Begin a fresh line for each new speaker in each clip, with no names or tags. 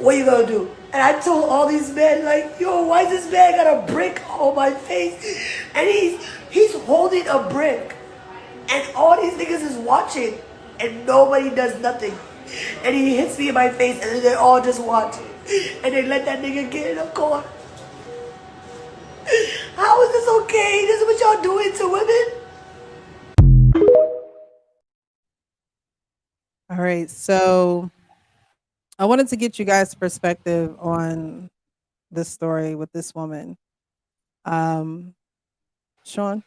What you gonna do? And I told all these men, like, yo, why is this man got a brick on my face? And he's holding a brick. And all these niggas is watching. And nobody does nothing. And he hits me in my face and then they all just watch. And they let that nigga get in the car. How is this okay? This is what y'all doing to women?
All right. So I wanted to get you guys' perspective on this story with this woman. Um, Sean.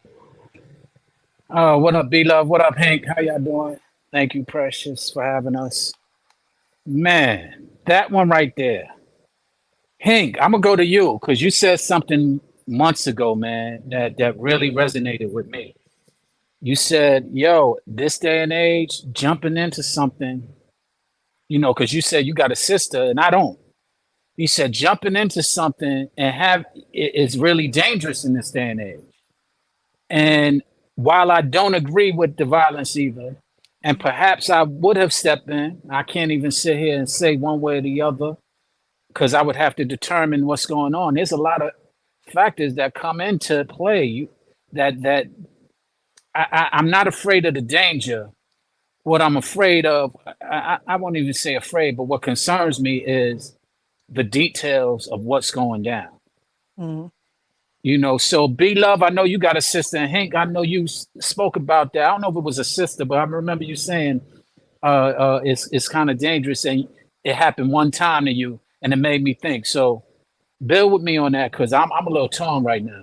What up, B Love? What up, Hank? How y'all doing? Thank you, Precious, for having us. Man, that one right there. Hank, I'm gonna go to you because you said something months ago, man, that really resonated with me. You said, yo, this day and age, jumping into something, because you said you got a sister and I don't. You said jumping into something and is really dangerous in this day and age. And while I don't agree with the violence either, and perhaps I would have stepped in, I can't even sit here and say one way or the other because I would have to determine what's going on. There's a lot of factors that come into play. That I'm not afraid of the danger. What I'm afraid of, I won't even say afraid, but what concerns me is the details of what's going down.
Mm,
So B Love, I know you got a sister, and Hank, I know you spoke about that. I don't know if it was a sister, but I remember you saying it's kind of dangerous, and it happened one time to you, and it made me think. So build with me on that because I'm a little torn right now.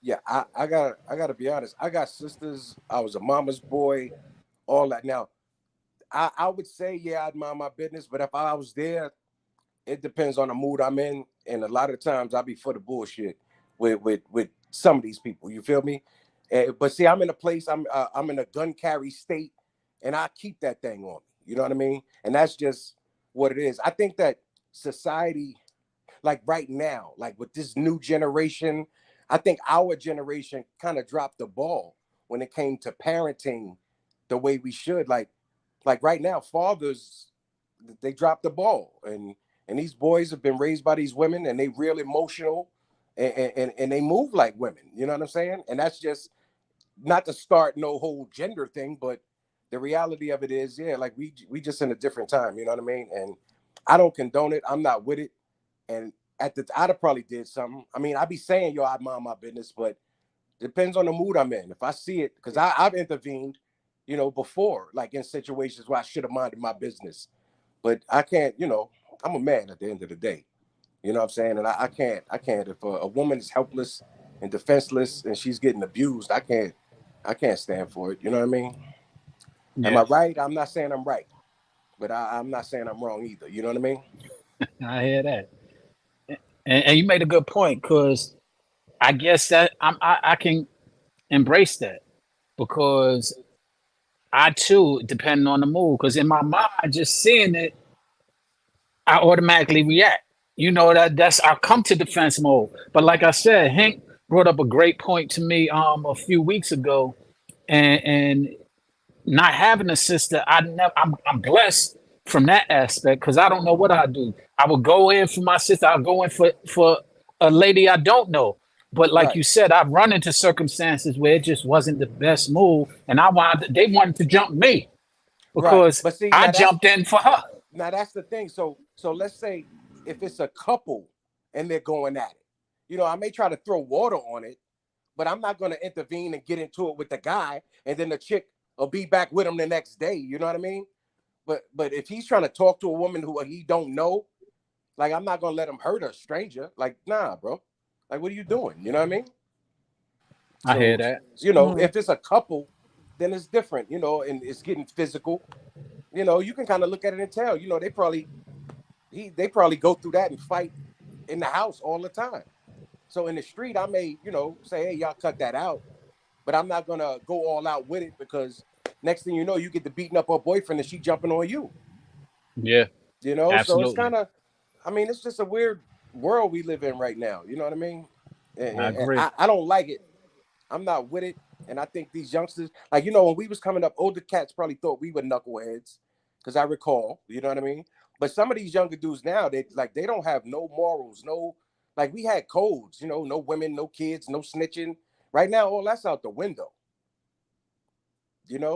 Yeah, I gotta be honest. I got sisters. I was a mama's boy, all that. Now, I would say, yeah, I'd mind my business, but if I was there, it depends on the mood I'm in. And a lot of times I'll be for the bullshit with some of these people. You feel me? But see, I'm in a place, I'm in a gun carry state, and I keep that thing on me. You know what I mean? And that's just what it is. I think that society, like right now, like with this new generation, I think our generation kind of dropped the ball when it came to parenting the way we should. Like right now, fathers, they dropped the ball, and these boys have been raised by these women, and they real emotional, and they move like women. You know what I'm saying? And that's just not to start no whole gender thing, but the reality of it is, yeah, like we just in a different time. You know what I mean? And I don't condone it. I'm not with it. And I'd have probably did something. I mean, I'd be saying, yo, I mind my business, but depends on the mood I'm in. If I see it, because I've intervened, before, like in situations where I should have minded my business. But I can't, I'm a man at the end of the day. You know what I'm saying? And I can't. If a woman is helpless and defenseless and she's getting abused, I can't stand for it. You know what I mean? Am I
Yeah,
right? I'm not saying I'm right, but I'm not saying I'm wrong either. You know what I mean?
I hear that, and you made a good point because I guess that I can embrace that because I too, depending on the mood, because in my mind, just seeing it, I automatically react. That's I come to defense mode. But like I said, Hank brought up a great point to me a few weeks ago, and not having a sister, I'm blessed from that aspect because I don't know what I do. I would go in for my sister. I'll go in for a lady I don't know. But like
Right,
you said, I've run into circumstances where it just wasn't the best move, and they wanted to jump me
right.
because
But see,
I jumped in for her.
that's the thing. So let's say if it's a couple and they're going at it, I may try to throw water on it, but I'm not going to intervene and get into it with the guy, and then the chick will be back with him the next day. You know what I mean? But if he's trying to talk to a woman who he don't know, like I'm not gonna let him hurt a stranger. Like, nah, bro. Like, what are you doing? You know what I mean?
I hear
So,
that.
mm,
if it's a couple, then it's different, and it's getting physical. You can kind of look at it and tell, they probably go through that and fight in the house all the time. So in the street, I may, say, hey, y'all cut that out, but I'm not gonna go all out with it because next thing you know, you get to beating up her boyfriend and she jumping on you.
Yeah,
So it's
absolutely.
kind of, I mean, it's just a weird world we live in right now. You know what I mean? And,
I
and, and
agree.
I don't like it. I'm not with it. And I think these youngsters, when we was coming up, older cats probably thought we were knuckleheads, because I recall, you know what I mean? But some of these younger dudes now, they don't have no morals, no, like we had codes, no women, no kids, no snitching. Right now, all that's out the window.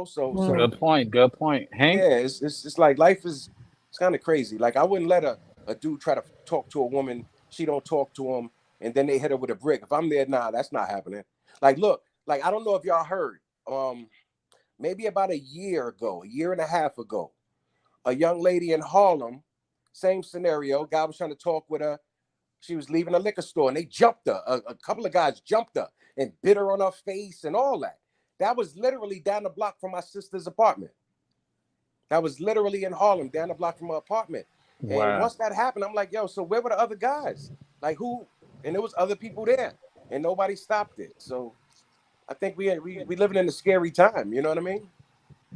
So
Good point. Good point. Hank?
yeah, it's like life is, it's kind of crazy. Like I wouldn't let a dude try to talk to a woman, she don't talk to him, and then they hit her with a brick. If I'm there, nah, that's not happening. Like, look, like I don't know if y'all heard, maybe about a year and a half ago, a young lady in Harlem, same scenario. Guy was trying to talk with her. She was leaving a liquor store and they jumped her. A couple of guys jumped her and bit her on her face and all that. That was literally down the block from my sister's apartment. That was literally in Harlem, down the block from her apartment. And
Wow.
once that happened, I'm like, yo, so where were the other guys? Like who? And there was other people there and nobody stopped it. So I think we living in a scary time. You know what I mean?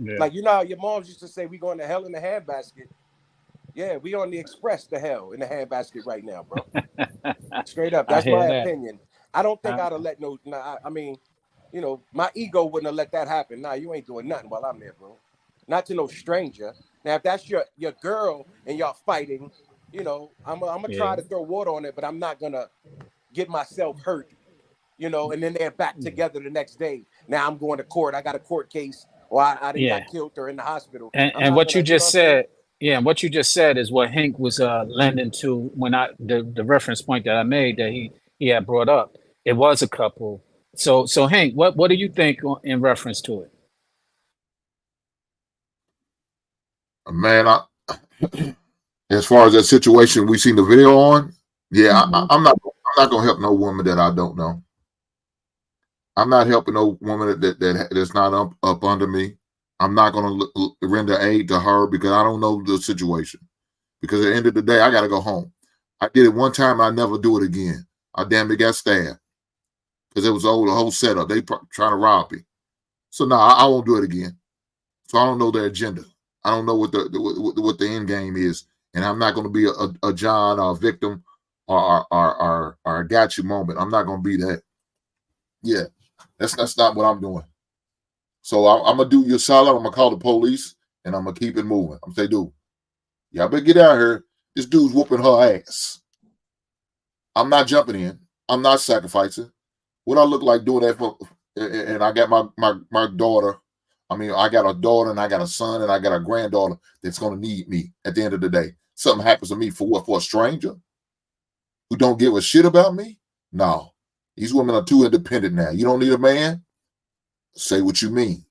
Yeah.
Like, how your moms used to say, we going to hell in the handbasket. Yeah, we on the express to hell in the handbasket right now, bro. Straight up. That's my opinion. I don't think I'd have let no, I mean, my ego wouldn't have let that happen. Nah, you ain't doing nothing while I'm there, bro. Not to no stranger. Now, if that's your girl and y'all fighting, I'm gonna try to throw water on it, but I'm not gonna get myself hurt, and then they're back together the next day. Now I'm going to court. I got a court case, or I didn't got killed or in the hospital.
And what you just said, and what you just said is what Hank was lending to when the reference point that I made that he had brought up. It was a couple. So Hank, what do you think in reference to it?
Man, as far as that situation we seen the video on, yeah, I'm not gonna help no woman that I don't know. I'm not helping no woman that's not up under me. I'm not gonna render aid to her because I don't know the situation. Because at the end of the day, I gotta go home. I did it one time, I never do it again. I damn near got stabbed because it was the whole setup. They trying to rob me. So no, I won't do it again. So I don't know their agenda. I don't know what the end game is, and I'm not going to be a John or a victim or a gotcha moment. I'm not going to be that. Yeah, that's not what I'm doing. So I'm gonna do you a solid. I'm gonna call the police, and I'm gonna keep it moving. I'm gonna say, dude, y'all better get out here. This dude's whooping her ass. I'm not jumping in. I'm not sacrificing. What I look like doing that for? And I got my daughter. I mean, I got a daughter and I got a son and I got a granddaughter that's going to need me at the end of the day. Something happens to me for what? For a stranger who don't give a shit about me? No. These women are too independent now. You don't need a man? Say what you mean.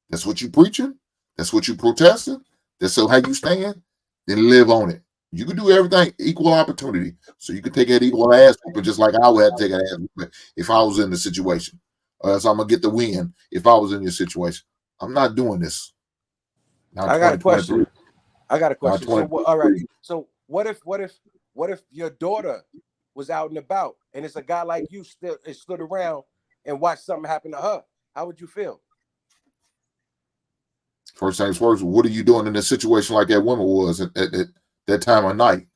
That's what you preaching? That's what you protesting? That's how you stand? Then live on it. You can do everything equal opportunity. So you can take that equal ass whooping just like I would have to take an ass whooping if I was in the situation. Or else I'm going to get the win if I was in your situation. I'm not doing this. Now,
I got a question. So, all right. So what if your daughter was out and about and it's a guy like you still stood around and watched something happen to her? How would you feel?
First things first, what are you doing in a situation like that woman was at that time of night?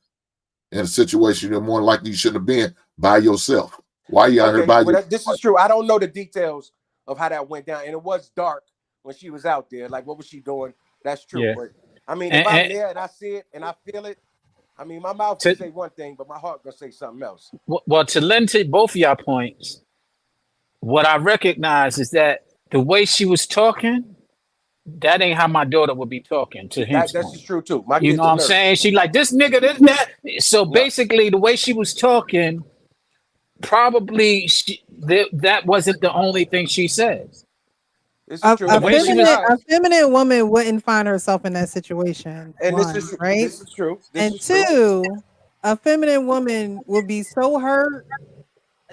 In a situation you're more likely you shouldn't have been by yourself. Why are you out here by yourself?
This is true. I don't know the details of how that went down. And it was dark when she was out there. Like, what was she doing? That's true. Yeah. But I mean, if I'm there and I see it and I feel it, I mean, my mouth can say one thing, but my heart gonna say something else.
Well, to lend to both of y'all points, what I recognize is that the way she was talking, that ain't how my daughter would be talking to him.
That's true too.
You know what I'm saying? She like, this nigga, this, that. So basically, the way she was talking, probably that wasn't the only thing she said.
A feminine woman wouldn't find herself in that situation.
And
one,
this is
right.
This is true.
And two, a feminine woman would be so hurt.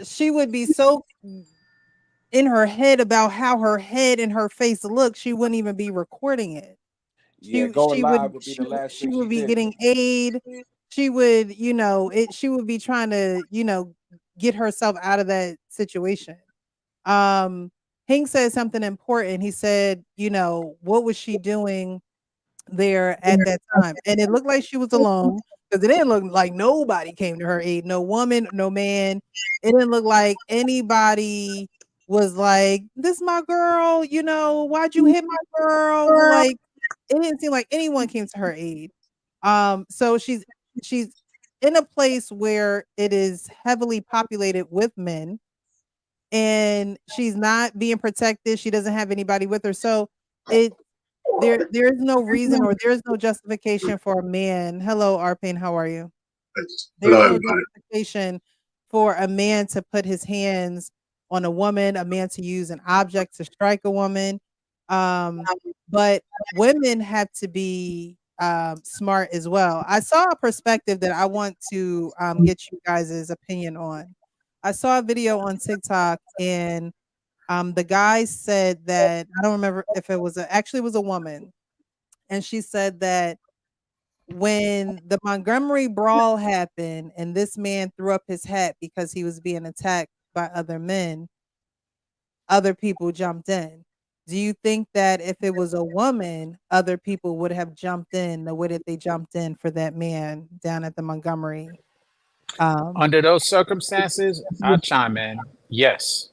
She would be so in her head about how her head and her face look. She wouldn't even be recording it.
She
would be getting aid. She would, she would be trying to, get herself out of that situation. Hank said something important. He said, what was she doing there at that time? And it looked like she was alone because it didn't look like nobody came to her aid. No woman, no man. It didn't look like anybody was like, this my girl, why'd you hit my girl? Like, it didn't seem like anyone came to her aid. So she's in a place where it is heavily populated with men, and she's not being protected. She doesn't have anybody with her. So there is no reason or there is no justification for a man. Hello, Arpane, how are you? There's no justification for a man to put his hands on a woman, a man to use an object to strike a woman. But women have to be smart as well. I saw a perspective that I want to get you guys' opinion on. I saw a video on TikTok, and the guy said that, I don't remember if it was actually it was a woman, and she said that when the Montgomery brawl happened and this man threw up his hat because he was being attacked by other men, other people jumped in. Do you think that if it was a woman, other people would have jumped in the way that they jumped in for that man down at the Montgomery?
Under those circumstances, I chime in. Yes,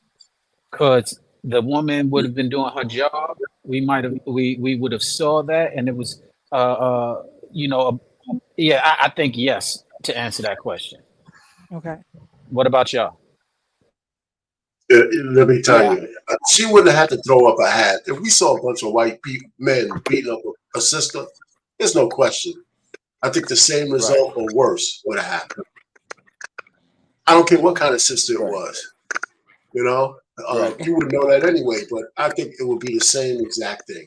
because the woman would have been doing her job. We would have saw that, and it was yeah. I think yes to answer that question.
Okay.
What about y'all?
Let me tell you, she wouldn't have had to throw up a hat. If we saw a bunch of white men beating up a sister, there's no question. I think the same result or worse would have happened. I don't care what kind of sister it was. You know, you would know that anyway, but I think it would be the same exact thing.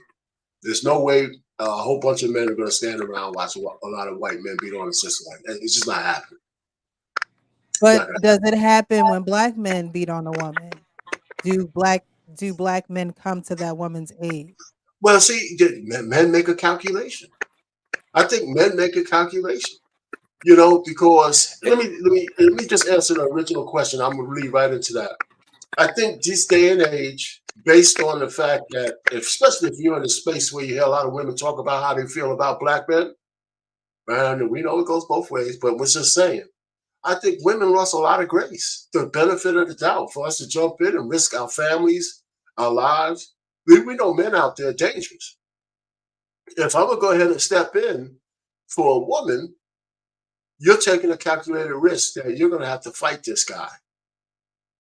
There's no way a whole bunch of men are going to stand around watching a lot of white men beat on a sister like that. It's just not happening.
But does it happen when black men beat on a woman? Do black men come to that woman's aid?
Well, see, men make a calculation. I think men make a calculation. You know, because let me just answer the original question. I'm gonna lead right into that. I think this day and age, based on the fact that, especially if you're in a space where you hear a lot of women talk about how they feel about black men, man, we know it goes both ways, but we're just saying. I think women lost a lot of grace, the benefit of the doubt for us to jump in and risk our families, our lives. We know men out there are dangerous. If I'm going to go ahead and step in for a woman, you're taking a calculated risk that you're going to have to fight this guy.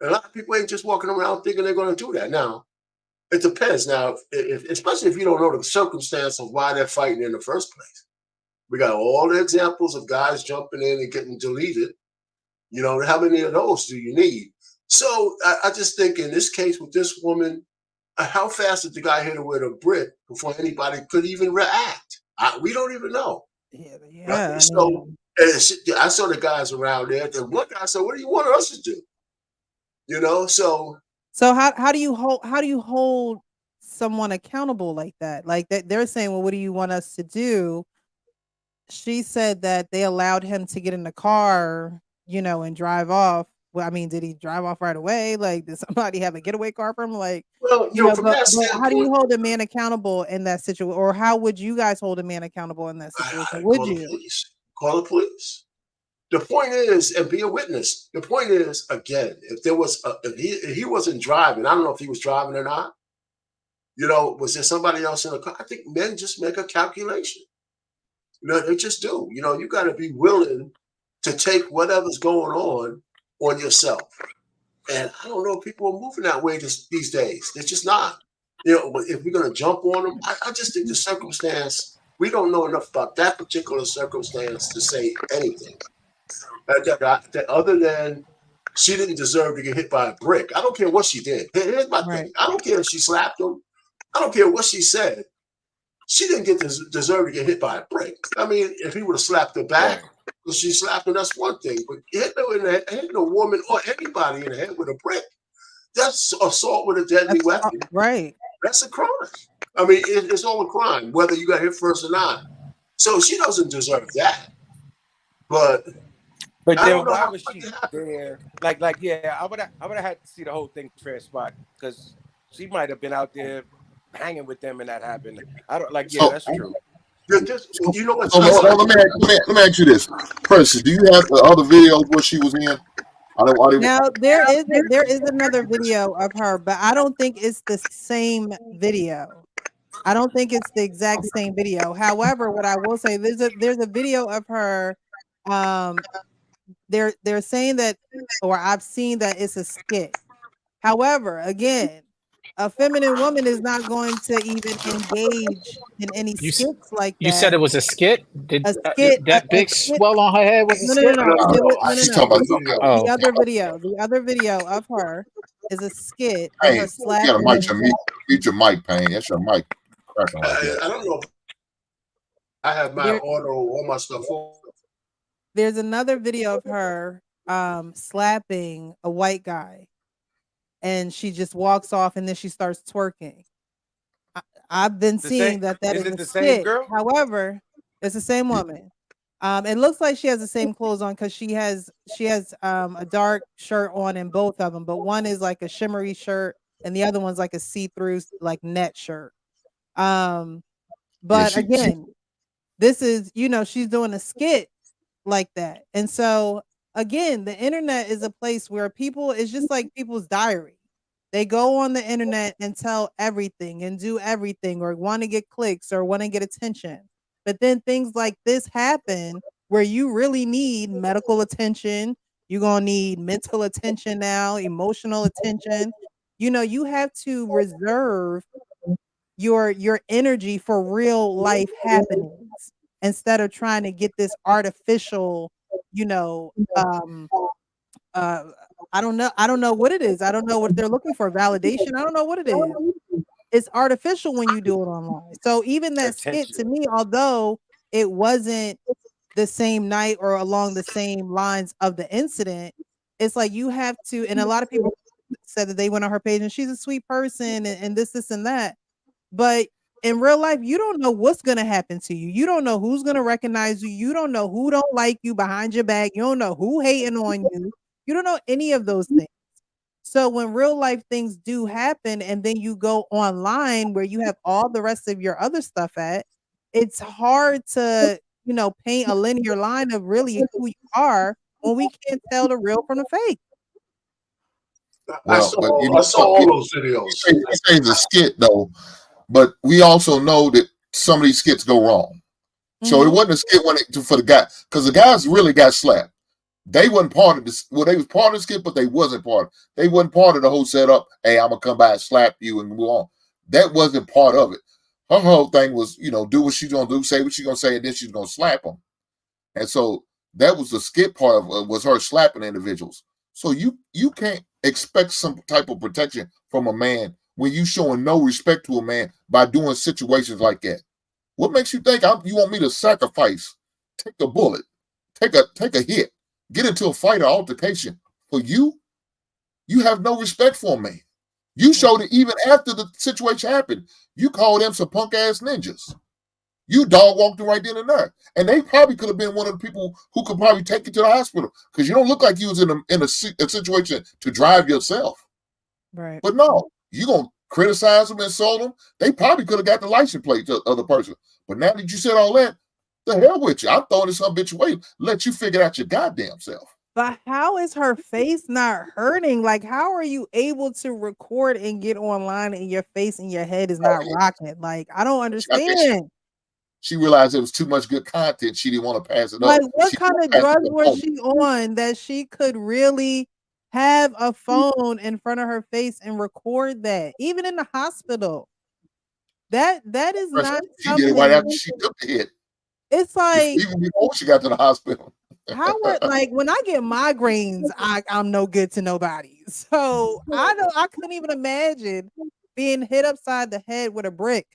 And a lot of people ain't just walking around thinking they're going to do that. Now, it depends. Now, especially if you don't know the circumstance of why they're fighting in the first place. We got all the examples of guys jumping in and getting deleted. You know, how many of those do you need? So I just think in this case with this woman, how fast did the guy hit her with a brick before anybody could even react? We don't even know.
Yeah.
Right? So I saw the guys around there. And one guy said, "What do you want us to do?" You know, so
how do you hold someone accountable like that? Like that they're saying, well, what do you want us to do? She said that they allowed him to get in the car, you know, and drive off. Well, I mean, did he drive off right away? Like, did somebody have a getaway car from him? Like,
well, you know, from that standpoint,
how do you hold a man accountable in that situation? Or how would you guys hold a man accountable in that situation? Would you?
Call the police. The point is, and be a witness. The point is, again, if there was, if he wasn't driving, I don't know if he was driving or not. You know, was there somebody else in the car? I think men just make a calculation. You know, they just do. You know, you got to be willing to take whatever's going on yourself. And I don't know if people are moving that way these days. They're just not. You know, if we're going to jump on them, I just think the circumstance, we don't know enough about that particular circumstance to say anything. Other than she didn't deserve to get hit by a brick. I don't care what she did. Here's my thing. I don't care if she slapped him. I don't care what she said. She didn't deserve to get hit by a brick. I mean, if he would have slapped her back, because she slapped her, that's one thing. But hitting a woman or anybody in the head with a brick, that's assault with a deadly weapon.
Right.
That's a crime. I mean, it's all a crime, whether you got hit first or not. So she doesn't deserve that. But
then why was she there? Like, yeah, I would have had to see the whole thing transpire because she might have been out there hanging with them and that happened. I don't that's true.
You know what?
Let me ask you this, Precious. Do you have the other videos where she was in?
Now there is another video of her, but I don't think it's the same video. I don't think it's the exact same video. However, what I will say, there's a video of her. They're saying that, or I've seen that it's a skit. However, again, a feminine woman is not going to even engage in any skits like
You said
that.
it was a skit? Did
A skit,
that
a
big
skit.
swell on her head was a
No, no,
skit?
no, no. No, no,
She's
no.
talking about something else.
Oh,
The
okay.
other video of her is a skit of
Hey,
her
you
slapping.
got a mic to mute your mic, Payne. That's your mic cracking like that.
I don't know. I have my all my stuff on.
There's another video of her slapping a white guy, and she just walks off, and then she starts twerking. I've been seeing that is a skit. However, it's the same woman. It looks like she has the same clothes on because she has a dark shirt on in both of them, but one is like a shimmery shirt and the other one's like a see-through like net shirt. But again, this is, she's doing a skit like that. And so again, the internet is a place where it's just like people's diary. They go on the internet and tell everything and do everything, or want to get clicks or want to get attention. But then things like this happen where you really need medical attention. You're going to need mental attention now, emotional attention. You have to reserve your energy for real life happenings instead of trying to get this artificial, I don't know what it is. I don't know what they're looking for. Validation. I don't know what it is. It's artificial when you do it online. So even that skit to me, although it wasn't the same night or along the same lines of the incident, it's like you have to, and a lot of people said that they went on her page and she's a sweet person and this and that. But in real life, you don't know what's going to happen to you. You don't know who's going to recognize you. You don't know who don't like you behind your back. You don't know who hating on you. You don't know any of those things. So when real life things do happen and then you go online where you have all the rest of your other stuff at, it's hard to, paint a linear line of really who you are when we can't tell the real from the fake.
I saw all those videos.
You say it's a skit though, but we also know that some of these skits go wrong. So it wasn't a skit for the guy, because the guys really got slapped. They wasn't part of this. Well, they was part of the skit, but they wasn't part. They wasn't part of the whole setup. Hey, I'm gonna come by and slap you and move on. That wasn't part of it. Her whole thing was, do what she's gonna do, say what she's gonna say, and then she's gonna slap them. And so that was the skit part of was her slapping individuals. So you can't expect some type of protection from a man when you showing no respect to a man by doing situations like that. What makes you think you want me to sacrifice, take a bullet, take a hit, get into a fight or altercation for you? You have no respect for a man. You showed it even after the situation happened. You called them some punk ass ninjas. You dog walked them right then and there. And they probably could have been one of the people who could probably take you to the hospital because you don't look like you was in a situation to drive yourself.
Right.
But no, you going to criticize them, insult them. They probably could have got the license plate to the other person. But now that you said all that, the hell with you. I'm throwing this some bitch away. Let you figure out your goddamn self.
But how is her face not hurting? Like, how are you able to record and get online and your face and your head is not rocking? Like, I don't understand.
She realized it was too much good content. She didn't want to pass it
like,
up.
What kind of drugs was she on that she could really have a phone in front of her face and record that, even in the hospital? That is not
she did it right after she took the hit.
It's like
even before she got to the hospital.
Like when I get migraines, I'm no good to nobody. So I couldn't even imagine being hit upside the head with a brick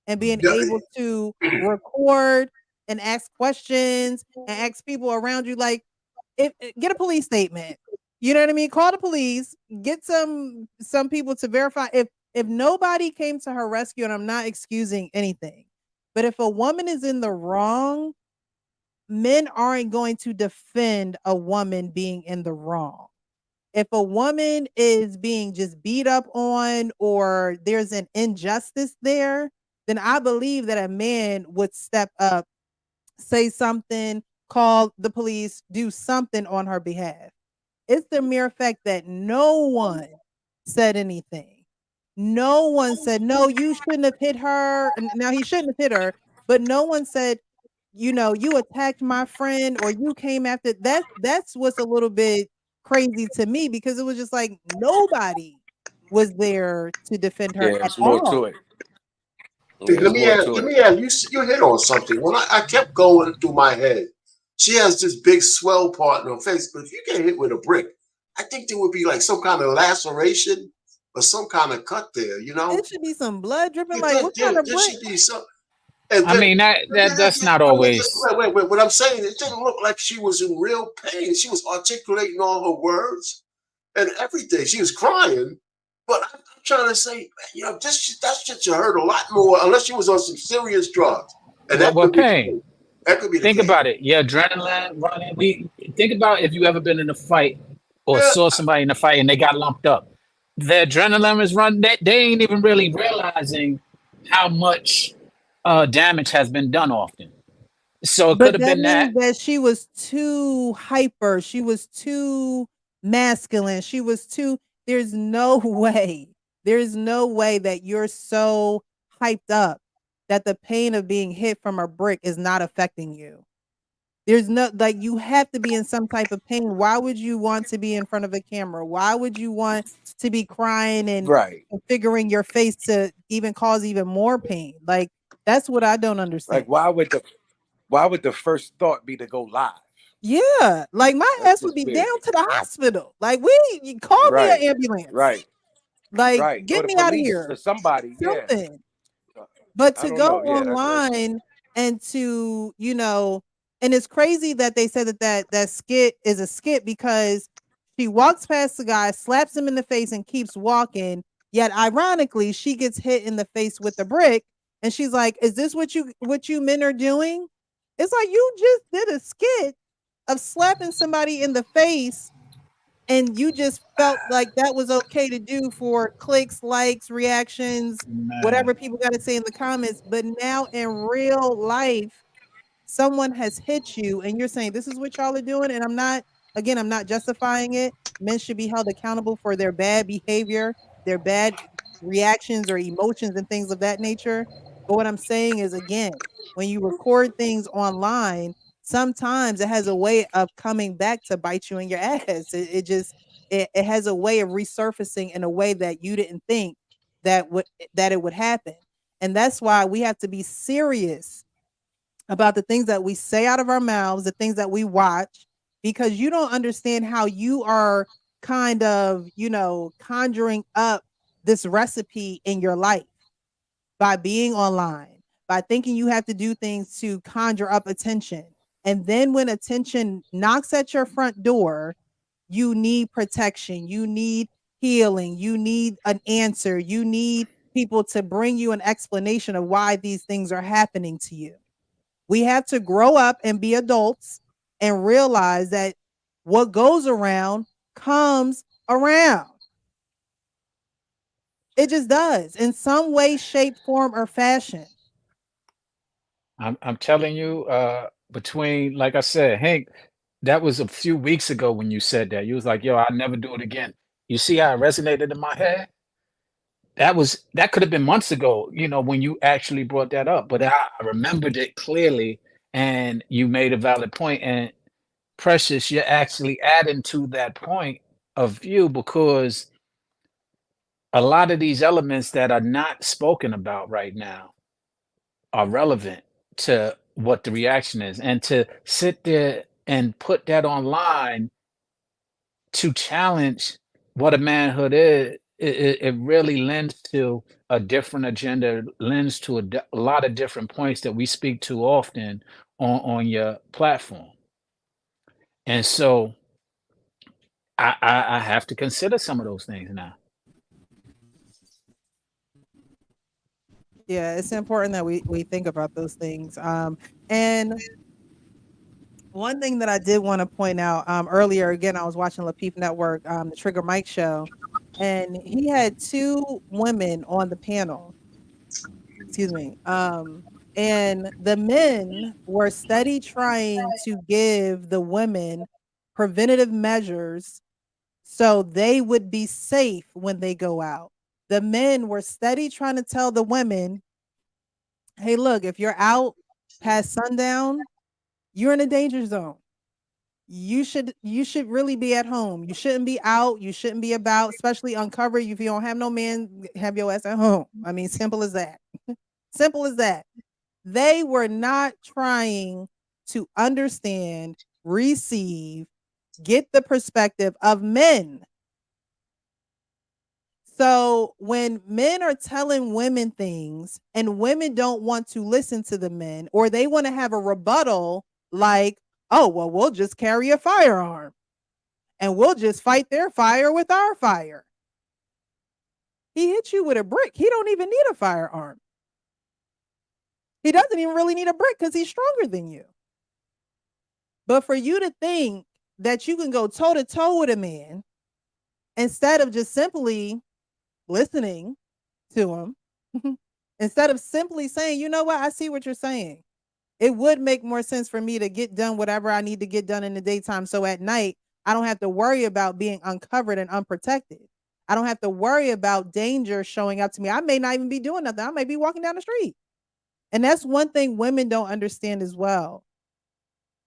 and being able to record and ask questions and ask people around you, like, get a police statement. You know what I mean? Call the police, get some people to verify. If nobody came to her rescue, and I'm not excusing anything, but if a woman is in the wrong, men aren't going to defend a woman being in the wrong. If a woman is being just beat up on or there's an injustice there, then I believe that a man would step up, say something, call the police, do something on her behalf. It's the mere fact that no one said anything. No one said, no, you shouldn't have hit her. Now he shouldn't have hit her, but no one said, you know, you attacked my friend or you came after that. That's what's a little bit crazy to me, because it was just like nobody was there to defend her
Yeah,
at
there's more to
all.
it.
See,
Yeah, there's more to
let
it.
me add, you hit on something. When I kept going through my head, she has this big swell part in her face, but if you get hit with a brick, I think there would be like some kind of laceration or some kind of cut there, you know?
It should be some blood dripping.
There,
Like, what kind of
there
brick?
should be some. And
I
then,
mean, that's not always.
wait. What I'm saying, it didn't look like she was in real pain. She was articulating all her words and everything. She was crying, but I'm trying to say, you know, that shit you heard a lot more, unless she was on some serious drugs, and that
Well,
could be the
pain.
case. That could be the
Think
case.
about it. Your adrenaline running. We think about if you ever been in a fight or
Yeah,
saw somebody in a fight and they got lumped up. Their adrenaline is running. They ain't even really realizing how much damage has been done often. So it could
But
have
that
been that.
means that she was too hyper. She was too masculine. She was too, there's no way. There's no way that you're so hyped up that the pain of being hit from a brick is not affecting you. There's no, like, you have to be in some type of pain. Why would you want to be in front of a camera? Why would you want to be crying and
Right.
figuring your face to even cause even more pain? Like, that's what I don't understand.
Like, why would the first thought be to go live?
Yeah, like my
That's
ass would
what's
be
weird.
down to the hospital. Like, you call me
Right.
an ambulance.
Right.
Like,
Right. Or
get
the
me out of
police or
here.
somebody. Yeah.
Something. But
I
to
don't
go
know. Yeah, that's
online and to, you know, and it's crazy that they said that skit is a skit, because she walks past the guy, slaps him in the face, and keeps walking. Yet ironically, she gets hit in the face with the brick, and she's like, "Is this what you men are doing?" It's like, you just did a skit of slapping somebody in the face, and you just felt like that was okay to do for clicks, likes, reactions, whatever
Man,
people got to say in the comments. But now in real life, someone has hit you and you're saying this is what y'all are doing. And I'm not justifying it. Men should be held accountable for their bad behavior, their bad reactions or emotions and things of that nature. But what I'm saying is, again, when you record things online, sometimes it has a way of coming back to bite you in your ass. It just, it has a way of resurfacing in a way that you didn't think that it would happen. And that's why we have to be serious about the things that we say out of our mouths, the things that we watch, because you don't understand how you are kind of, you know, conjuring up this recipe in your life by being online, by thinking you have to do things to conjure up attention. And then when attention knocks at your front door, you need protection, you need healing, you need an answer, you need people to bring you an explanation of why these things are happening to you. We have to grow up and be adults and realize that what goes around comes around. It just does in some way, shape, form, or fashion.
I'm telling you, between, like I said, Hank, that was a few weeks ago when you said that. You was like, "Yo, I'll never do it again." You see how it resonated in my head? That could have been months ago, you know, when you actually brought that up. But I remembered it clearly, and you made a valid point. And Precious, you're actually adding to that point of view, because a lot of these elements that are not spoken about right now are relevant to what the reaction is. And to sit there and put that online to challenge what a manhood is, it really lends to a different agenda, lends to a lot of different points that we speak to often on your platform. And so I have to consider some of those things now.
Yeah, it's important that we think about those things. And one thing that I did want to point out earlier, again, I was watching Lapeef Network, the Trigger Mike show, and he had two women on the panel. Excuse me. And the men were steady trying to give the women preventative measures so they would be safe when they go out. the men were steady trying to tell the women, hey, look, if you're out past sundown, you're in a danger zone. You should really be at home. You shouldn't be out. You shouldn't be about, especially uncovered. If you don't have no man, have your ass at home. I mean, simple as that. Simple as that. They were not trying to understand, receive, get the perspective of men. So when men are telling women things and women don't want to listen to the men, or they want to have a rebuttal like, oh, well, we'll just carry a firearm and we'll just fight their fire with our fire. He hit you with a brick. He don't even need a firearm. He doesn't even really need a brick because he's stronger than you. But for you to think that you can go toe to toe with a man instead of just simply listening to him, instead of simply saying, you know what, I see what you're saying. It would make more sense for me to get done whatever I need to get done in the daytime. So at night, I don't have to worry about being uncovered and unprotected. I don't have to worry about danger showing up to me. I may not even be doing nothing. I may be walking down the street. And that's one thing women don't understand as well.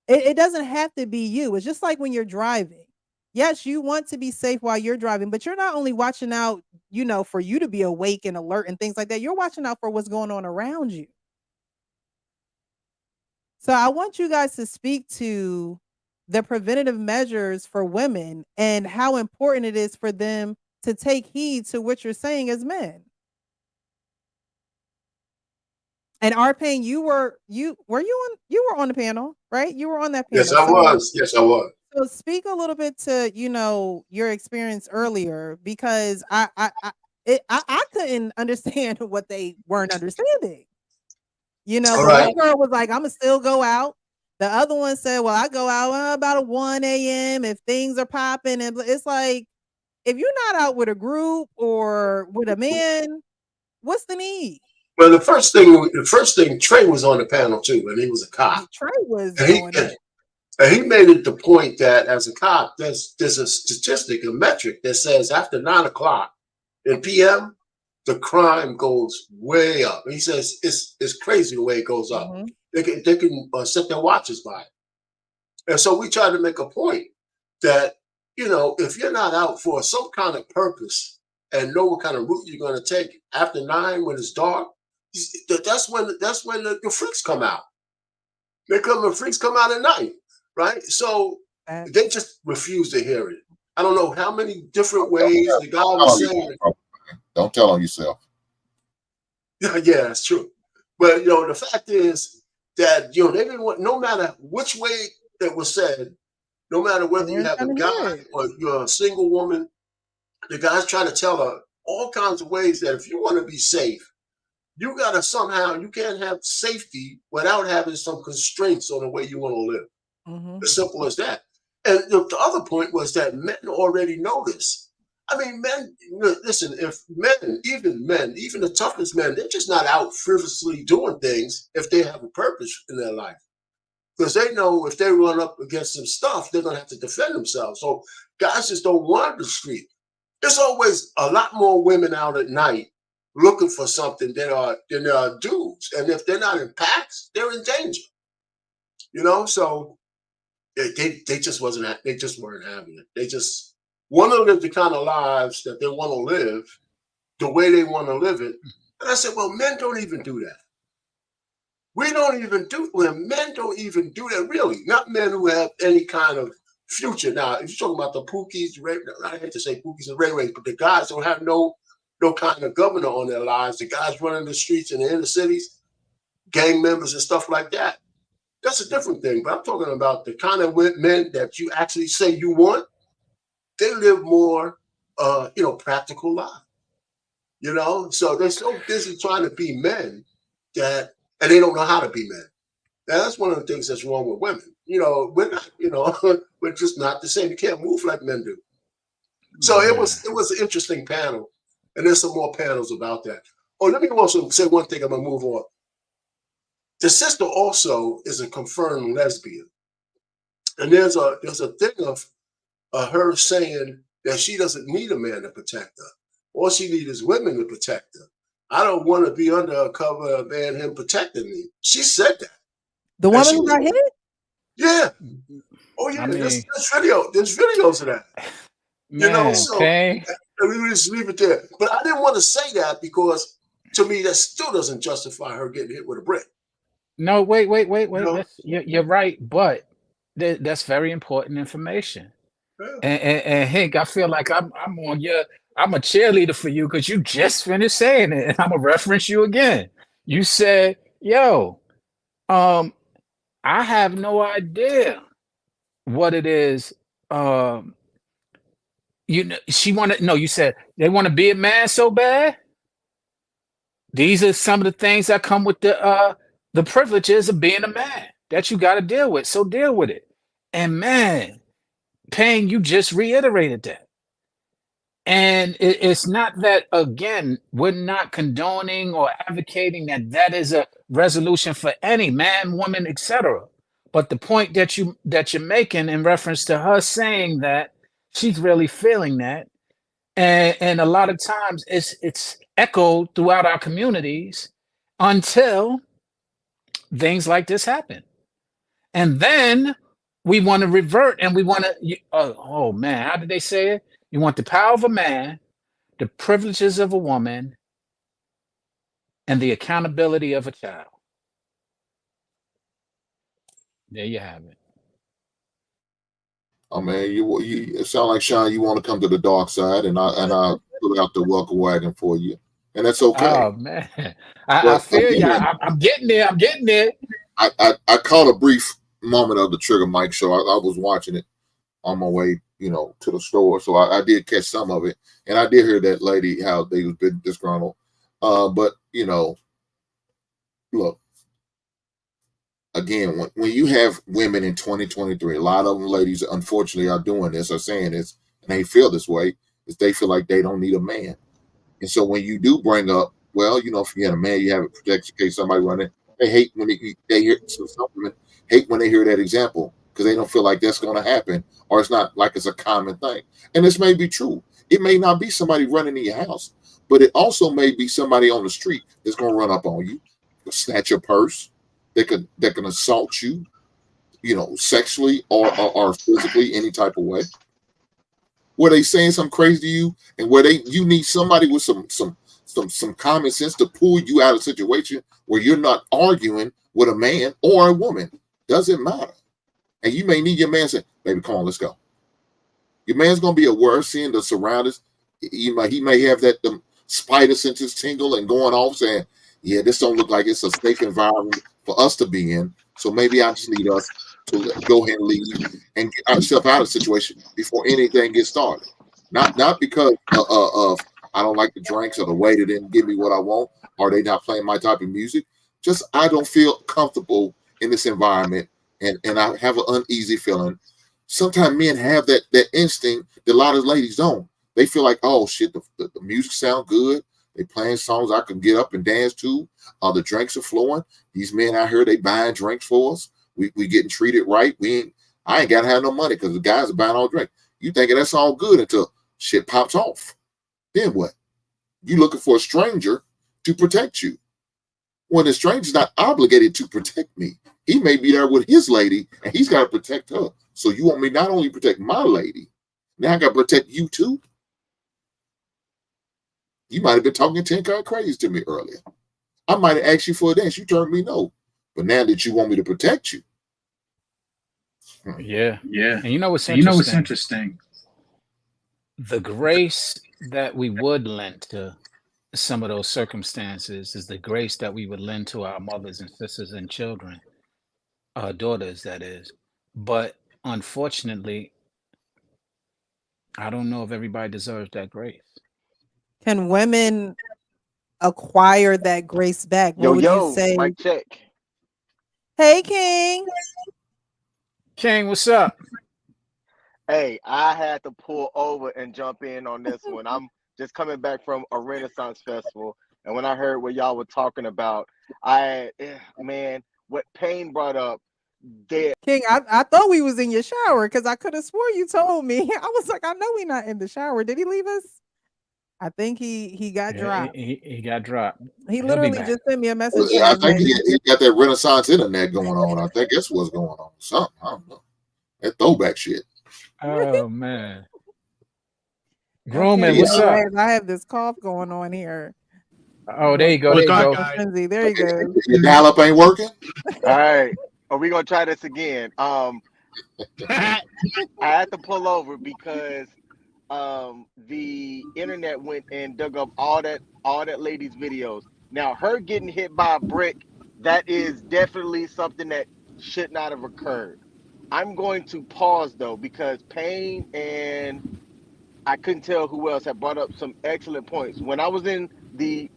It doesn't have to be you. It's just like when you're driving. Yes, you want to be safe while you're driving, but you're not only watching out, for you to be awake and alert and things like that. You're watching out for what's going on around you. So I want you guys to speak to the preventative measures for women and how important it is for them to take heed to what you're saying as men. And Arpain, you were on the panel, right? You were on that panel.
Yes, I was. Yes, I was.
So speak a little bit to, your experience earlier, because I couldn't understand what they weren't understanding. One girl was like, I'm gonna still go out. The other one said, well, I go out about 1 a.m. if things are popping. And it's like, if you're not out with a group or with a man, what's the need?
Well, the first thing, Trey was on the panel too, and he was a cop.
Trey was
and he made it the point that as a cop, there's a statistic, a metric that says after 9 o'clock in PM, the crime goes way up. And he says it's crazy the way it goes up. Mm-hmm. They can set their watches by it. And so we try to make a point that, if you're not out for some kind of purpose and know what kind of route you're going to take after 9 when it's dark, that's when the freaks come out. The freaks come out at night, right? So they just refuse to hear it. I don't know how many different ways the guy was saying.
Don't tell on yourself.
Yeah, that's true. But the fact is that they didn't want, no matter which way it was said, no matter whether you have a guy or you're a single woman, the guy's trying to tell her all kinds of ways that if you want to be safe, you gotta you can't have safety without having some constraints on the way you want to live. Mm-hmm. As simple as that. And the other point was that men already know this. I mean, men, listen, even the toughest men, they're just not out frivolously doing things if they have a purpose in their life. Because they know if they run up against some stuff, they're going to have to defend themselves. So guys just don't wander the street. There's always a lot more women out at night looking for something than there are dudes. And if they're not in packs, they're in danger. So they just weren't having it. They just want to live the kind of lives that they want to live, the way they want to live it. And I said, well, men don't even do that. Men don't even do that, really. Not men who have any kind of future. Now, if you're talking about the Pookies, I hate to say Pookies and Ray Rays, but the guys don't have no kind of governor on their lives. The guys running the streets in the inner cities, gang members and stuff like that. That's a different thing. But I'm talking about the kind of men that you actually say you want. They live more, practical lives. So they're so busy trying to be men and they don't know how to be men. Now, that's one of the things that's wrong with women. We're not, we're just not the same. You can't move like men do. So it was an interesting panel. And there's some more panels about that. Oh, let me also say one thing. I'm going to move on. The sister also is a confirmed lesbian. And there's a thing of her saying that she doesn't need a man to protect her. All she needs is women to protect her. I don't want to be under a cover of man him protecting me. She said that.
The woman who got hit?
Yeah. Oh yeah.
I mean,
there's video. There's videos of that.
Man,
so
okay.
we just leave it there. But I didn't want to say that because to me that still doesn't justify her getting hit with a brick.
No, wait. You're right, but that's very important information.
Yeah.
And Hank, I feel like I'm a cheerleader for you because you just finished saying it, and I'm gonna reference you again. You said, "Yo, I have no idea what it is." You said they want to be a man so bad. These are some of the things that come with the privileges of being a man that you got to deal with. So deal with it. And man, Payne, you just reiterated that. And it's not that, again, we're not condoning or advocating that is a resolution for any man, woman, etc. But the point that you're making in reference to her saying that she's really feeling that, and a lot of times it's echoed throughout our communities until things like this happen, and then we want to revert and we want to. Oh man, how did they say it? You want the power of a man, the privileges of a woman, and the accountability of a child. There you have it.
Oh man, you it sound like Sean. You want to come to the dark side, and I put out the welcome wagon for you, and that's okay.
Oh man, I feel you. I'm getting there. I'm getting there.
I caught a brief moment of the Trigger Mike show. I was watching it on my way, to the store, so I did catch some of it, and I did hear that lady how they was been disgruntled. But look. Again, when you have women in 2023, a lot of them ladies, unfortunately, are doing this or saying this, and they feel this way, is they feel like they don't need a man. And so when you do bring up, well, if you had a man, you have it protected in case somebody running. They hate when they hear some women hate when they hear that example because they don't feel like that's going to happen, or it's not like it's a common thing. And this may be true. It may not be somebody running in your house, but it also may be somebody on the street that's going to run up on you, snatch your purse. They can assault you, sexually or physically, any type of way. Where they saying something crazy to you, and where you need somebody with some common sense to pull you out of a situation where you're not arguing with a man or a woman. Doesn't matter. And you may need your man say, "Baby, come on, let's go." Your man's gonna be aware, seeing the surroundings. He may have that the spider senses tingle and going off saying, "Yeah, this don't look like it's a safe environment for us to be in. So maybe I just need us to go ahead and leave and get ourselves out of the situation before anything gets started. Not because of I don't like the drinks or the waiter didn't give me what I want or they not playing my type of music. Just I don't feel comfortable in this environment and I have an uneasy feeling." Sometimes men have that instinct that a lot of ladies don't. They feel like, oh shit, the music sound good. They playing songs I can get up and dance to. The drinks are flowing. These men out here, they buying drinks for us. We getting treated right. I ain't gotta have no money because the guys are buying all drink. You thinking that's all good until shit pops off. Then what? You looking for a stranger to protect you. When the stranger's not obligated to protect me. He may be there with his lady and he's got to protect her. So you want me not only protect my lady, now I got to protect you too? You might have been talking 10 kind crazy to me earlier. I might have asked you for a dance. You turned me no. But now that you want me to protect you.
Yeah. And you know what's interesting? The grace that we would lend to some of those circumstances is the grace that we would lend to our mothers and sisters and children, our daughters, that is. But unfortunately, I don't know if everybody deserves that grace.
Can women acquire that grace back? What would you say?
Mic check.
Hey, King.
King, what's up?
Hey, I had to pull over and jump in on this one. I'm just coming back from a Renaissance festival, and when I heard what y'all were talking about, what Payne brought up,
King, I thought we was in your shower because I could have swore you told me. I was like, I know we're not in the shower. Did he leave us? I think he got dropped.
He got dropped.
He
He'll
literally just sent me a message saying,
I think he got that Renaissance internet going on. I think that's what's going on. Something, I don't know. That throwback shit.
Oh man.
Okay,
Groomman, what's up?
I have this cough going on here.
Oh, there you go.
What's
There you
going
go.
on, guys?
There you go.
Your dial up ain't working?
All right. Are we gonna try this again? I had to pull over because the internet went and dug up all that lady's videos. Now her getting hit by a brick, that is definitely something that should not have occurred. I'm going to pause though because Payne and I couldn't tell who else had brought up some excellent points. When I was in the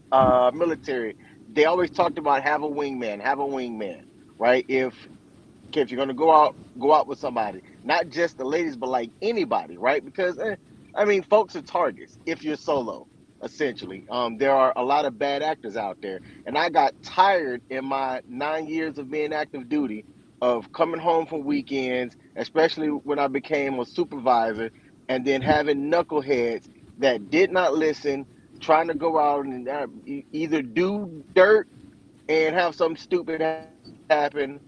military, they always talked about have a wingman, right? If you're gonna go out with somebody, not just the ladies, but like anybody, right? Because I mean, folks are targets if you're solo. Essentially, there are a lot of bad actors out there, and I got tired in my 9 years of being active duty of coming home from weekends, especially when I became a supervisor, and then having knuckleheads that did not listen, trying to go out and either do dirt and have something stupid happen,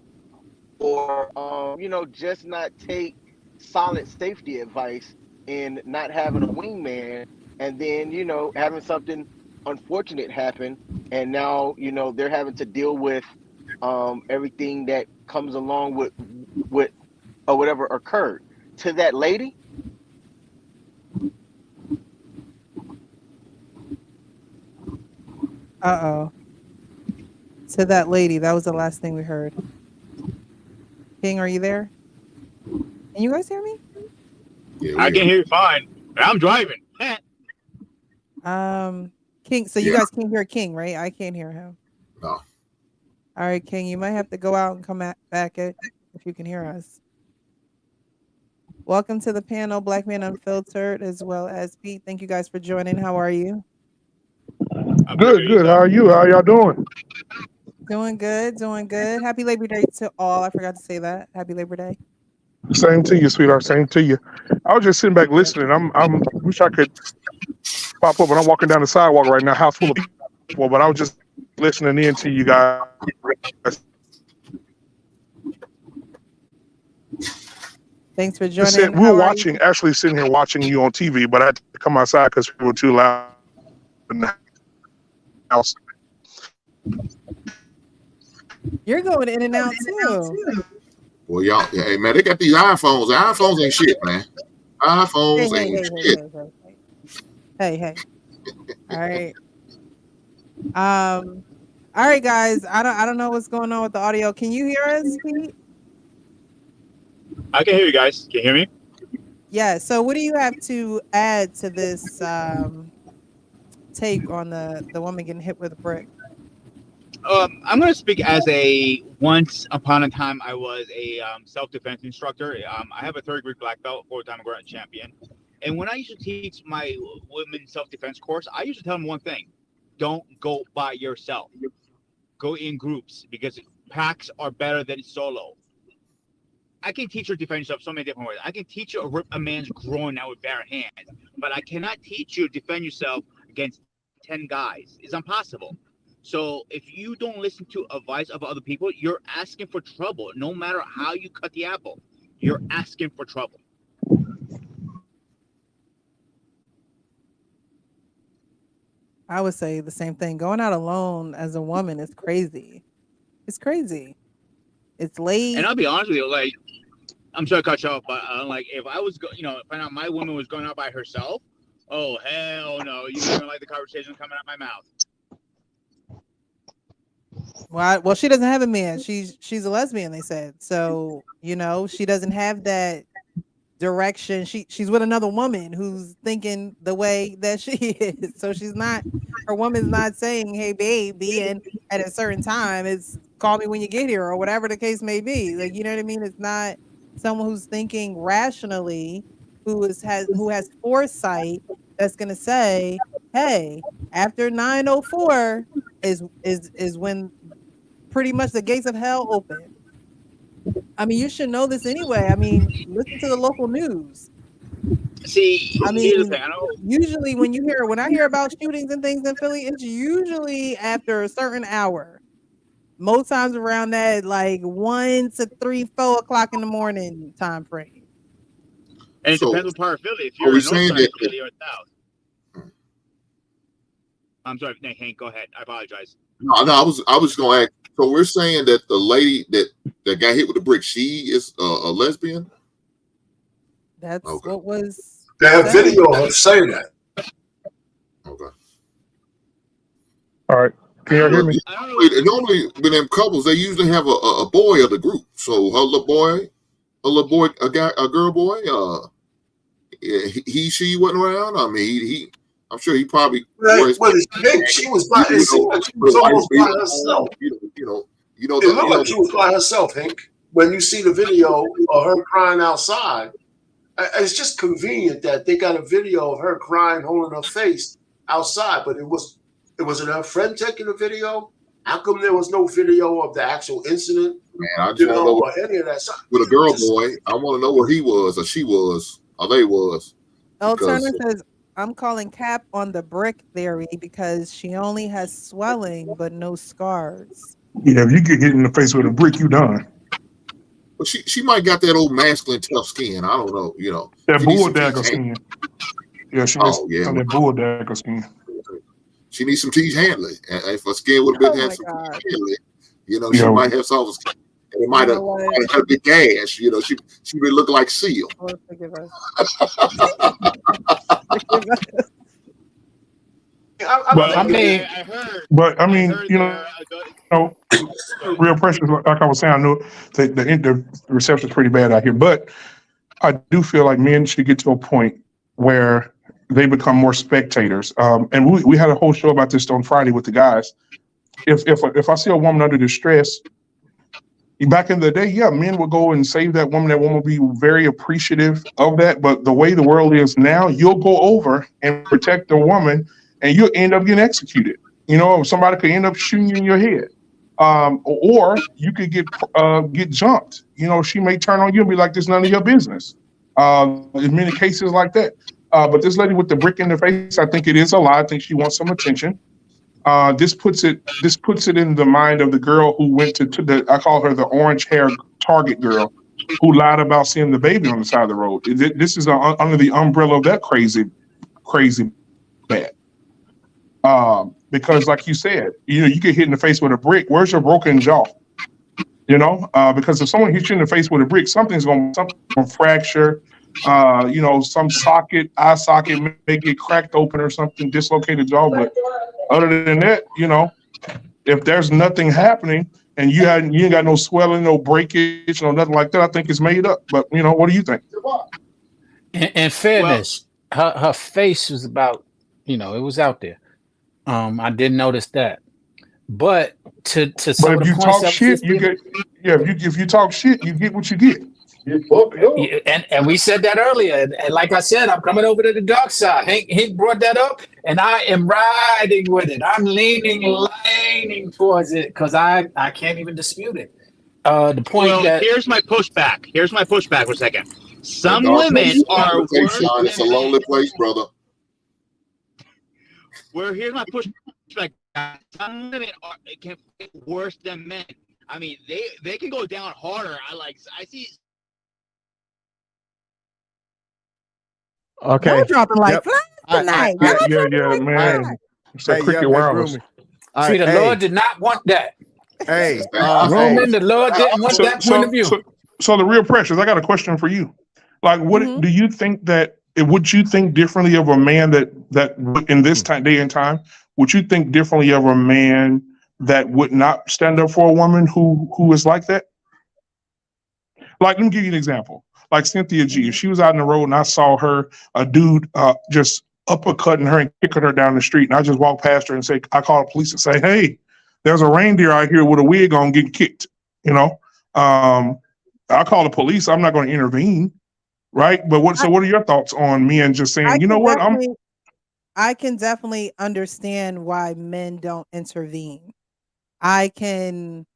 or just not take solid safety advice and not having a wingman, and then having something unfortunate happen, and now they're having to deal with everything that comes along with or whatever occurred to that lady.
To that lady, that was the last thing we heard. King, are you there? Can you guys hear me?
Yeah, I can hear you fine. I'm driving.
King, so you guys can't hear King, right? I can't hear him.
No.
All right, King, you might have to go out and come back if you can hear us. Welcome to the panel, Black Man Unfiltered, as well as Pete. Thank you guys for joining. How are you?
Good. How are you? How y'all doing?
Doing good. Happy Labor Day to all. I forgot to say that. Happy Labor Day.
Same to you, sweetheart. Same to you. I was just sitting back listening. I'm wish I could pop up, but I'm walking down the sidewalk right now, house full of people. But I was just listening in to you guys.
Thanks for joining.
We were watching, actually sitting here watching you on TV, but I had to come outside because we were too loud in the house.
You're going in and out too.
Well, y'all, hey man, they got these iPhones. The iPhones ain't shit, man. iPhones ain't shit.
Hey. All right. All right, guys. I don't know what's going on with the audio. Can you hear us, Pete?
I can hear you guys. Can you hear me?
Yeah. So what do you have to add to this take on the woman getting hit with a brick?
I'm going to speak as once upon a time I was a self-defense instructor. I have a third-degree black belt, 4-time grand champion. And when I used to teach my women self-defense course, I used to tell them one thing: don't go by yourself. Go in groups, because packs are better than solo. I can teach you to defend yourself so many different ways. I can teach you to rip a man's groin out with bare hands, but I cannot teach you to defend yourself against 10 guys. It's impossible. So if you don't listen to advice of other people, you're asking for trouble. No matter how you cut the apple, you're asking for trouble.
I would say the same thing. Going out alone as a woman is crazy. It's crazy. It's late.
And I'll be honest with you, like, I'm sorry to cut you off, but like, if I was, find out my woman was going out by herself, oh hell no, you don't like the conversation coming out my mouth.
Well, she doesn't have a man. She's a lesbian, they said. So, she doesn't have that direction. She's with another woman who's thinking the way that she is. So her woman's not saying, hey babe, be in at a certain time. It's call me when you get here, or whatever the case may be. Like, you know what I mean? It's not someone who's thinking rationally, who has foresight, that's gonna say, hey, after 9:04 is when pretty much the gates of hell open. I mean, you should know this anyway. I mean, listen to the local news.
See,
I
here's the
mean,
thing. I know.
usually when I hear about shootings and things in Philly, it's usually after a certain hour. Most times around that like 1 to 3, 4 o'clock in the morning time frame.
And it
So
depends what part of Philly. If
are
you're
we
in north
saying
side
that?
of Philly or south. I'm sorry, Hank, go ahead. I apologize.
No, I was going to ask. So we're saying that the lady that got hit with the brick, she is a lesbian.
That's
Okay.
what was.
They have video of her saying that.
Okay.
All right. Can y'all hear me?
Normally, when them couples, they usually have a boy of the group. So her little boy, a girl boy, she wasn't around. I mean, I'm sure he probably.
Well, she was by. It seemed like she was almost by herself.
It
looked like she was by herself, Hank. When you see the video of her crying outside, it's just convenient that they got a video of her crying, holding her face outside. But it wasn't her friend taking the video. How come there was no video of the actual incident?
Man, I just want to know
or any of that.
With a girl boy, I want to know where he was, or she was, or they was.
El Turner says, I'm calling cap on the brick theory because she only has swelling but no scars.
Yeah, if you get hit in the face with a brick, you done.
But she might got that old masculine tough skin. I don't know,
That bull dagger skin. Yeah, she needs some of that bull dagger skin.
She needs some Teach Handley. If her skin would have been had some Teach Handley, she might have some skin. And it might have had a big gash. She would look like Seal.
Lord forgive us.
But I mean, real precious. Like I was saying, I know the reception is pretty bad out here, but I do feel like men should get to a point where they become more spectators. And we had a whole show about this on Friday with the guys. If I see a woman under distress, back in the day, men would go and save that woman. That woman would be very appreciative of that. But the way the world is now, you'll go over and protect the woman, and you'll end up getting executed. Somebody could end up shooting you in your head, or you could get jumped. She may turn on you and be like, "This is none of your business." In many cases like that. But this lady with the brick in the face, I think it is a lie. I think she wants some attention. This puts it in the mind of the girl who went to the, I call her the orange hair Target girl, who lied about seeing the baby on the side of the road. This is under the umbrella of that crazy bad. Because like you said, you get hit in the face with a brick. Where's your broken jaw? Because if someone hits you in the face with a brick, something's going to fracture. Some eye socket may get cracked open or something, dislocated jaw. But other than that, if there's nothing happening and you ain't got no swelling, no breakage, no nothing like that, I think it's made up. But what do you think?
In fairness, her face was about, it was out there. I didn't notice that. But to some of the points that
shit, you get if you talk shit, you get what you get.
And we said that earlier. And like I said, I'm coming over to the dark side. Hank brought that up, and I am riding with it. I'm leaning towards it because I can't even dispute it. The point
here's my pushback. For a second. Some women are worse.
It's a lonely place, brother.
Here's my pushback. Some women can be worse than men. I mean, they can go down harder. I see.
Okay.
Y'all dropping like flies tonight.
Yeah, man. It's a cricket wireless.
See, the Lord did not want that.
Hey,
Roman, the Lord didn't want that point of view.
So the real pressures, I got a question for you. Like, what do you think would you think differently of a man that in this day and time, would you think differently of a man that would not stand up for a woman who is like that? Like, let me give you an example. Like Cynthia G, if she was out in the road and I saw a dude just uppercutting her and kicking her down the street, and I just walked past her and I call the police and say, "Hey, there's a reindeer out here with a wig on getting kicked." I call the police. I'm not going to intervene, right? But what are your thoughts on men just saying,
I can definitely understand why men don't intervene. Can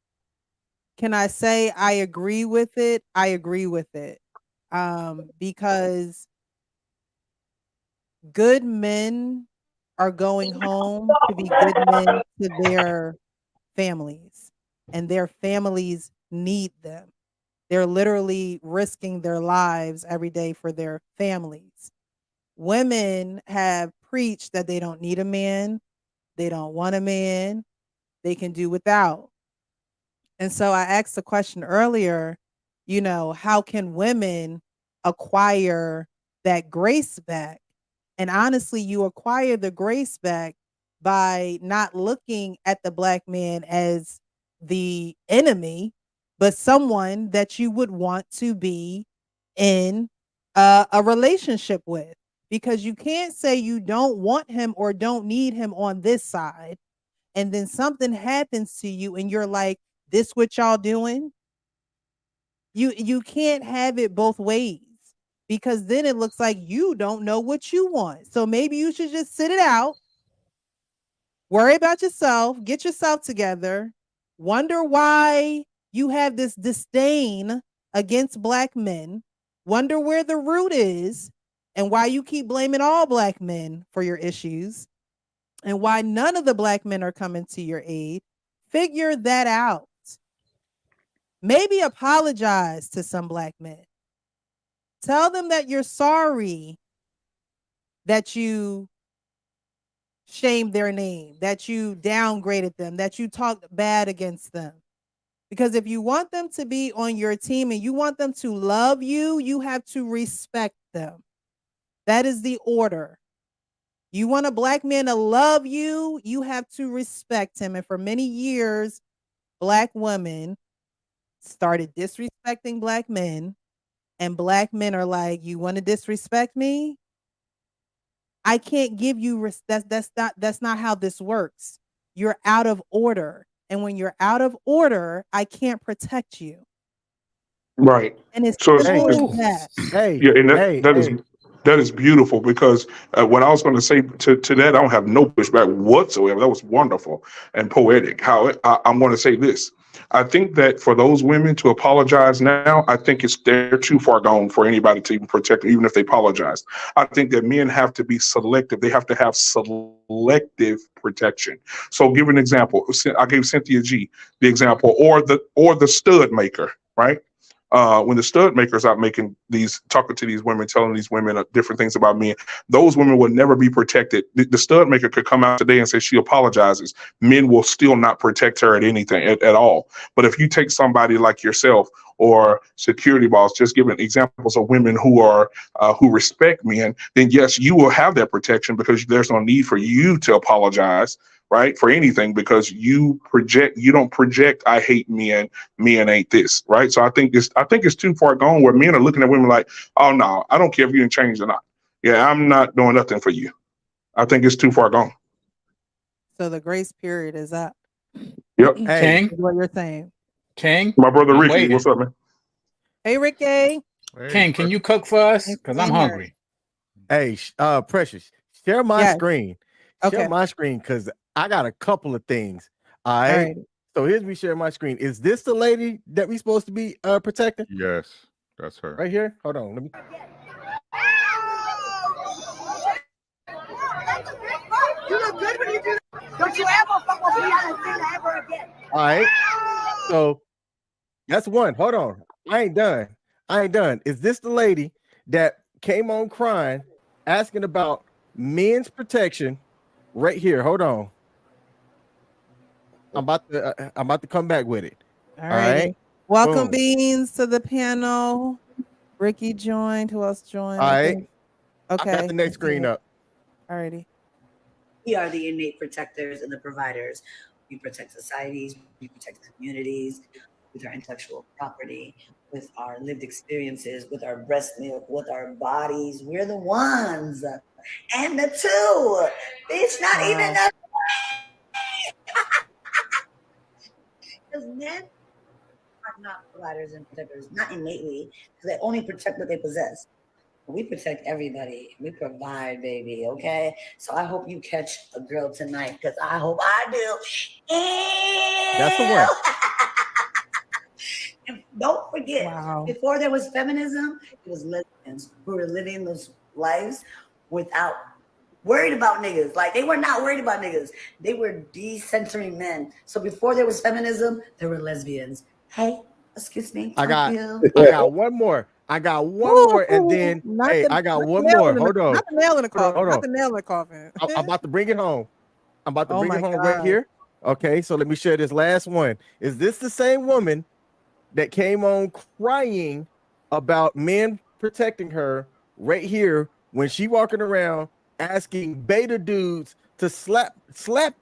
I say I agree with it? I agree with it. Because good men are going home to be good men to their families, and their families need them. They're literally risking their lives every day for their families. Women have preached that they don't need a man, they don't want a man, they can do without. And so I asked the question earlier, how can women acquire that grace back? And honestly, you acquire the grace back by not looking at the Black man as the enemy, but someone that you would want to be in a relationship with. Because you can't say you don't want him or don't need him on this side, and then something happens to you and you're like, this what y'all doing? You can't have it both ways, because then it looks like you don't know what you want. So maybe you should just sit it out, worry about yourself, get yourself together, wonder why you have this disdain against Black men, wonder where the root is, and why you keep blaming all Black men for your issues, and why none of the Black men are coming to your aid. Figure that out. Maybe apologize to some Black men. Tell them that you're sorry that you shamed their name, that you downgraded them, that you talked bad against them. Because if you want them to be on your team and you want them to love you, you have to respect them. That is the order. You want a Black man to love you, you have to respect him. And for many years, Black women started disrespecting Black men, and Black men are like, you want to disrespect me? I can't give you that's not how this works. You're out of order. And when you're out of order, I can't protect you.
Right.
And it's
So
simple
it's
as that.
yeah, and that is beautiful, because what I was going to say to that, I don't have no pushback whatsoever. That was wonderful and poetic. I'm going to say this. I think that for those women to apologize now, I think they're too far gone for anybody to even protect them, even if they apologize. I think that men have to be selective. They have to have selective protection. So, give an example. I gave Cynthia G the example, or the stud maker, right? When the stud makers out talking to these women, telling these women different things about men, those women will never be protected. The stud maker could come out today and say she apologizes. Men will still not protect her at anything at all. But if you take somebody like yourself or security boss, just giving examples of women who respect men, then yes, you will have that protection, because there's no need for you to apologize, right, for anything, because you don't project, I hate men ain't this, right? So I think it's too far gone where men are looking at women like, oh no, I don't care if you didn't change or not. Yeah, I'm not doing nothing for you. I think it's too far gone.
So the grace period is up.
Yep.
King,
is what you're saying.
King,
My brother
I'm
Ricky,
waiting.
what's up, man?
Hey, Ricky.
King, can you cook for us? Because I'm hungry.
Hey, Precious, share my screen.
Okay.
Share my screen, because I got a couple of things. All right. So here's me sharing my screen. Is this the lady that we supposed to be protecting?
Yes, that's her.
Right here. Hold on. Let me.
You look good when you do that. Don't you ever fuck with me ever again.
All right. So that's one. Hold on. I ain't done. Is this the lady that came on crying, asking about men's protection? Right here. Hold on. I'm about to come back with it.
All right. Welcome,
Boom.
Beans, to the panel. Ricky joined. Who else joined?
All right.
Okay.
I got the next screen up.
All righty.
We are the innate protectors and the providers. We protect societies, we protect communities with our intellectual property, with our lived experiences, with our breast milk, with our bodies. We're the ones. And the two. Bitch, not even the because men are not providers and protectors, not innately, because they only protect what they possess. We protect everybody. We provide, baby, okay? So I hope you catch a girl tonight, because I hope I do.
That's the one.
And don't forget, before there was feminism, it was lesbians who were living those lives without worried about niggas. Like, they were not worried about niggas. They were decentering men. So before there was feminism, there were lesbians. Hey, excuse me.
I got one more. I got one
Ooh,
more, and then I got one more. Hold on.
Not the nail in the coffin.
Hold on.
Not the nail in the coffin.
I'm about to bring it home. I'm about to
Oh
bring it
my
home right
God.
here. Okay, so let me share this last one. Is this the same woman that came on crying about men protecting her right here when she walking around asking beta dudes to slap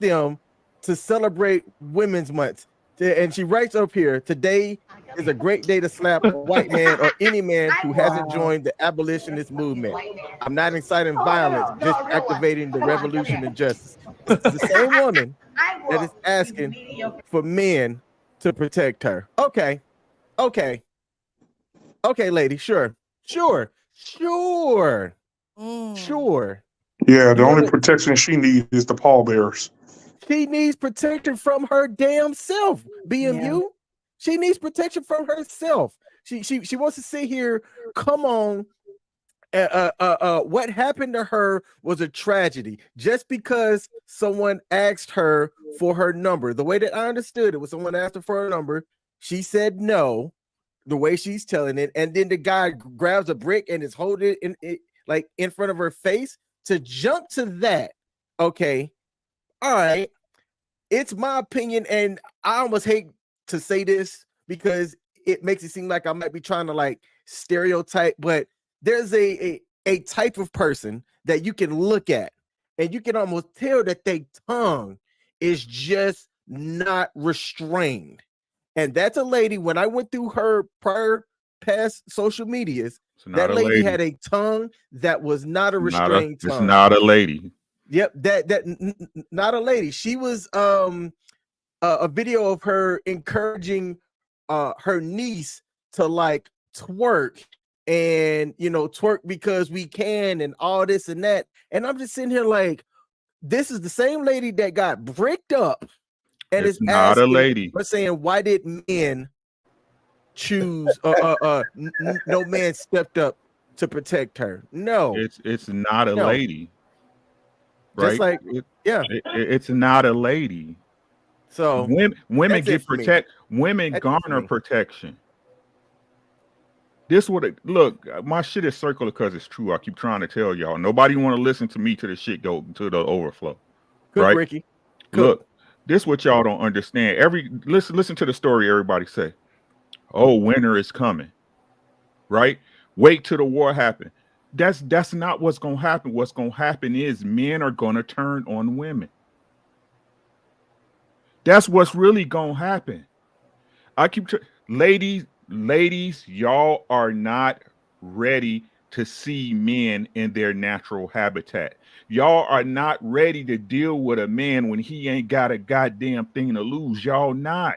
them to celebrate Women's Month? And she writes up here, today is a great day to slap a white man or any man who hasn't joined the abolitionist movement. I'm not inciting violence, just activating the revolution and justice. This is the same woman that is asking for men to protect her. Okay, lady, sure.
Yeah, the only protection she needs is the pallbearers.
She needs protection from her damn self, BMU. Yeah. She needs protection from herself. She wants to sit here. Come on. What happened to her was a tragedy. Just because someone asked her for her number, the way that I understood it was someone asked her for her number. She said no, the way she's telling it, and then the guy grabs a brick and is holding it in front of her face. To jump to that, okay. All right, it's my opinion, and I almost hate to say this because it makes it seem like I might be trying to stereotype, but there's a type of person that you can look at and you can almost tell that their tongue is just not restrained. And that's a lady, when I went through her past social medias, that lady had a tongue that was not a restrained tongue.
It's not a lady.
Yep, not a lady. She was a video of her encouraging her niece to twerk and twerk because we can and all this and that. And I'm just sitting here this is the same lady that got bricked up and
it's
is
not a lady.
But saying, why did men choose no man stepped up to protect her? No,
it's not a lady. Right?
Just
it's not a lady.
So
women get women garner protection. This would look, my shit is circular because it's true. I keep trying to tell y'all. Nobody want to listen to me to the shit go to the overflow. Right?
Ricky.
Look, this what y'all don't understand. Listen to the story everybody say. Oh, winter is coming. Right? Wait till the war happen. That's not what's gonna happen. What's gonna happen is men are gonna turn on women. That's what's really gonna happen. I keep ladies, y'all are not ready to see men in their natural habitat. Y'all are not ready to deal with a man when he ain't got a goddamn thing to lose. Y'all not.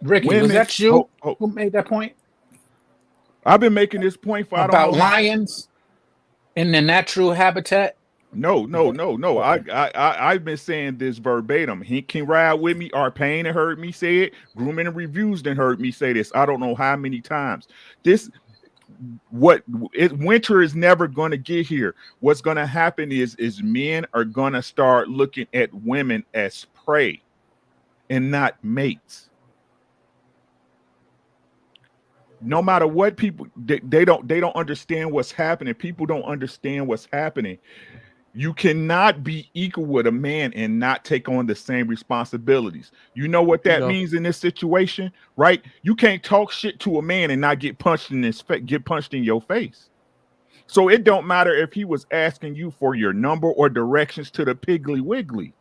Ricky, was that you who made that point?
I've been making this point for
about lions in the natural habitat.
No. I've been saying this verbatim. He can ride with me. Pain and heard me say it. Grooming and Reviews then heard me say this. I don't know how many times. Winter is never going to get here. What's going to happen is men are going to start looking at women as prey and not mates. No matter what people they don't understand what's happening. People don't understand what's happening. You cannot be equal with a man and not take on the same responsibilities. You know what that means in this situation, right? You can't talk shit to a man and not get punched in your face. So it don't matter if he was asking you for your number or directions to the Piggly Wiggly.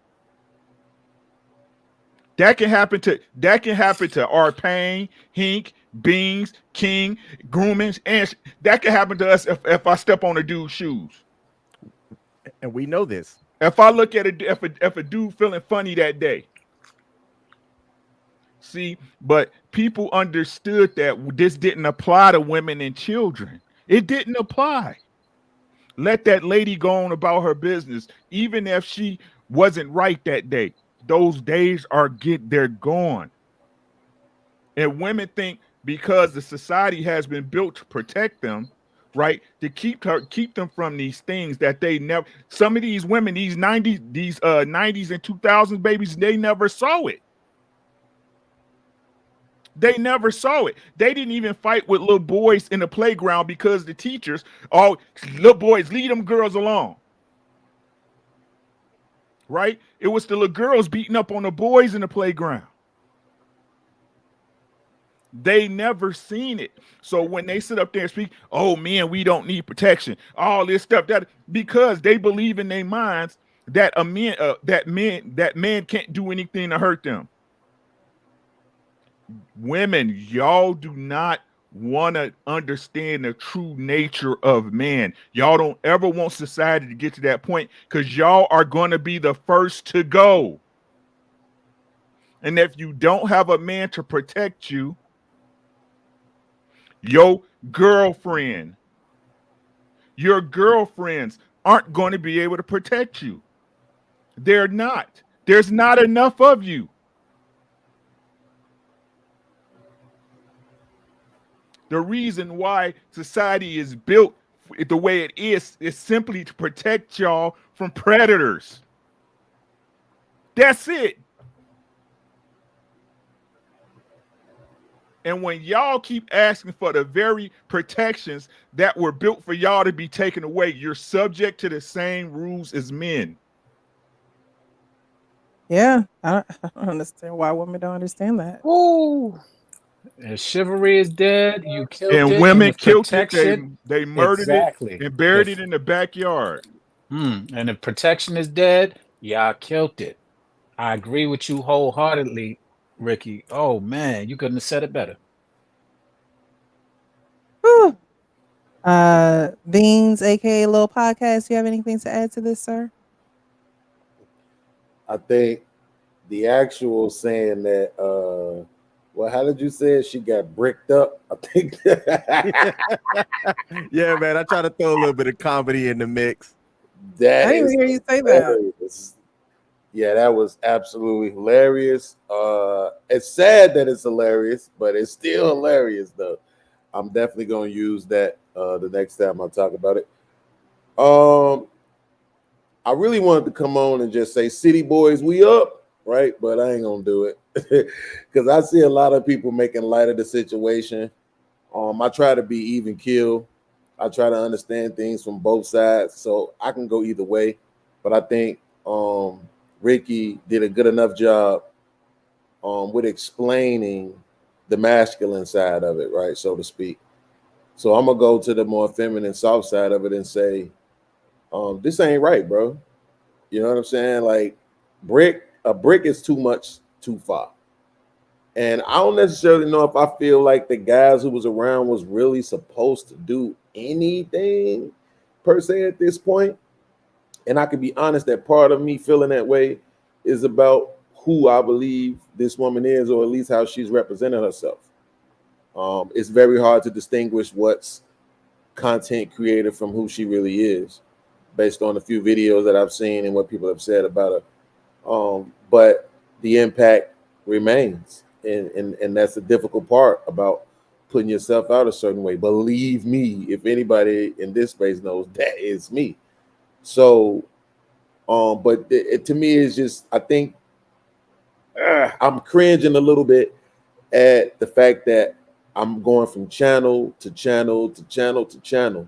That can happen to our Payne, Hink, Beans, King, Grooming, and that can happen to us if I step on a dude's shoes.
And we know this.
If I look at if a dude feeling funny that day. See, but people understood that this didn't apply to women and children. It didn't apply. Let that lady go on about her business, even if she wasn't right that day. Those days they're gone. And women think because the society has been built to protect them, right? To keep them from these things that they never. Some of these women, these 90s and 2000s babies, they never saw it. They never saw it. They didn't even fight with little boys in the playground because the teachers, oh, little boys, leave them girls alone. Right? It was the little girls beating up on the boys in the playground. They never seen it. So when they sit up there and speak, oh man, we don't need protection, all this stuff, that because they believe in their minds that that man can't do anything to hurt them. Women, y'all do not want to understand the true nature of man. Y'all don't ever want society to get to that point because y'all are going to be the first to go. And if you don't have a man to protect you, your girlfriends aren't going to be able to protect you. They're not. There's not enough of you. The reason why society is built the way it is simply to protect y'all from predators. That's it. And when y'all keep asking for the very protections that were built for y'all to be taken away, you're subject to the same rules as men.
Yeah, I don't understand why women don't understand that.
Ooh. If chivalry is dead, you killed
And
it. And
women
if
killed it,
protection,
they murdered
exactly.
it and buried it in the backyard.
And if protection is dead, y'all killed it. I agree with you wholeheartedly, Ricky. Oh man, you couldn't have said it better.
Whew. Beans, aka Little Podcast, you have anything to add to this, sir?
I think the actual saying that well, how did you say it? She got bricked up. I think
yeah, man. I try to throw a little bit of comedy in the mix.
That
I didn't even hear you say that.
Yeah, that was absolutely hilarious. It's sad that it's hilarious, but it's still hilarious though. I'm definitely gonna use that the next time I talk about it. I really wanted to come on and just say, "City boys, we up," right? But I ain't gonna do it because I see a lot of people making light of the situation. I try to be even keel. I try to understand things from both sides, so I can go either way. But I think Ricky did a good enough job with explaining the masculine side of it, right, so to speak. So I'm gonna go to the more feminine, soft side of it and say, this ain't right, bro. You know what I'm saying? Like, a brick is too much, too far. And I don't necessarily know if I feel like the guys who was around was really supposed to do anything per se at this point. And I can be honest that part of me feeling that way is about who I believe this woman is, or at least how she's represented herself. It's very hard to distinguish what's content created from who she really is, based on a few videos that I've seen and what people have said about her. But the impact remains, and that's the difficult part about putting yourself out a certain way. Believe me, if anybody in this space knows, that is me. So, but to me, it's just, I think I'm cringing a little bit at the fact that I'm going from channel to channel to channel to channel,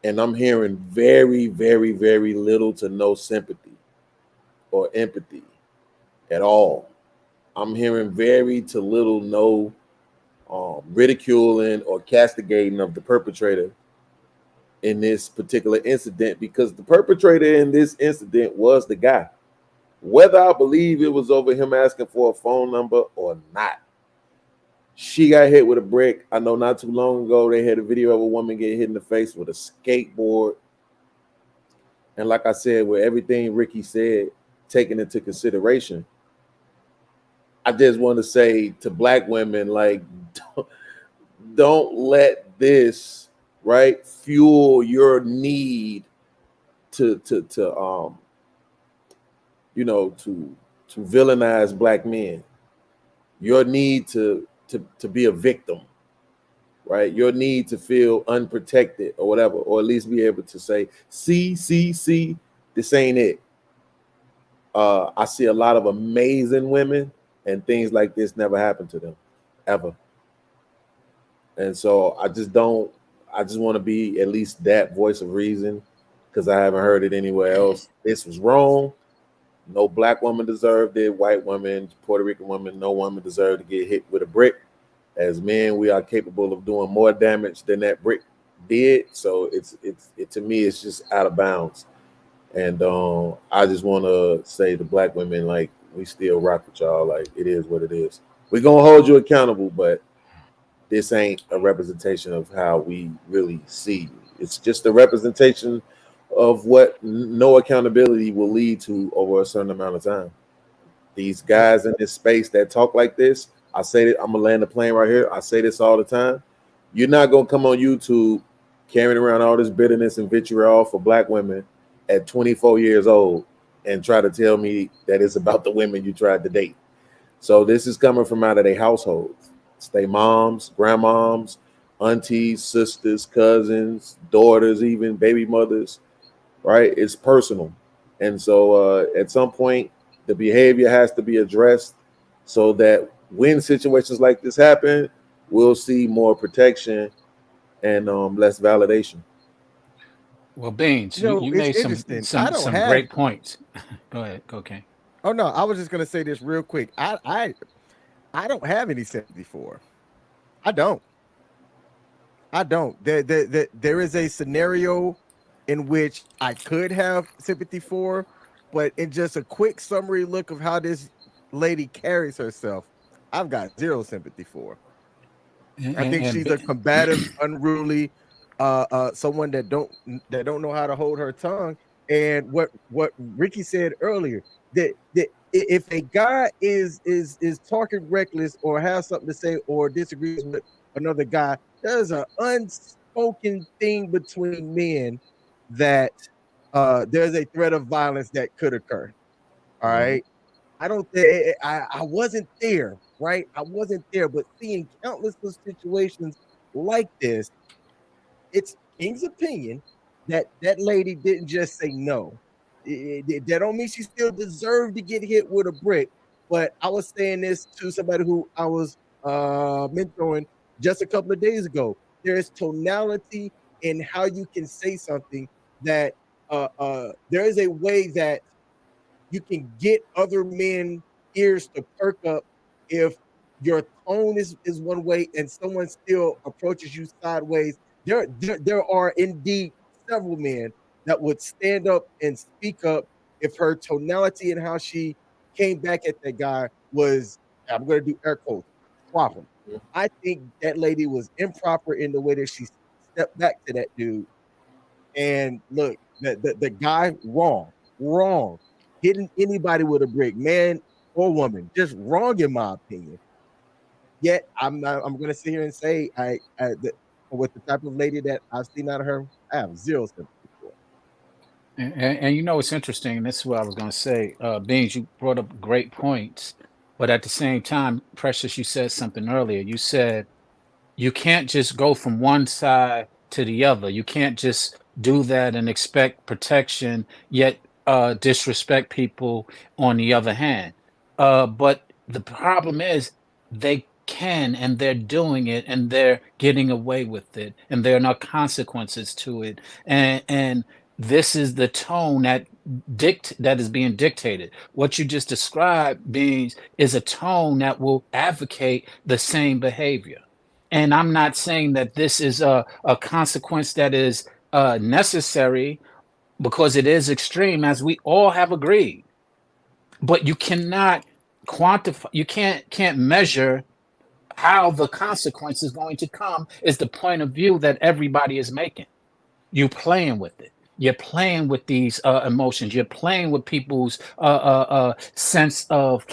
and I'm hearing very, very, very little to no sympathy or empathy at all. I'm hearing very to little no ridiculing or castigating of the perpetrator in this particular incident, because the perpetrator in this incident was the guy. Whether I believe it was over him asking for a phone number or not, she got hit with a brick. I know not too long ago they had a video of a woman get hit in the face with a skateboard. And like I said, with everything Ricky said taken into consideration, I just want to say to black women, like, don't let this, right, fuel your need to villainize black men. Your need to be a victim. right? Your need to feel unprotected or whatever, or at least be able to say, see, this ain't it. I see a lot of amazing women, and things like this never happen to them, ever. And so I just want to be at least that voice of reason, because I haven't heard it anywhere else. This was wrong. No black woman deserved it. White woman, Puerto Rican woman, no woman deserved to get hit with a brick. As men, we are capable of doing more damage than that brick did. So it to me, it's just out of bounds. And I just want to say to black women, like, we still rock with y'all. Like, it is what it is. We're gonna hold you accountable, but this ain't a representation of how we really see you. It's just a representation of what no accountability will lead to over a certain amount of time. These guys in this space that talk like this, I say that I'm gonna land the plane right here. I say this all the time. You're not gonna come on YouTube carrying around all this bitterness and vitriol for black women at 24 years old and try to tell me that it's about the women you tried to date. So this is coming from out of their households. It's their moms, grandmoms, aunties, sisters, cousins, daughters, even baby mothers, right? It's personal. And so at some point, the behavior has to be addressed so that when situations like this happen, we'll see more protection and less validation.
Well, Beans,
You know,
you
it's
made
interesting. I don't
some
have.
great points. Go ahead, okay.
Oh no, I was just gonna say this real quick. I don't have any sympathy for. I don't. I don't. There is a scenario in which I could have sympathy for, but in just a quick summary look of how this lady carries herself, I've got zero sympathy for. I think she's a combative, unruly, someone that don't know how to hold her tongue. And what Ricky said earlier, that if a guy is talking reckless or has something to say or disagrees with another guy, there's an unspoken thing between men that there's a threat of violence that could occur. All right. I don't think I wasn't there, right? I wasn't there, but seeing countless of situations like this, it's King's opinion that that lady didn't just say no. That don't mean she still deserved to get hit with a brick. But I was saying this to somebody who I was mentoring just a couple of days ago. There is tonality in how you can say something that there is a way that you can get other men ears to perk up if your tone is one way and someone still approaches you sideways. There are indeed several men that would stand up and speak up if her tonality and how she came back at that guy was, I'm going to do air quotes, proper. I think that lady was improper in the way that she stepped back to that dude. And look, the guy wrong. Hitting anybody with a brick, man or woman, just wrong in my opinion. Yet I'm going to sit here and say with the type of lady that I've seen out of her, I have zero sympathy for.
And you know it's interesting. This is what I was going to say. Beans, you brought up great points, but at the same time, Precious, you said something earlier. You said you can't just go from one side to the other. You can't just do that and expect protection, yet disrespect people on the other hand. But the problem is they can, and they're doing it, and they're getting away with it, and there are no consequences to it. And this is the tone that is being dictated. What you just described, Beans, is a tone that will advocate the same behavior. And I'm not saying that this is a consequence that is necessary, because it is extreme, as we all have agreed. But you cannot quantify, you can't measure how the consequence is going to come, is the point of view that everybody is making. You're playing with it. You're playing with these emotions. You're playing with people's sense of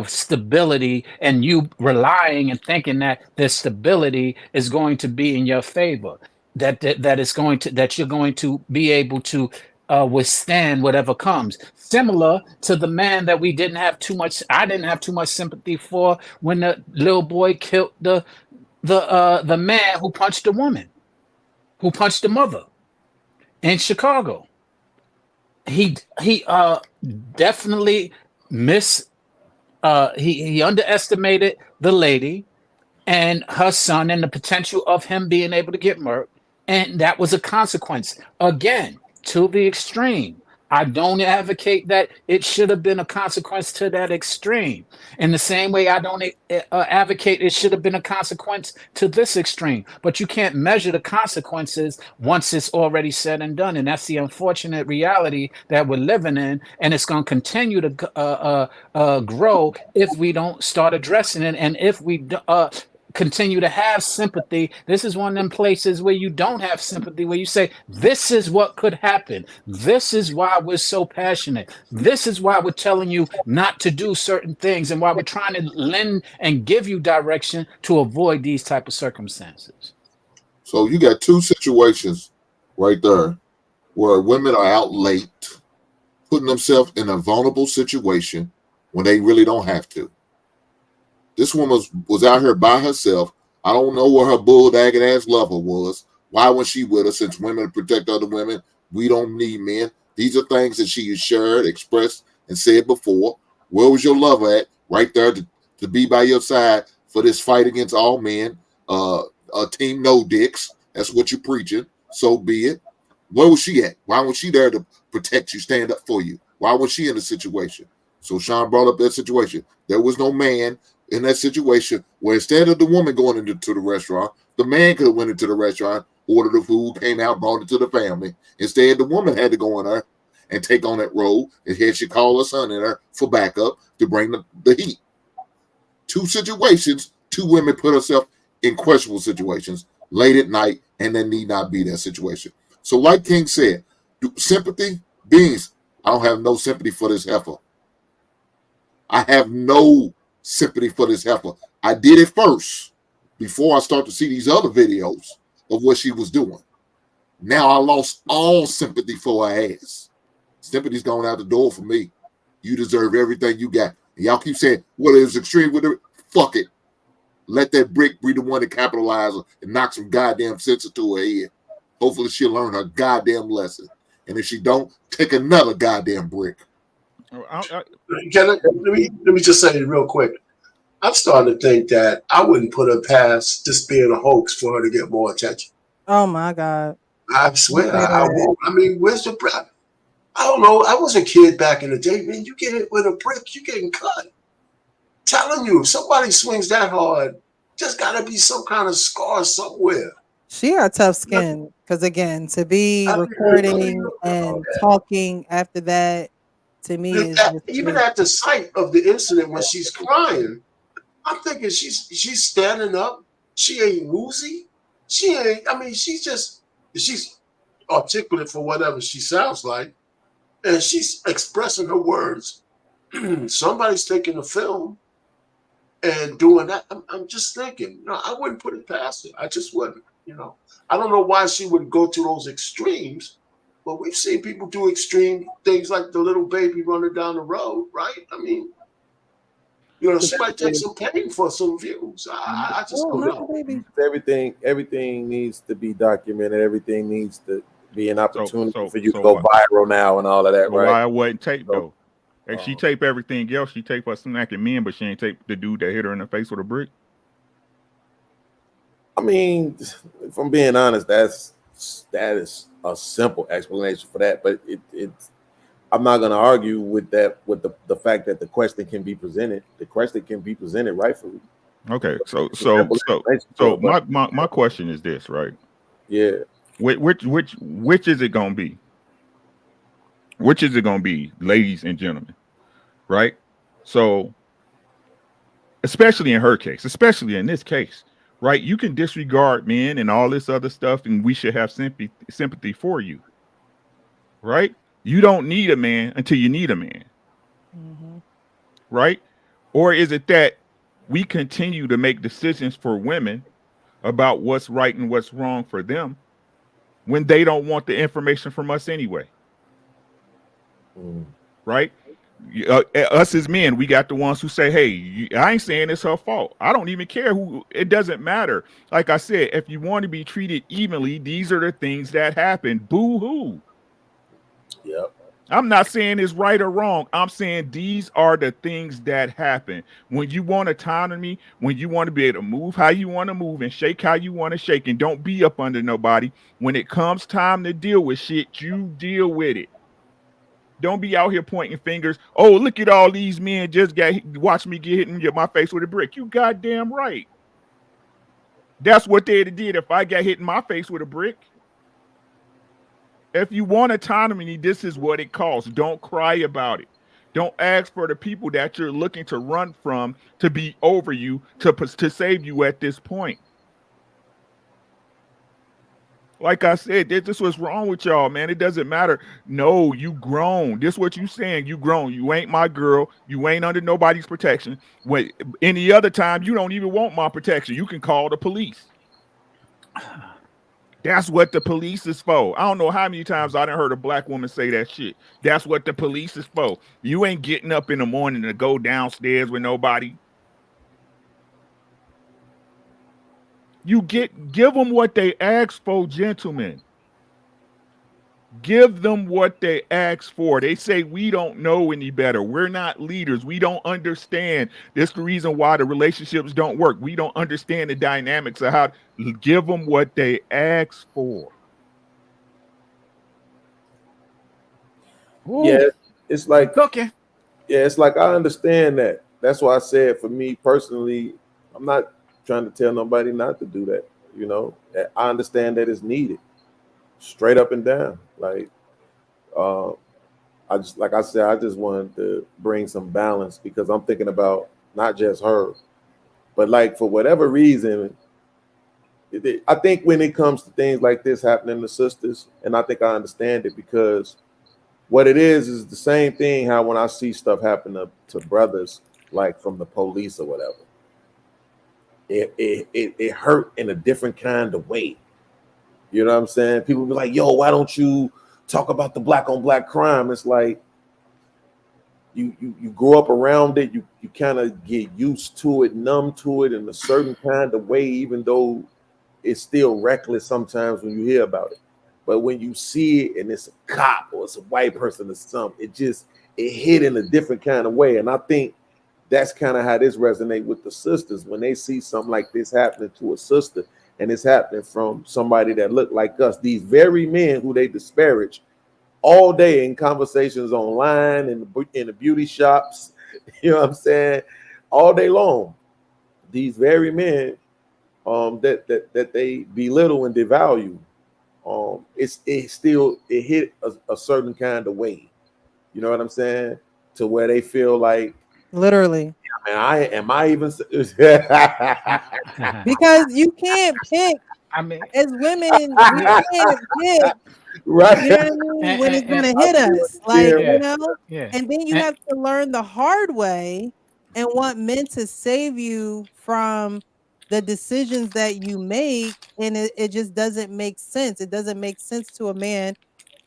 stability, and you relying and thinking that their stability is going to be in your favor. That is going to, that you're going to be able to withstand whatever comes. Similar to the man that we didn't have too much. I didn't have too much sympathy for when the little boy killed the the man who punched the woman, who punched the mother in Chicago. He definitely he underestimated the lady and her son and the potential of him being able to get murked. And that was a consequence. Again, to the extreme. I don't advocate that it should have been a consequence to that extreme. In the same way, I don't advocate it should have been a consequence to this extreme. But you can't measure the consequences once it's already said and done. And that's the unfortunate reality that we're living in. And it's going to continue to grow if we don't start addressing it. And if we continue to have sympathy. This is one of them places where you don't have sympathy, where you say, this is what could happen. This is why we're so passionate. This is why we're telling you not to do certain things and why we're trying to lend and give you direction to avoid these type of circumstances.
So you got two situations right there where women are out late, putting themselves in a vulnerable situation when they really don't have to. This woman was out here by herself. I don't know where her bull-dagging ass lover was. Why was she with us? Since women protect other women, we don't need men. These are things that she has shared, expressed, and said before. Where was your lover at? Right there to be by your side for this fight against all men. Team no dicks. That's what you're preaching. So be it. Where was she at? Why was she there to protect you, stand up for you? Why was she in the situation? So Sean brought up that situation. There was no man in that situation where instead of the woman going into the restaurant, the man could have went into the restaurant, ordered the food, came out, brought it to the family. Instead, the woman had to go in there and take on that role, and here she called her son in there for backup to bring the heat. Two situations, two women put herself in questionable situations late at night, and there need not be that situation. So like King said, sympathy, beings, I don't have no sympathy for this heifer. I have no sympathy for this heifer. I did it first before I start to see these other videos of what she was doing. Now I lost all sympathy for her ass. Sympathy's going out the door for me. You deserve everything you got. And y'all keep saying, well, it was extreme with it. Fuck it. Let that brick be the one to capitalize her and knock some goddamn sense into her head. Hopefully she'll learn her goddamn lesson. And if she don't, take another goddamn brick.
Let me just say it real quick. I'm starting to think that I wouldn't put her past just being a hoax for her to get more attention.
Oh my God.
I swear, I won't. I mean, where's the brick? I don't know. I was a kid back in the day, man. You get hit with a brick, you're getting cut. Telling you, if somebody swings that hard, just gotta be some kind of scar somewhere.
She got tough skin because again, to be recording and talking after that, to me, is
even at the sight of the incident when she's crying, I'm thinking she's standing up. She ain't woozy. She ain't. I mean, she's articulate for whatever she sounds like, and she's expressing her words. Somebody's taking a film and doing that. I'm just thinking, no, I wouldn't put it past her. I just wouldn't. I don't know why she would go to those extremes, but we've seen people do extreme things like the little baby running down the road, right? I mean, she might take some pain for some views. I just don't know.
Everything needs to be documented. Everything needs to be an opportunity for you to go viral now and all of that, right?
Why it wasn't taped though? Like she taped everything else. She taped us smacking men, but she ain't taped the dude that hit her in the face with a brick.
I mean, if I'm being honest, that is a simple explanation for that, but it's. I'm not going to argue with that, with the fact that the question can be presented. The question can be presented rightfully.
Okay, so my question is this, right?
Yeah.
Which is it going to be? Which is it going to be, ladies and gentlemen? Right? So, especially in her case, especially in this case, right? You can disregard men and all this other stuff, and we should have sympathy for you, right? You don't need a man until you need a man, right? Or is it that we continue to make decisions for women about what's right and what's wrong for them when they don't want the information from us anyway? Right? Us as men, we got the ones who say, hey, I ain't saying it's her fault. I don't even care who, it doesn't matter. Like I said, if you want to be treated evenly, these are the things that happen. Boo hoo.
Yep.
I'm not saying it's right or wrong. I'm saying these are the things that happen. When you want autonomy, when you want to be able to move how you want to move and shake how you want to shake, and don't be up under nobody, when it comes time to deal with shit, you deal with it. Don't be out here pointing fingers. Oh, look at all these men just watch me get hit in my face with a brick. You goddamn right. That's what they'd have did if I got hit in my face with a brick. If you want autonomy, this is what it costs. Don't cry about it. Don't ask for the people that you're looking to run from to be over you, to save you at this point. Like I said, this was wrong with y'all, man. It doesn't matter. No, you grown. This what you saying. You grown. You ain't my girl. You ain't under nobody's protection. When any other time, you don't even want my protection. You can call the police. That's what the police is for. I don't know how many times I done heard a black woman say that shit. That's what the police is for. You ain't getting up in the morning to go downstairs with nobody. You give them what they ask for, gentlemen. Give them what they ask for. They say we don't know any better. We're not leaders. We don't understand. That's the reason why the relationships don't work. We don't understand the dynamics of how. Give them what they ask for.
Ooh. Yeah, it's like cooking. Yeah, it's like I understand that. That's why I said for me personally, I'm not trying to tell nobody not to do that. You know, I understand that it's needed, straight up and down. Like, I just, like I said, I just wanted to bring some balance because I'm thinking about not just her, but like for whatever reason, I think when it comes to things like this happening to sisters, and I think I understand it because what it is the same thing. How when I see stuff happen to brothers, like from the police or whatever, it hurt in a different kind of way. You know what I'm saying? People be like, yo, why don't you talk about the black on black crime? It's like you grow up around it, you kind of get used to it, numb to it in a certain kind of way, even though it's still reckless sometimes when you hear about it. But when you see it and it's a cop or it's a white person or something, it hit in a different kind of way. And I think that's kind of how this resonates with the sisters when they see something like this happening to a sister, and it's happening from somebody that look like us. These very men who they disparage all day in conversations online and in the beauty shops, you know what I'm saying, all day long. These very men that they belittle and devalue. It hit a certain kind of way. You know what I'm saying? To where they feel like
literally.
I even
because you can't pick. I mean, as women, you can't pick.
Right.
You know what I mean? When it's gonna hit us, like you know, and then you have to learn the hard way and want men to save you from the decisions that you make, and it just doesn't make sense. It doesn't make sense to a man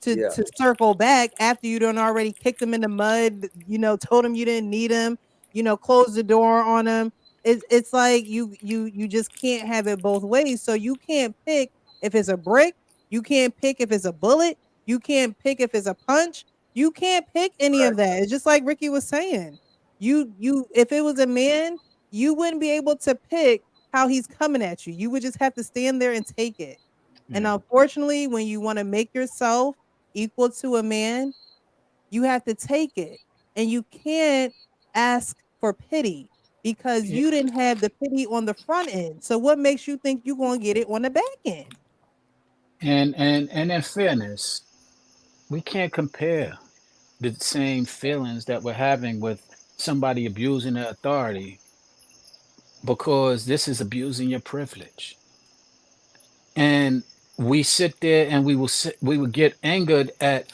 to circle back after you done already kicked him in the mud, you know, told him you didn't need him, you know, closed the door on him. It's like you just can't have it both ways. So you can't pick if it's a brick, you can't pick if it's a bullet, you can't pick if it's a punch, you can't pick any of that. It's just like Ricky was saying. You if it was a man, you wouldn't be able to pick how he's coming at you. You would just have to stand there and take it. And unfortunately, when you want to make yourself equal to a man, you have to take it. And you can't ask for pity because you didn't have the pity on the front end. So what makes you think you're going to get it on the back end?
And in fairness, we can't compare the same feelings that we're having with somebody abusing their authority, because this is abusing your privilege. And we sit there and we will get angered at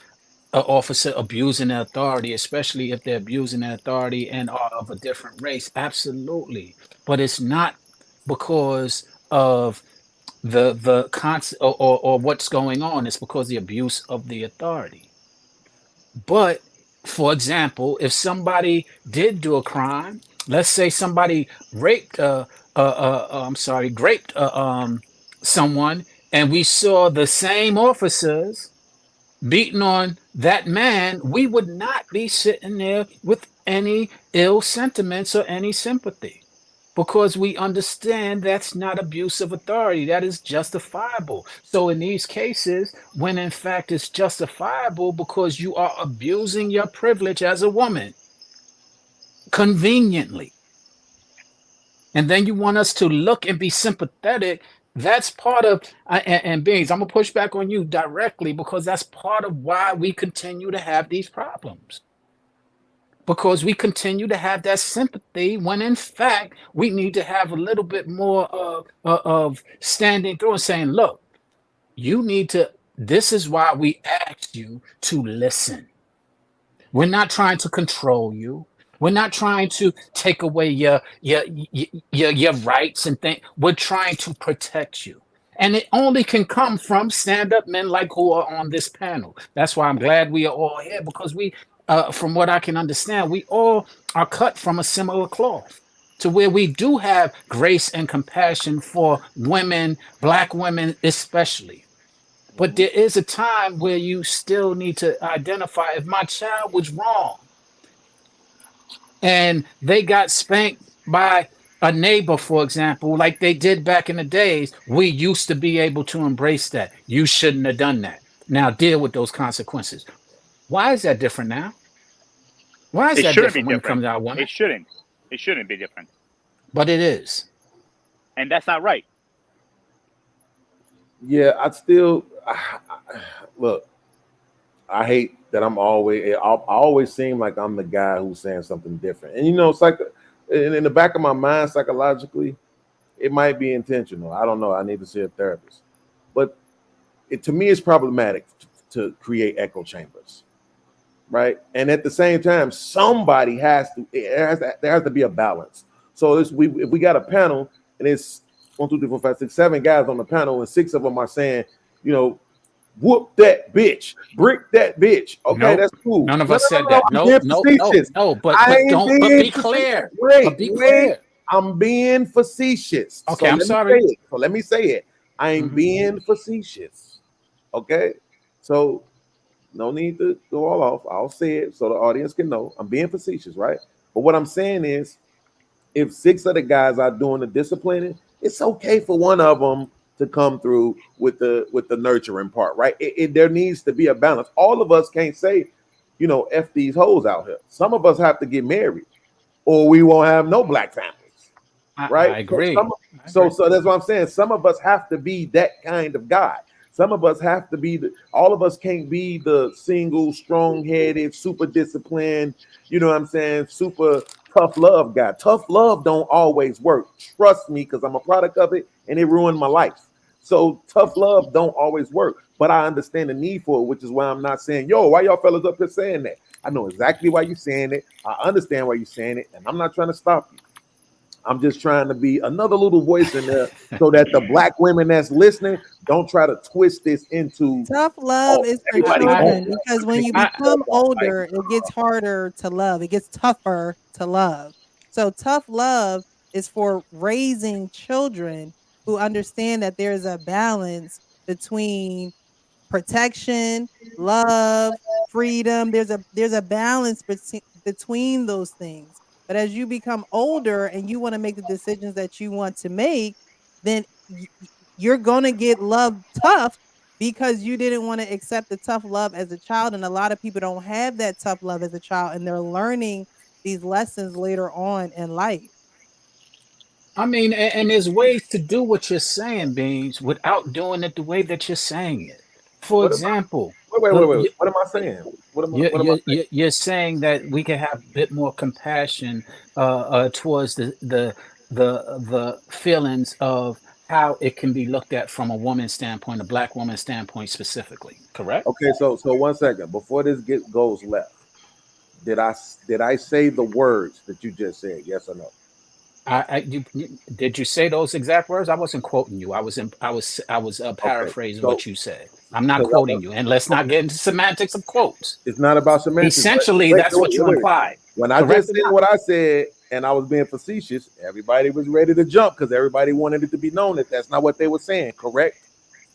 an officer abusing their authority, especially if they're abusing their authority and are of a different race. Absolutely. But it's not because of the concept or what's going on. It's because the abuse of the authority. But For example, if somebody did do a crime, let's say somebody raped, raped someone, and we saw the same officers beating on that man, we would not be sitting there with any ill sentiments or any sympathy because we understand that's not abuse of authority. That is justifiable. So in these cases, when in fact it's justifiable because you are abusing your privilege as a woman conveniently, and then you want us to look and be sympathetic, that's part of, and Beans, I'm going to push back on you directly because that's part of why we continue to have these problems. Because we continue to have that sympathy when in fact we need to have a little bit more of standing through and saying, look, you need to, this is why we ask you to listen. We're not trying to control you. We're not trying to take away your rights and things. We're trying to protect you. And it only can come from stand-up men like who are on this panel. That's why I'm glad we are all here because we, from what I can understand, we all are cut from a similar cloth to where we do have grace and compassion for women, black women especially. But there is a time where you still need to identify if my child was wrong and they got spanked by a neighbor, for example, like they did back in the days, we used to be able to embrace that. You shouldn't have done that. Now deal with those consequences. Why is that different now? Why is
It
that
shouldn't be
different when it comes
different.
to our women?
It shouldn't. It shouldn't be different.
But it is.
And that's not right.
Yeah, look. I hate that I always seem like I'm the guy who's saying something different. And it's like in the back of my mind, psychologically, it might be intentional. I don't know. I need to see a therapist. But to me, it's problematic to create echo chambers, right? And at the same time, somebody there has to be a balance. So if we got a panel and it's 1, 2, 3, 4, 5, 6, 7 guys on the panel, and 6 of them are saying, whoop that bitch, brick that bitch. Okay,
Nope.
that's cool.
None of us said that.
I'm being
No,
facetious.
but
I ain't
don't, but
being
be clear.
Wait,
Be clear.
I'm being facetious.
Okay, I'm sorry.
Let me say it. I ain't being facetious. Okay, so no need to go all off. I'll say it so the audience can know I'm being facetious, right? But what I'm saying is, if 6 of the guys are doing the disciplining, it's okay for one of them to come through with the nurturing part, right? There needs to be a balance. All of us can't say, F these hoes out here. Some of us have to get married, or we won't have no black families, right?
I agree.
So that's what I'm saying. Some of us have to be that kind of guy. Some of us have to be all of us can't be the single, strong-headed, super disciplined, super tough love guy. Tough love don't always work. Trust me, because I'm a product of it and it ruined my life. So tough love don't always work. But I understand the need for it, which is why I'm not saying, why y'all fellas up here saying that? I know exactly why you're saying it. I understand why you're saying it, and I'm not trying to stop you. I'm just trying to be another little voice in there so that the black women that's listening don't try to twist this into
tough love is for children because when you become older, it gets harder to love. It gets tougher to love. So tough love is for raising children who understand that there is a balance between protection, love, freedom. There's a balance between those things. But as you become older and you want to make the decisions that you want to make, then you're going to get love tough because you didn't want to accept the tough love as a child. And a lot of people don't have that tough love as a child, and they're learning these lessons later on in life.
I mean, and there's ways to do what you're saying, Beans, without doing it the way that you're saying it. For example,
wait. What am I saying?
You're saying that we can have a bit more compassion towards the feelings of how it can be looked at from a woman's standpoint, a black woman's standpoint specifically. Correct?
Okay, so 1 second before this goes left, did I say the words that you just said? Yes or no?
Did you say those exact words? I wasn't quoting you. I was
Okay,
paraphrasing
so
what you said. I'm not
'cause
quoting you, and let's not get into semantics of quotes.
it's not about semantics. But
Essentially,
wait,
that's
wait,
what you
wait.
implied.
When I
Correct
just
or
said
not?
what I said, and I was being facetious, everybody was ready to jump because everybody wanted it to be known that that's not what they were saying. Correct?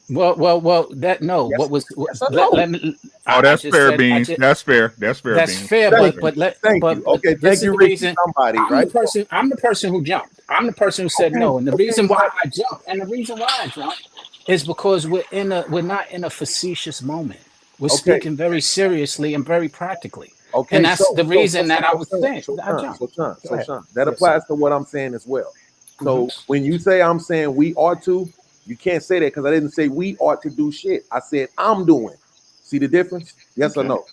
Well. That no.
Yes, yes or
Let
no?
me.
Oh,
I
that's
just
fair,
said.
Beans. That's fair. That's fair,
That's
Beans.
fair,
Thank you. Thank you.
but
Okay,
this
thank
is
you,
the
Ricky.
reason.
Somebody,
I'm the
right?
person. I'm the person who jumped. I'm the person who said
Okay,
no, and the
okay,
reason why
but
I jumped, and the reason why I jumped, is because we're not in a facetious moment. We're
okay,
speaking very seriously and very practically, and
okay.
that's the reason that I was saying
So
I jumped. Go ahead.
Sean, that
Yes, sir.
applies to what I'm saying as well.
Hmm.
So when you say I'm saying we ought to, you can't say that because I didn't say we ought to do shit. I said I'm doing. See the difference? Yes or
Okay,
no?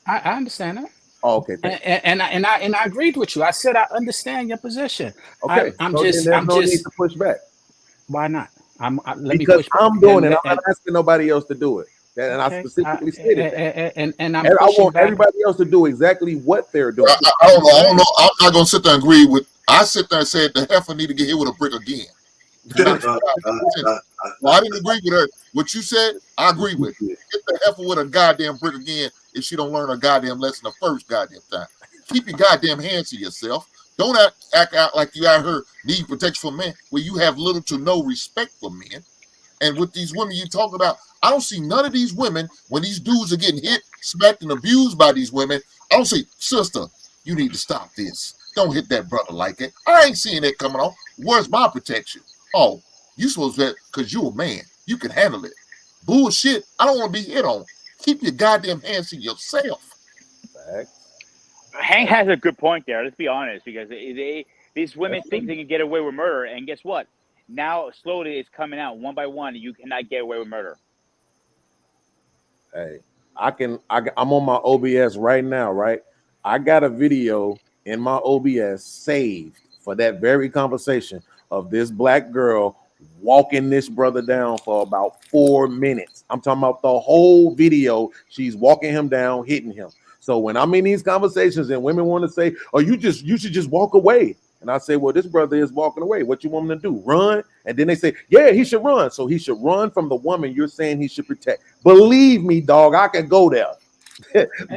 I understand that.
Oh, okay, thank you.
And I agreed with you. I said I understand your position.
Okay, so then there's
I'm
no need
just.
to push back
Why not? Let me
because
push back
I'm doing it.
and
I'm not asking nobody else to do it. And I
okay.
specifically stated that.
And I'm
And I
pushing
want
back.
everybody else to do exactly what they're doing.
I don't know. I don't
Okay.
know. I'm not gonna sit there and agree with. I sit there and said the heifer need to get hit with a brick again. And let me tell you, well, I didn't agree with her. What you said, I agree with. Hit the heifer with a goddamn brick again if she don't learn her goddamn lesson the first goddamn time. Keep your goddamn hands to yourself. Don't act out like you out here need protection from men where you have little to no respect for men. And with these women you talk about, I don't see none of these women when these dudes are getting hit, smacked, and abused by these women. I don't say, sister, you need to stop this. Don't hit that brother like that. I ain't seeing that coming on. Where's my protection? Oh, you supposed to, because you're a man. You can handle it. Bullshit. I don't want to be hit on. Keep your goddamn hands to yourself.
Hank has a good point there. Let's be honest, because these women think they can get away with murder, and guess what? Now slowly it's coming out one by one. You cannot get away with murder.
Hey, I'm on my OBS right now, right? I got a video in my OBS saved for that very conversation of this black girl walking this brother down for about 4 minutes. I'm talking about the whole video. She's walking him down, hitting him. So when I'm in these conversations and women want to say, "Oh, you should just walk away," and I say, "Well, this brother is walking away. What you want him to do? Run?" And then they say, "Yeah, he should run." So he should run from the woman you're saying he should protect. Believe me, dog, I can go there.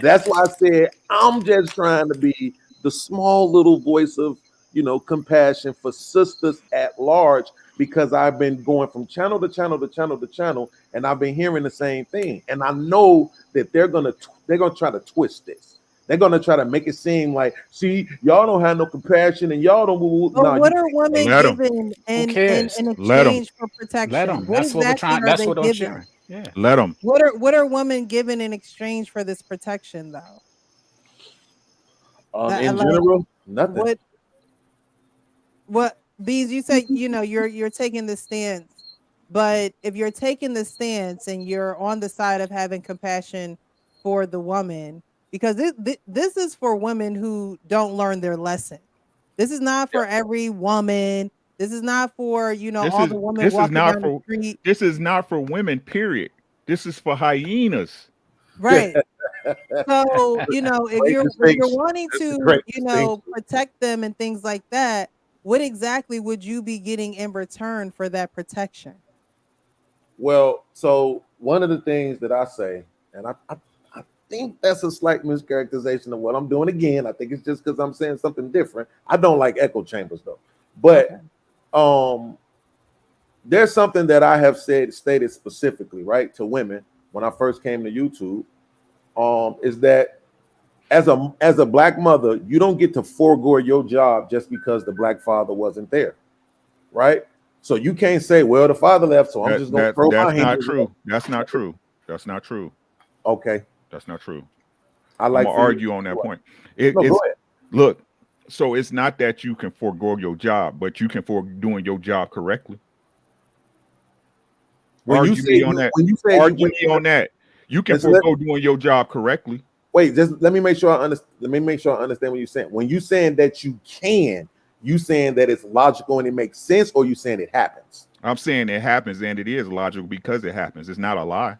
That's why I said I'm just trying to be the small little voice of, compassion for sisters at large, because I've been going from channel to channel to channel to channel, and I've been hearing the same thing. And I know that they're gonna try to twist this. They're gonna try to make it seem like, see, y'all don't have no compassion and y'all don't.
But
No,
what are
Well,
women
let them.
given
Who cares?
in
Let them.
exchange for
Let
protection?
them.
What
That's what we're
exactly
trying.
are
That's
they
what I'm
given?
sharing. Yeah.
Let them.
What are women given in exchange for this protection, though?
in
Like,
general, nothing.
what Bees, you say, you're taking the stance, but if you're taking the stance and you're on the side of having compassion for the woman, because this is for women who don't learn their lesson. This is not
Yeah.
for every woman. This is not for,
This
all
is
the women
this is
walking
not
down the
for
street.
this is not for women. Period. This is for hyenas.
Right. So, if
Great
you're
distinction.
wanting
That's a
to,
great distinction.
protect them and things like that, what exactly would you be getting in return for that protection?
Well, so one of the things that I say, and I think that's a slight mischaracterization of what I'm doing again. I think it's just because I'm saying something different. I don't like echo chambers though. But there's something that I have stated specifically, right, to women when I first came to YouTube, is that as a black mother, you don't get to forego your job just because the black father wasn't there, right? So you can't say, well, the father left, so I'm just gonna throw my
That's
hands
not
up.
true. That's not true. That's not true.
Okay.
That's not true.
I
I'm
like
gonna
for you.
argue on that point.
No, go
It's
ahead.
look. So it's not that you can forego your job, but you can forego doing your job correctly. Argue me on that. Argue me on that. You can forego doing your job correctly.
Wait, just let me make sure I understand. Let me make sure I understand what you're saying. When you saying that you can, you saying that it's logical and it makes sense, or you saying it happens?
I'm saying it happens, and it is logical because it happens. It's not a lie.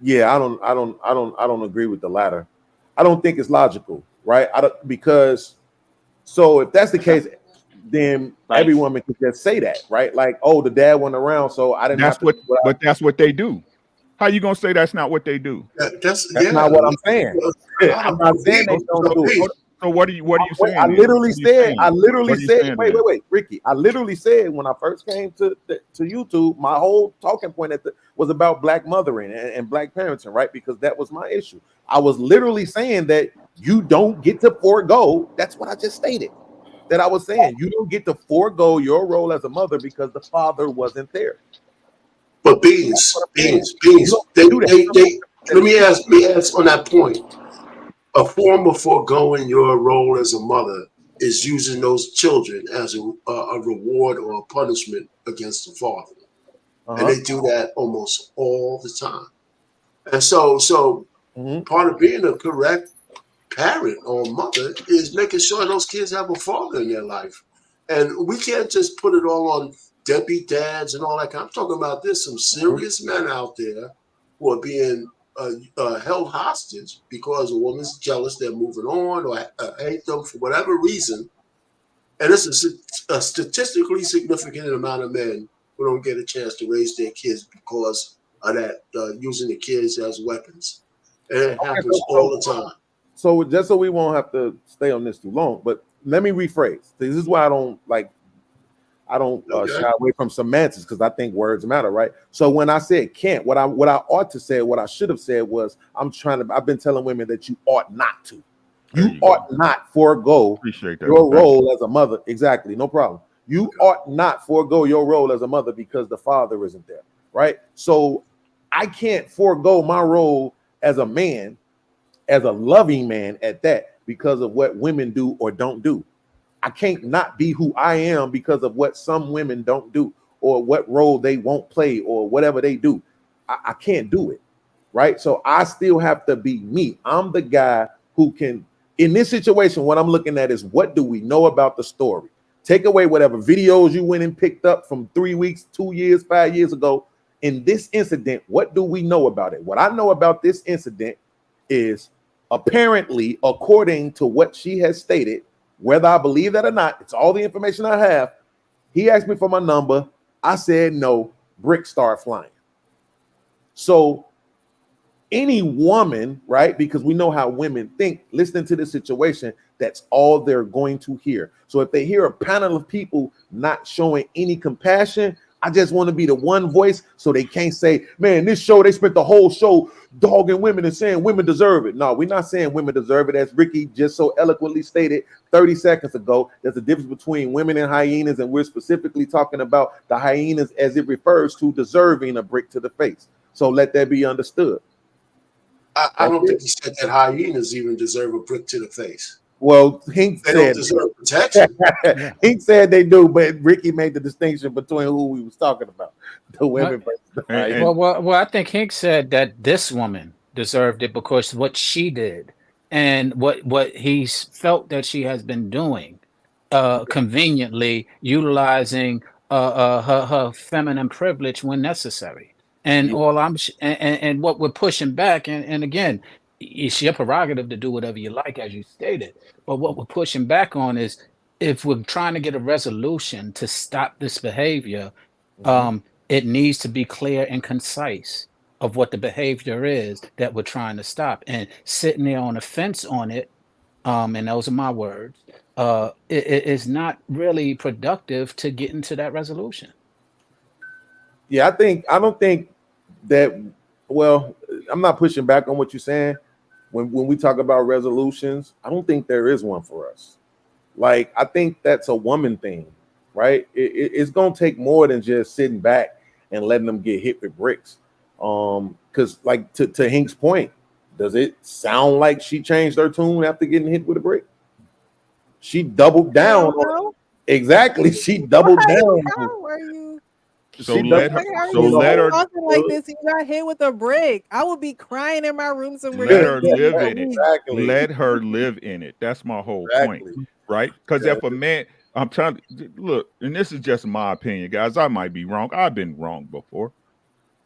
Yeah, I don't agree with the latter. I don't think it's logical, right? Because so if that's the case, then every woman could just say that, right? Like, oh, the dad went around, so I didn't have to.
But that's what they do. How you gonna say that's not what they do?
That's not what I'm saying. I'm not saying they don't do it.
So what are you saying?
I literally said, wait,
then?
Ricky. I literally said when I first came to YouTube, my whole talking point was about black mothering and black parenting, right? Because that was my issue. I was literally saying that you don't get to forego. That's what I just stated. That I was saying you don't get to forego your role as a mother because the father wasn't there.
But beans. Let me ask on that point. A form of foregoing your role as a mother is using those children as a reward or a punishment against the father, and they do that almost all the time. And so part of being a correct parent or mother is making sure those kids have a father in their life, and we can't just put it all on deadbeat dads and all that. I'm talking about there's some serious men out there who are being held hostage because a woman's jealous, they're moving on, or hate them for whatever reason. And it's a statistically significant amount of men who don't get a chance to raise their kids because of that, using the kids as weapons. And it happens all the time.
So just so we won't have to stay on this too long, but let me rephrase. This is why I don't shy away from semantics, because I think words matter, right? So when I said can't, what I ought to say, what I should have said was, I've been telling women that you ought not to. You ought not forego your role as a mother. Exactly, no problem. You ought not forego your role as a mother because the father isn't there, right? So I can't forego my role as a man, as a loving man at that, because of what women do or don't do. I can't not be who I am because of what some women don't do or what role they won't play or whatever they do. I can't do it, right? So I still have to be me. I'm the guy who can, in this situation, what I'm looking at is what do we know about the story? Take away whatever videos you went and picked up from 3 weeks, 2 years, 5 years ago. In this incident, what do we know about it? What I know about this incident is apparently, according to what she has stated, whether I believe that or not, it's all the information I have. He asked me for my number. I said no. Bricks start flying. So any woman, right? Because we know how women think, listening to this situation, that's all they're going to hear. So if they hear a panel of people not showing any compassion, I just want to be the one voice so they can't say, man, this show, they spent the whole show dogging women and saying women deserve it. No, we're not saying women deserve it. As Ricky just so eloquently stated 30 seconds ago, there's a difference between women and hyenas, and we're specifically talking about the hyenas as it refers to deserving a brick to the face. So let that be understood.
I don't think he said that hyenas even deserve a brick to the face.
Well, Hink
they
said
don't deserve protection.
Hink said they do, but Ricky made the distinction between who we was talking about, the women.
Well, I think Hink said that this woman deserved it because what she did and what he felt that she has been doing, conveniently utilizing her feminine privilege when necessary. And and what we're pushing back, and again, it's your prerogative to do whatever you like, as you stated. But what we're pushing back on is if we're trying to get a resolution to stop this behavior, it needs to be clear and concise of what the behavior is that we're trying to stop. And sitting there on a fence on it, and those are my words, it is not really productive to get into that resolution.
Yeah, I don't think that, well, I'm not pushing back on what you're saying. When we talk about resolutions, I don't think there is one for us. Like, I think that's a woman thing, right? It's going to take more than just sitting back and letting them get hit with bricks. Because like to Hink's point, does it sound like she changed her tune after getting hit with a brick? She doubled down. Exactly. She doubled down.
How are you?
So let her
talking like this. You got hit with a brick. I would be crying in my room somewhere.
Let her live in it. Exactly. Let her live in it. That's my whole point, right? Because if a man, I'm trying to look, and this is just my opinion, guys. I might be wrong. I've been wrong before,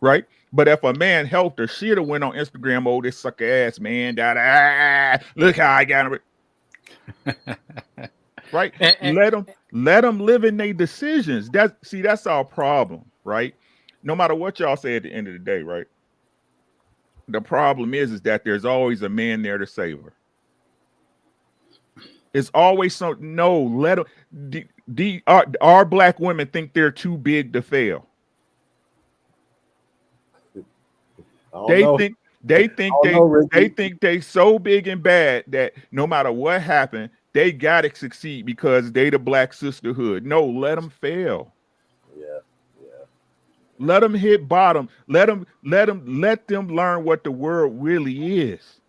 right? But if a man helped her, she'd have went on Instagram. Oh, this sucker ass man. Look how I got him. Right? Let them live in their decisions. That's our problem, right? No matter what y'all say at the end of the day, right? The problem is that there's always a man there to save her. It's always something. No, let them. Our black women think they're too big to fail. They think they so big and bad that no matter what happened, they gotta succeed because they the black sisterhood. No, let them fail.
Yeah.
Let them hit bottom. Let them learn what the world really is.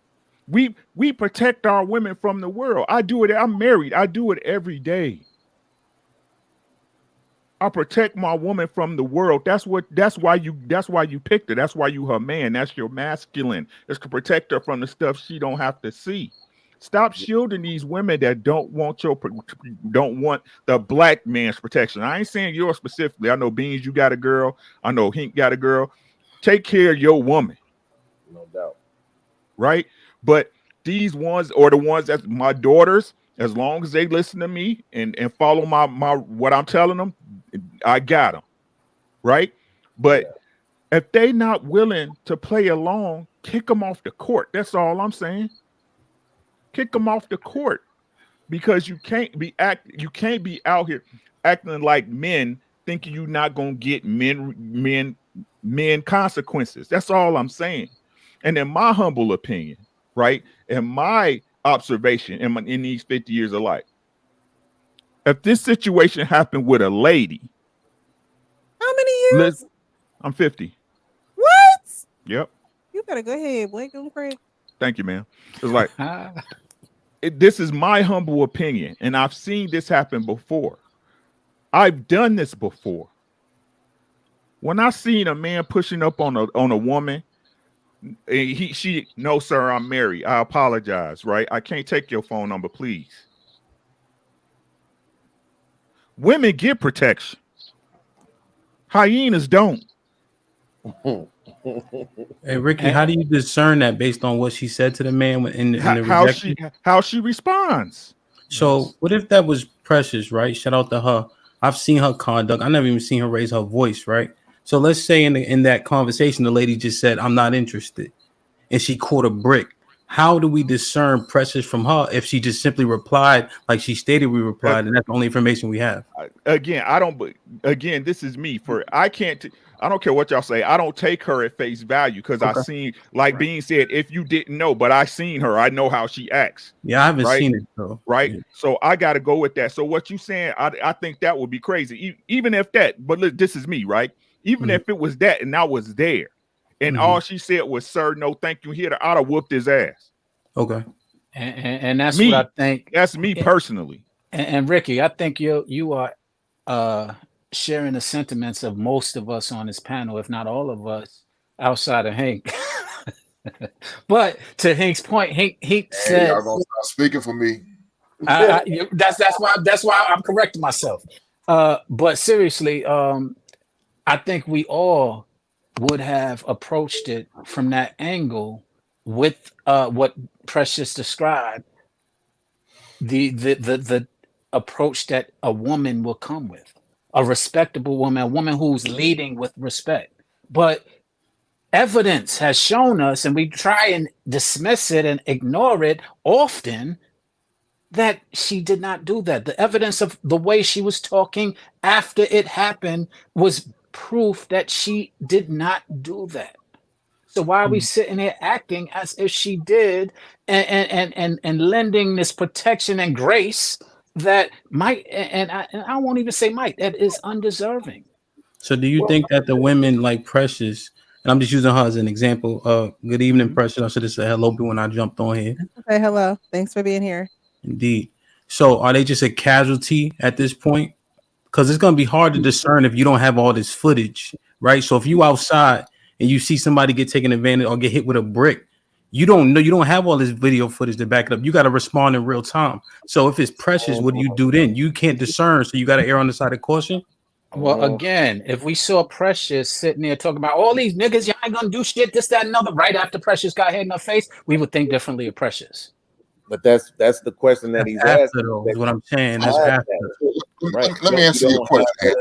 We protect our women from the world. I do it. I'm married. I do it every day. I protect my woman from the world. That's why you picked her. That's why you her man. That's your masculine. It's to protect her from the stuff she don't have to see. Stop shielding these women that don't want the black man's protection. I ain't saying yours specifically. I know Beans, you got a girl. I know Hink got a girl. Take care of your woman.
No doubt.
Right? But these ones are the ones that my daughters, as long as they listen to me and follow my what I'm telling them, I got them. Right? But if they not willing to play along, kick them off the court. That's all I'm saying. Kick them off the court, because you can't be out here acting like men, thinking you're not gonna get men consequences. That's all I'm saying. And in my humble opinion, right, in my observation in these 50 years of life, if this situation happened with a lady,
how many years?
I'm 50.
What?
Yep.
You better go ahead, boy. Go crazy.
Thank you, man. It's like this is my humble opinion, and I've seen this happen before. I've done this before. When I seen a man pushing up on a woman, no, sir, I'm married. I apologize, right? I can't take your phone number, please. Women get protection. Hyenas don't.
Hey Ricky, how do you discern that based on what she said to the man in the rejection?
How she responds?
So what if that was Precious, right? Shout out to her. I've seen her conduct. I never even seen her raise her voice, right? So let's say in that conversation, the lady just said, "I'm not interested," and she caught a brick. How do we discern Precious from her if she just simply replied like she stated we replied, and that's the only information we have?
Again, this is me. I don't care what y'all say. I don't take her at face value because I seen, like Bean said, if you didn't know, but I seen her, I know how she acts.
Yeah, I haven't seen it though.
Right.
Yeah.
So I got to go with that. So what you saying, I think that would be crazy. Even if that, but look, this is me, right? Even if it was that and I was there and all she said was, "Sir, no, thank you," here, I'd have whooped his ass.
Okay.
And that's
me.
what I think.
That's me personally.
And Ricky, I think you are sharing the sentiments of most of us on this panel, if not all of us, outside of Hank. But to Hank's point, Hank said,
"Y'all gonna stop speaking for me."
That's why I'm correcting myself. But seriously, I think we all would have approached it from that angle with what Precious described, the approach that a woman will come with. A respectable woman, a woman who's leading with respect. But evidence has shown us, and we try and dismiss it and ignore it often, that she did not do that. The evidence of the way she was talking after it happened was proof that she did not do that. So why are we sitting here acting as if she did and lending this protection and grace that might, and I won't even say might, that is undeserving.
So do you think that the women like Precious, and I'm just using her as an example, good evening, Precious. I should have said hello when I jumped on here.
Okay, hello. Thanks for being here.
Indeed. So are they just a casualty at this point? Because it's going to be hard to discern if you don't have all this footage, right? So if you outside and you see somebody get taken advantage or get hit with a brick, you don't know, you don't have all this video footage to back it up. You got to respond in real time. So if it's Precious, what do you do then? You can't discern, so you got to err on the side of caution.
Well, again, if we saw Precious sitting there talking about all these niggas, y'all ain't gonna do shit, this, that, and another, right after Precious got hit in the face, we would think differently of Precious.
But that's the question that he's
After
asking.
though, is what I'm saying. That's
Have
after.
that. Right.
Let me answer your question.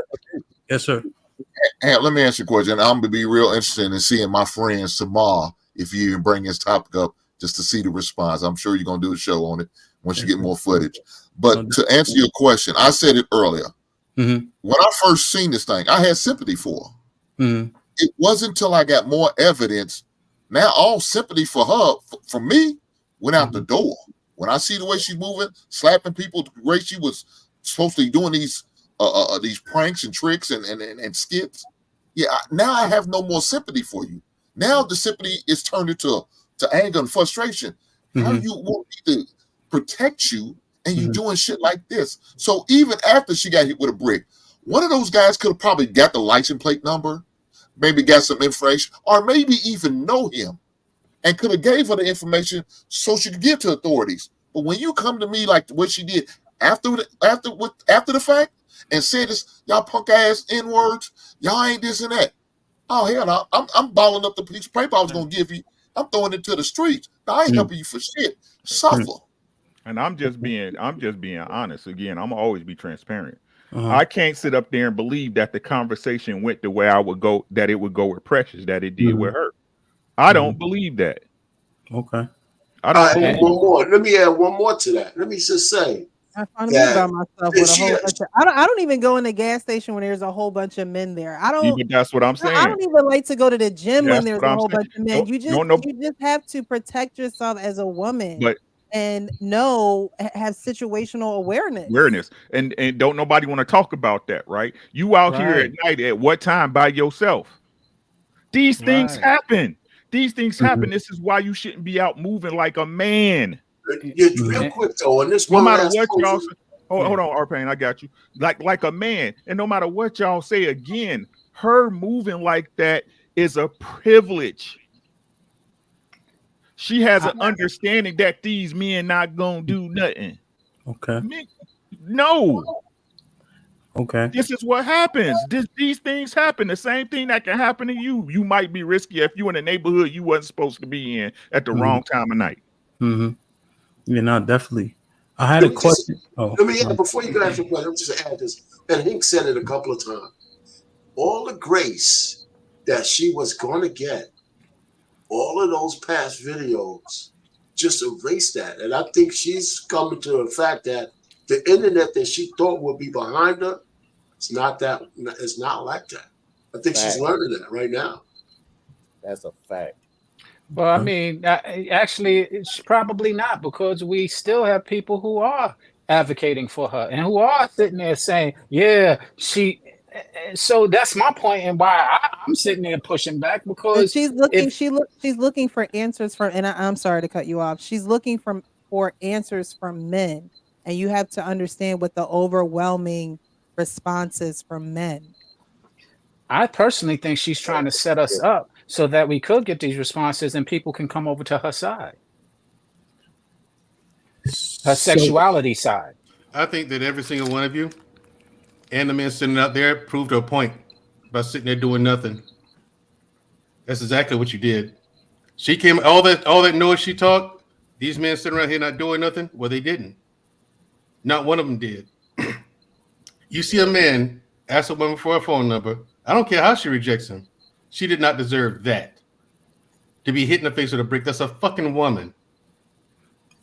Yes, sir.
And let me answer your question. I'm gonna be real interested in seeing my friends tomorrow if you even bring this topic up just to see the response. I'm sure you're gonna do a show on it once you get more footage. But to answer your question, I said it earlier.
Mm-hmm.
When I first seen this thing, I had sympathy for her.
Mm-hmm.
It wasn't until I got more evidence. Now all sympathy for her, for me, went out the door. When I see the way she's moving, slapping people, the way she was supposed to be doing these pranks and tricks and skits, now I have no more sympathy for you. Now the sympathy is turned into anger and frustration. How you want me to protect you and you doing shit like this? So even after she got hit with a brick, one of those guys could have probably got the license plate number, maybe got some information, or maybe even know him, and could have gave her the information so she could give to authorities. But when you come to me like what she did after the fact and said this, y'all punk ass N-words, y'all ain't this and that. Oh hell no, I'm balling up the piece of paper I was gonna give you. I'm throwing it to the streets. Now, I ain't helping you for shit. Suffer.
And I'm just being honest. Again, I'm always be transparent. I can't sit up there and believe that the conversation went the way that it would go with Precious, that it did with her. I don't believe that.
Okay.
I don't believe
one more. Let me add one more to that. Let me just say.
I find me by myself with a whole bunch of, I don't even go in the gas station when there's a whole bunch of men there.
That's what I'm saying.
I don't even like to go to the gym when there's a whole bunch of men. You just have to protect yourself as a woman, and have situational awareness.
And don't nobody want to talk about that, right? You out here at night at what time by yourself? These things happen. These things happen. This is why you shouldn't be out moving like a man.
Real quick though, on this
no
one
matter
last
what y'all
question.
say, hold on, Arpain, I got you. Like a man, and no matter what y'all say, again, her moving like that is a privilege. She has an understanding that these men not gonna do nothing.
Okay.
No.
Okay.
This is what happens. These things happen. The same thing that can happen to you. You might be risky if you in a neighborhood you wasn't supposed to be in at the wrong time of night.
Yeah, no, definitely. I had a question.
Let me add, before you can ask your question, I'm just add this. And Hink said it a couple of times. All the grace that she was going to get, all of those past videos, just erase that. And I think she's coming to the fact that the internet that she thought would be behind her, it's not like that. I think she's learning that right now.
That's a fact.
Well, I mean, actually, it's probably not, because we still have people who are advocating for her and who are sitting there saying, yeah, she. So that's my point, and why I'm sitting there pushing back, because
she's looking for answers from, and I'm sorry to cut you off. She's looking for answers from men, and you have to understand what the overwhelming response is from men.
I personally think she's trying to set us up so that we could get these responses and people can come over to her side, her sexuality side.
I think that every single one of you and the men sitting out there proved a point by sitting there doing nothing. That's exactly what you did. She came, all that noise she talked, these men sitting around here not doing nothing. Well, they didn't. Not one of them did. You see a man ask a woman for a phone number. I don't care how she rejects him. She did not deserve that. To be hit in the face with a brick. That's a fucking woman.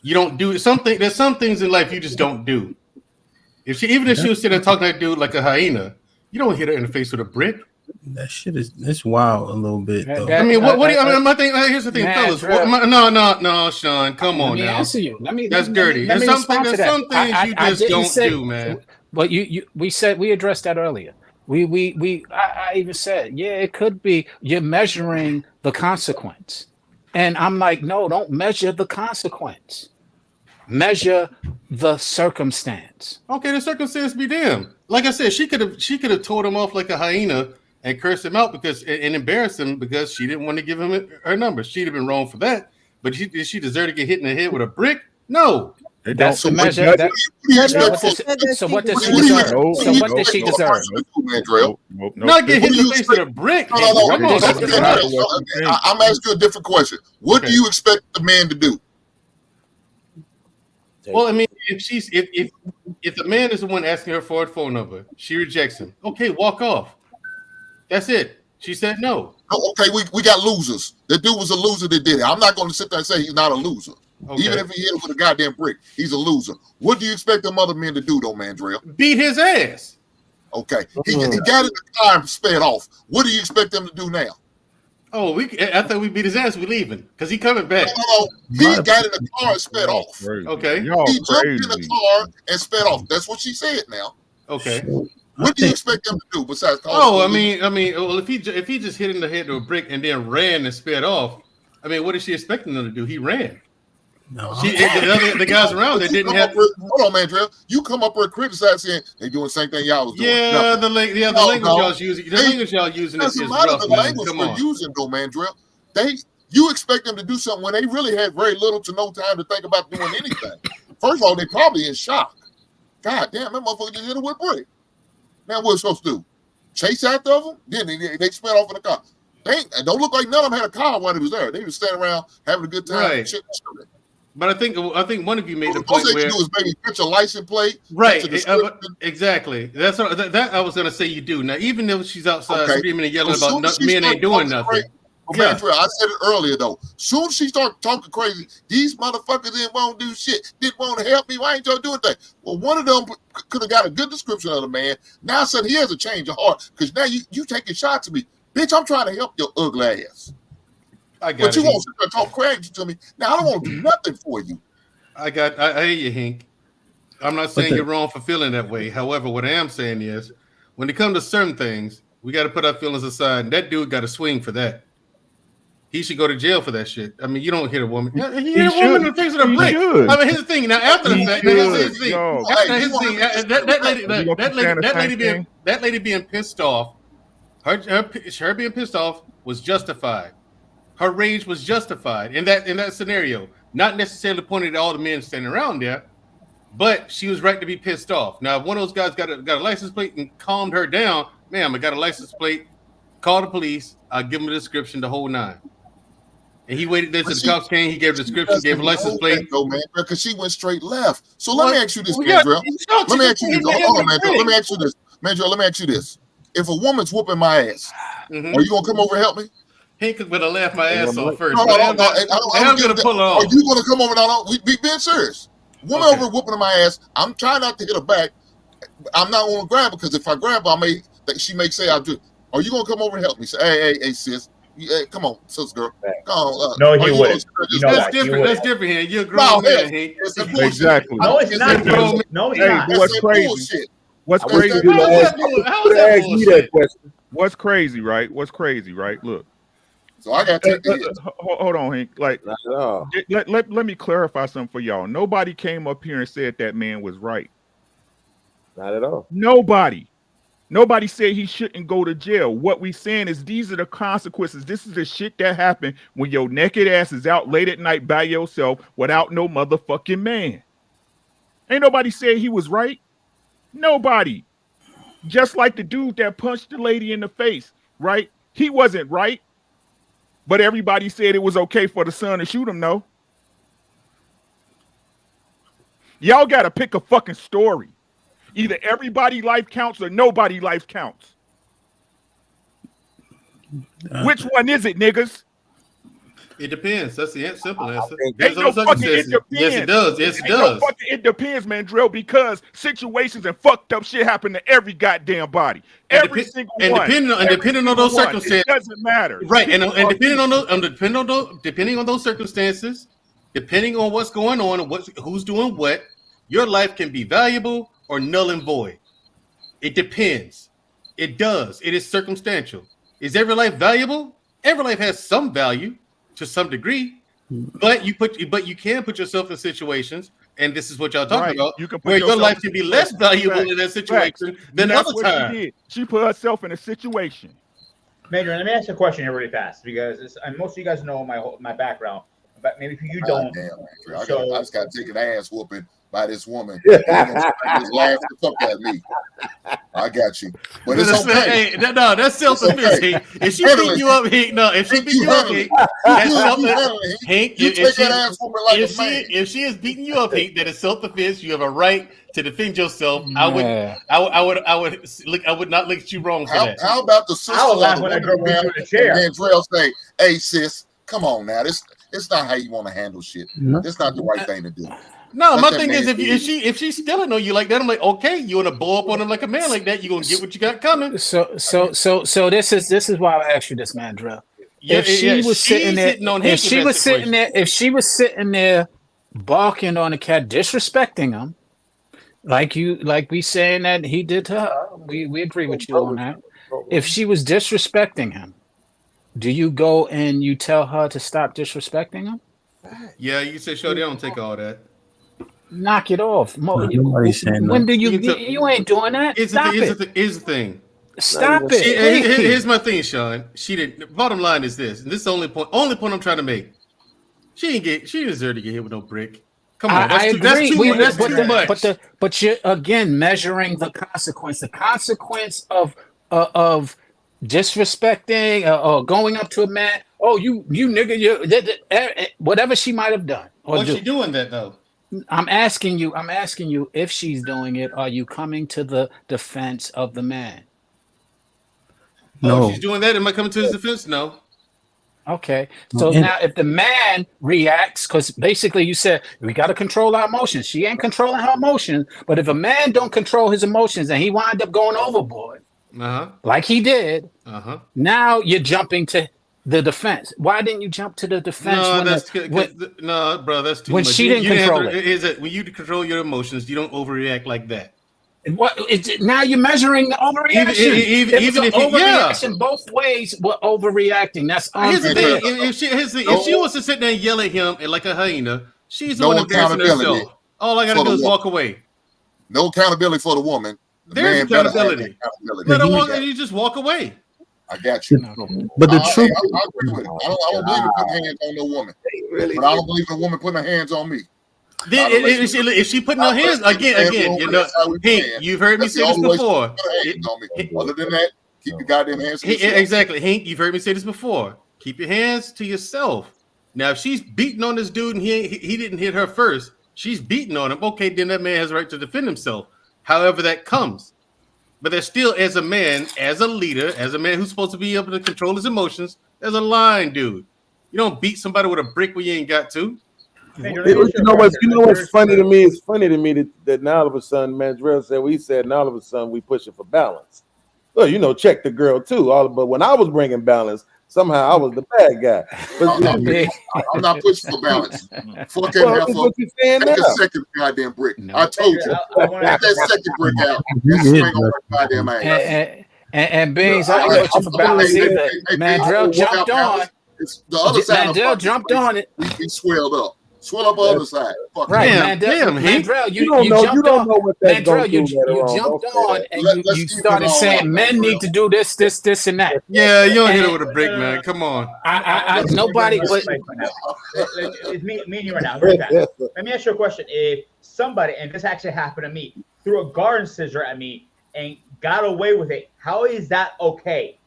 You don't do something. There's some things in life you just don't do. If she was sitting there talking to that dude like a hyena, you don't hit her in the face with a brick.
That shit it's wild a little bit though.
I mean, what do you? I mean, my thing. Here's the thing, fellas. No, Sean, come on now.
Answer you.
That's dirty. There's some things you just don't do, man.
But we addressed that earlier. I even said, yeah, it could be you're measuring the consequence, and I'm like, no, don't measure the consequence. Measure the circumstance.
Okay, the circumstance be damned. Like I said, she could have told him off like a hyena and cursed him out and embarrassed him because she didn't want to give him her number. She'd have been wrong for that. But did she deserve to get hit in the head with a brick? No.
That's the measure. So what does she deserve? So what does she deserve?
Not get hit in the face with a brick.
I'm asking you a different question. What do you expect the man to do?
Well, I mean, if the man is the one asking her for a phone number, she rejects him. Okay, walk off. That's it. She said no.
Oh, okay, we got losers. The dude was a loser that did it. I'm not going to sit there and say he's not a loser.
Okay.
Even if he hit him with a goddamn brick, he's a loser. What do you expect them other men to do, though, Mandrell?
Beat his ass.
Okay. He got in the car and sped off. What do you expect them to do now?
Oh, I thought we beat his ass. We leaving because he coming back.
No, he got in the car and sped off.
Okay.
He jumped in the car and sped off. That's what she said now.
Okay.
What do you expect them to do besides call?
Oh, I mean, well, if he just hit in the head with a brick and then ran and sped off, I mean, what is she expecting him to do? He ran.
No,
the guys around that didn't have.
Hold on, Mandrell. You come up here criticizing, saying they doing the same thing y'all was doing.
Yeah, the language y'all using. The language y'all using is
a lot
rough,
of the
man.
language
Come
we're
on.
using, though, Mandrell. You expect them to do something when they really had very little to no time to think about doing anything. First of all, they probably in shock. God damn, that motherfucker just hit it with a brick. Now what we're supposed to do? Chase after them? Then they sped off in the car. Don't look like none of them had a car while he was there. They were standing around having a good time.
Right. But I think one of you made the point
all
where
they do is maybe pitch a license plate.
right, exactly. That's that I was gonna say you do. Now, even if she's outside screaming and yelling about men ain't doing nothing.
Man, I said it earlier though. Soon as she started talking crazy, these motherfuckers didn't want to do shit. Didn't want to help me. Why ain't y'all doing that? Well, one of them could have got a good description of the man. Now suddenly he has a change of heart because now you taking shots at me, bitch. I'm trying to help your ugly ass. But you won't sit there and talk crazy to me. Now I don't want to do nothing for you.
I hear you, Hank. I'm not saying you're wrong for feeling that way. However, what I am saying is, when it comes to certain things, we got to put our feelings aside. And that dude got to swing for that. He should go to jail for that shit. I mean, you don't hit a woman. He hit a woman in the face with a brick. I mean, here's the thing. Now, after the fact, here's the thing. That lady being pissed off. Her being pissed off was justified. Her rage was justified in that scenario. Not necessarily pointed at all the men standing around there, but she was right to be pissed off. Now, if one of those guys got a license plate and calmed her down, ma'am, I got a license plate. Call the police. I'll give him a description, the whole nine. And he waited until the cops came. He gave a description, gave a license plate.
Though, man, because she went straight left. So let me ask you this, Mandrell. Let me ask you this. Hold on, Mandrell. Let me ask you this. Mandrell, let me ask you this. If a woman's whooping my ass, are you going to come over and help me?
He could laugh my ass off first.
No,
I'm going to pull her off.
Are you going to come over? No, we being serious. Woman over whooping my ass. I'm trying not to hit her back. I'm not going to grab her because if I grab her, she may say I do. Are you going to come over and help me? Say, hey, sis. Hey, come on, sis, girl. Come on.
No, he wouldn't.
That's different. That's different here. You're a grown man, Hank.
Exactly.
No, it's not. No, it's not.
What's crazy? What's crazy? What's crazy, right? What's crazy, right? Look.
So I got
hold on, Hank. Like, let me clarify something for y'all. Nobody came up here and said that man was right.
Not at all.
Nobody said he shouldn't go to jail. What we saying is these are the consequences. This is the shit that happened when your naked ass is out late at night by yourself without no motherfucking man. Ain't nobody said he was right. Nobody. Just like the dude that punched the lady in the face, right? He wasn't right. But everybody said it was okay for the son to shoot him, no? Y'all got to pick a fucking story. Either everybody life counts or nobody life counts. Which one is it, niggas?
It depends. That's the simple answer.
Ain't no fucking it depends.
Yes, it does. Yes, it does.
No fucking it depends, Mandrell, because situations and fucked up shit happen to every goddamn body. Every single one.
Depending on those circumstances,
it doesn't matter.
Right, and depending on those circumstances, depending on what's going on and who's doing what, your life can be valuable or null and void. It depends. It does. It is circumstantial. Is every life valuable? Every life has some value to some degree, but you can put yourself in situations, and this is what y'all talking about, where your life can be less valuable in that situation than other times.
She put herself in a situation.
Major, let me ask you a question here really fast, because most of you guys know my background.
but maybe you
God
don't.
damn, Andrew. I
So
just got to take an ass whooping by this woman. And then just laugh the fuck at me. I got you. But it's okay.
Hey, no, that's self-defense.
Okay.
Hank. If she beat you up, Hank, no. If she beat you up, Hank, that's self-defense. Hank,
you take that ass whooping like a man.
If she is beating you up, Hank, that is self-defense. You have a right to defend yourself.
Yeah.
I would not look at you wrong for that.
How about the sister?
I would laugh when that girl beat you in the chair.
And Drell say, "Hey sis, come on now. It's not how you want to handle shit. It's not the right thing to do."
No, my thing is if she's stealing on you like that, I'm like, okay, you want to blow up on him like a man like that, you're gonna get what you got coming.
So this is why I asked you this, man, Drell. If she was sitting there, if she was sitting there barking on a cat, disrespecting him, like we saying that he did to her, we agree with you on that. If she was disrespecting him, do you go and you tell her to stop disrespecting him?
Yeah, you say, "Shorty, I don't take all that."
Knock it off. When do you ain't doing that?
Here's the thing.
Stop it.
Here's my thing, Sean. She didn't. Bottom line is this, and this is the only point I'm trying to make. She didn't deserve to get hit with no brick. Come on, that's too much.
But you're again measuring the consequence. The consequence of disrespecting or going up to a man. Oh, you nigga, whatever she might have done.
Was she doing that though?
I'm asking you if she's doing it, are you coming to the defense of the man?
No. If she's doing that, am I coming to his defense? No.
Okay. So now if the man reacts, because basically you said we got to control our emotions. She ain't controlling her emotions, but if a man don't control his emotions and he wind up going overboard, like he did, now you're jumping to the defense. Why didn't you jump to the defense?
No, bro, that's too
when
much.
She didn't control it.
When you control your emotions, you don't overreact like that.
Now you're measuring the overreaction. Even if overreaction both ways, we're overreacting. That's
here's the thing. If she wants to sit there and yell at him like a hyena, she's the one embarrassing herself. All I gotta do is walk away.
No accountability for the woman.
There's accountability. You just walk away.
I got you.
But the truth,
I agree with it. I don't believe in putting hands on no woman. But I don't believe in a woman putting her hands on me.
Then if she putting her hands again, you know, Hank, you've heard me say this before.
Other than that, keep your goddamn hands to yourself.
Exactly, Hank, you've heard me say this before. Keep your hands to yourself. Now, if she's beating on this dude and he didn't hit her first, she's beating on him. Okay, then that man has a right to defend himself. However that comes. But there's still, as a man, as a leader, as a man who's supposed to be able to control his emotions, there's a line, dude. You don't beat somebody with a brick when you ain't got to.
You know what's funny to me? It's funny to me that now all of a sudden, Mandrell said we said, now all of a sudden we pushing for balance. Well, you know, check the girl too. But when I was bringing balance, somehow I was the bad guy. But,
I'm not pushing for balance. Fuck that second goddamn brick. I told you. Get that second brick out and swing on her goddamn ass.
And Beans, I ain't pushing for balance either. Mandrell jumped on.
The other side
Mandrell jumped on it.
He swelled up. Swell up the other side. Fuck
right, Mandrell, you jumped on. Mandrell, you jumped on and you started saying men need to do this, and that.
Yeah, you don't hit it with a brick, man. Come on.
Nobody.
It's me and you right now. Let me ask you a question. If somebody, and this actually happened to me, threw a garden scissor at me and got away with it, how is that okay?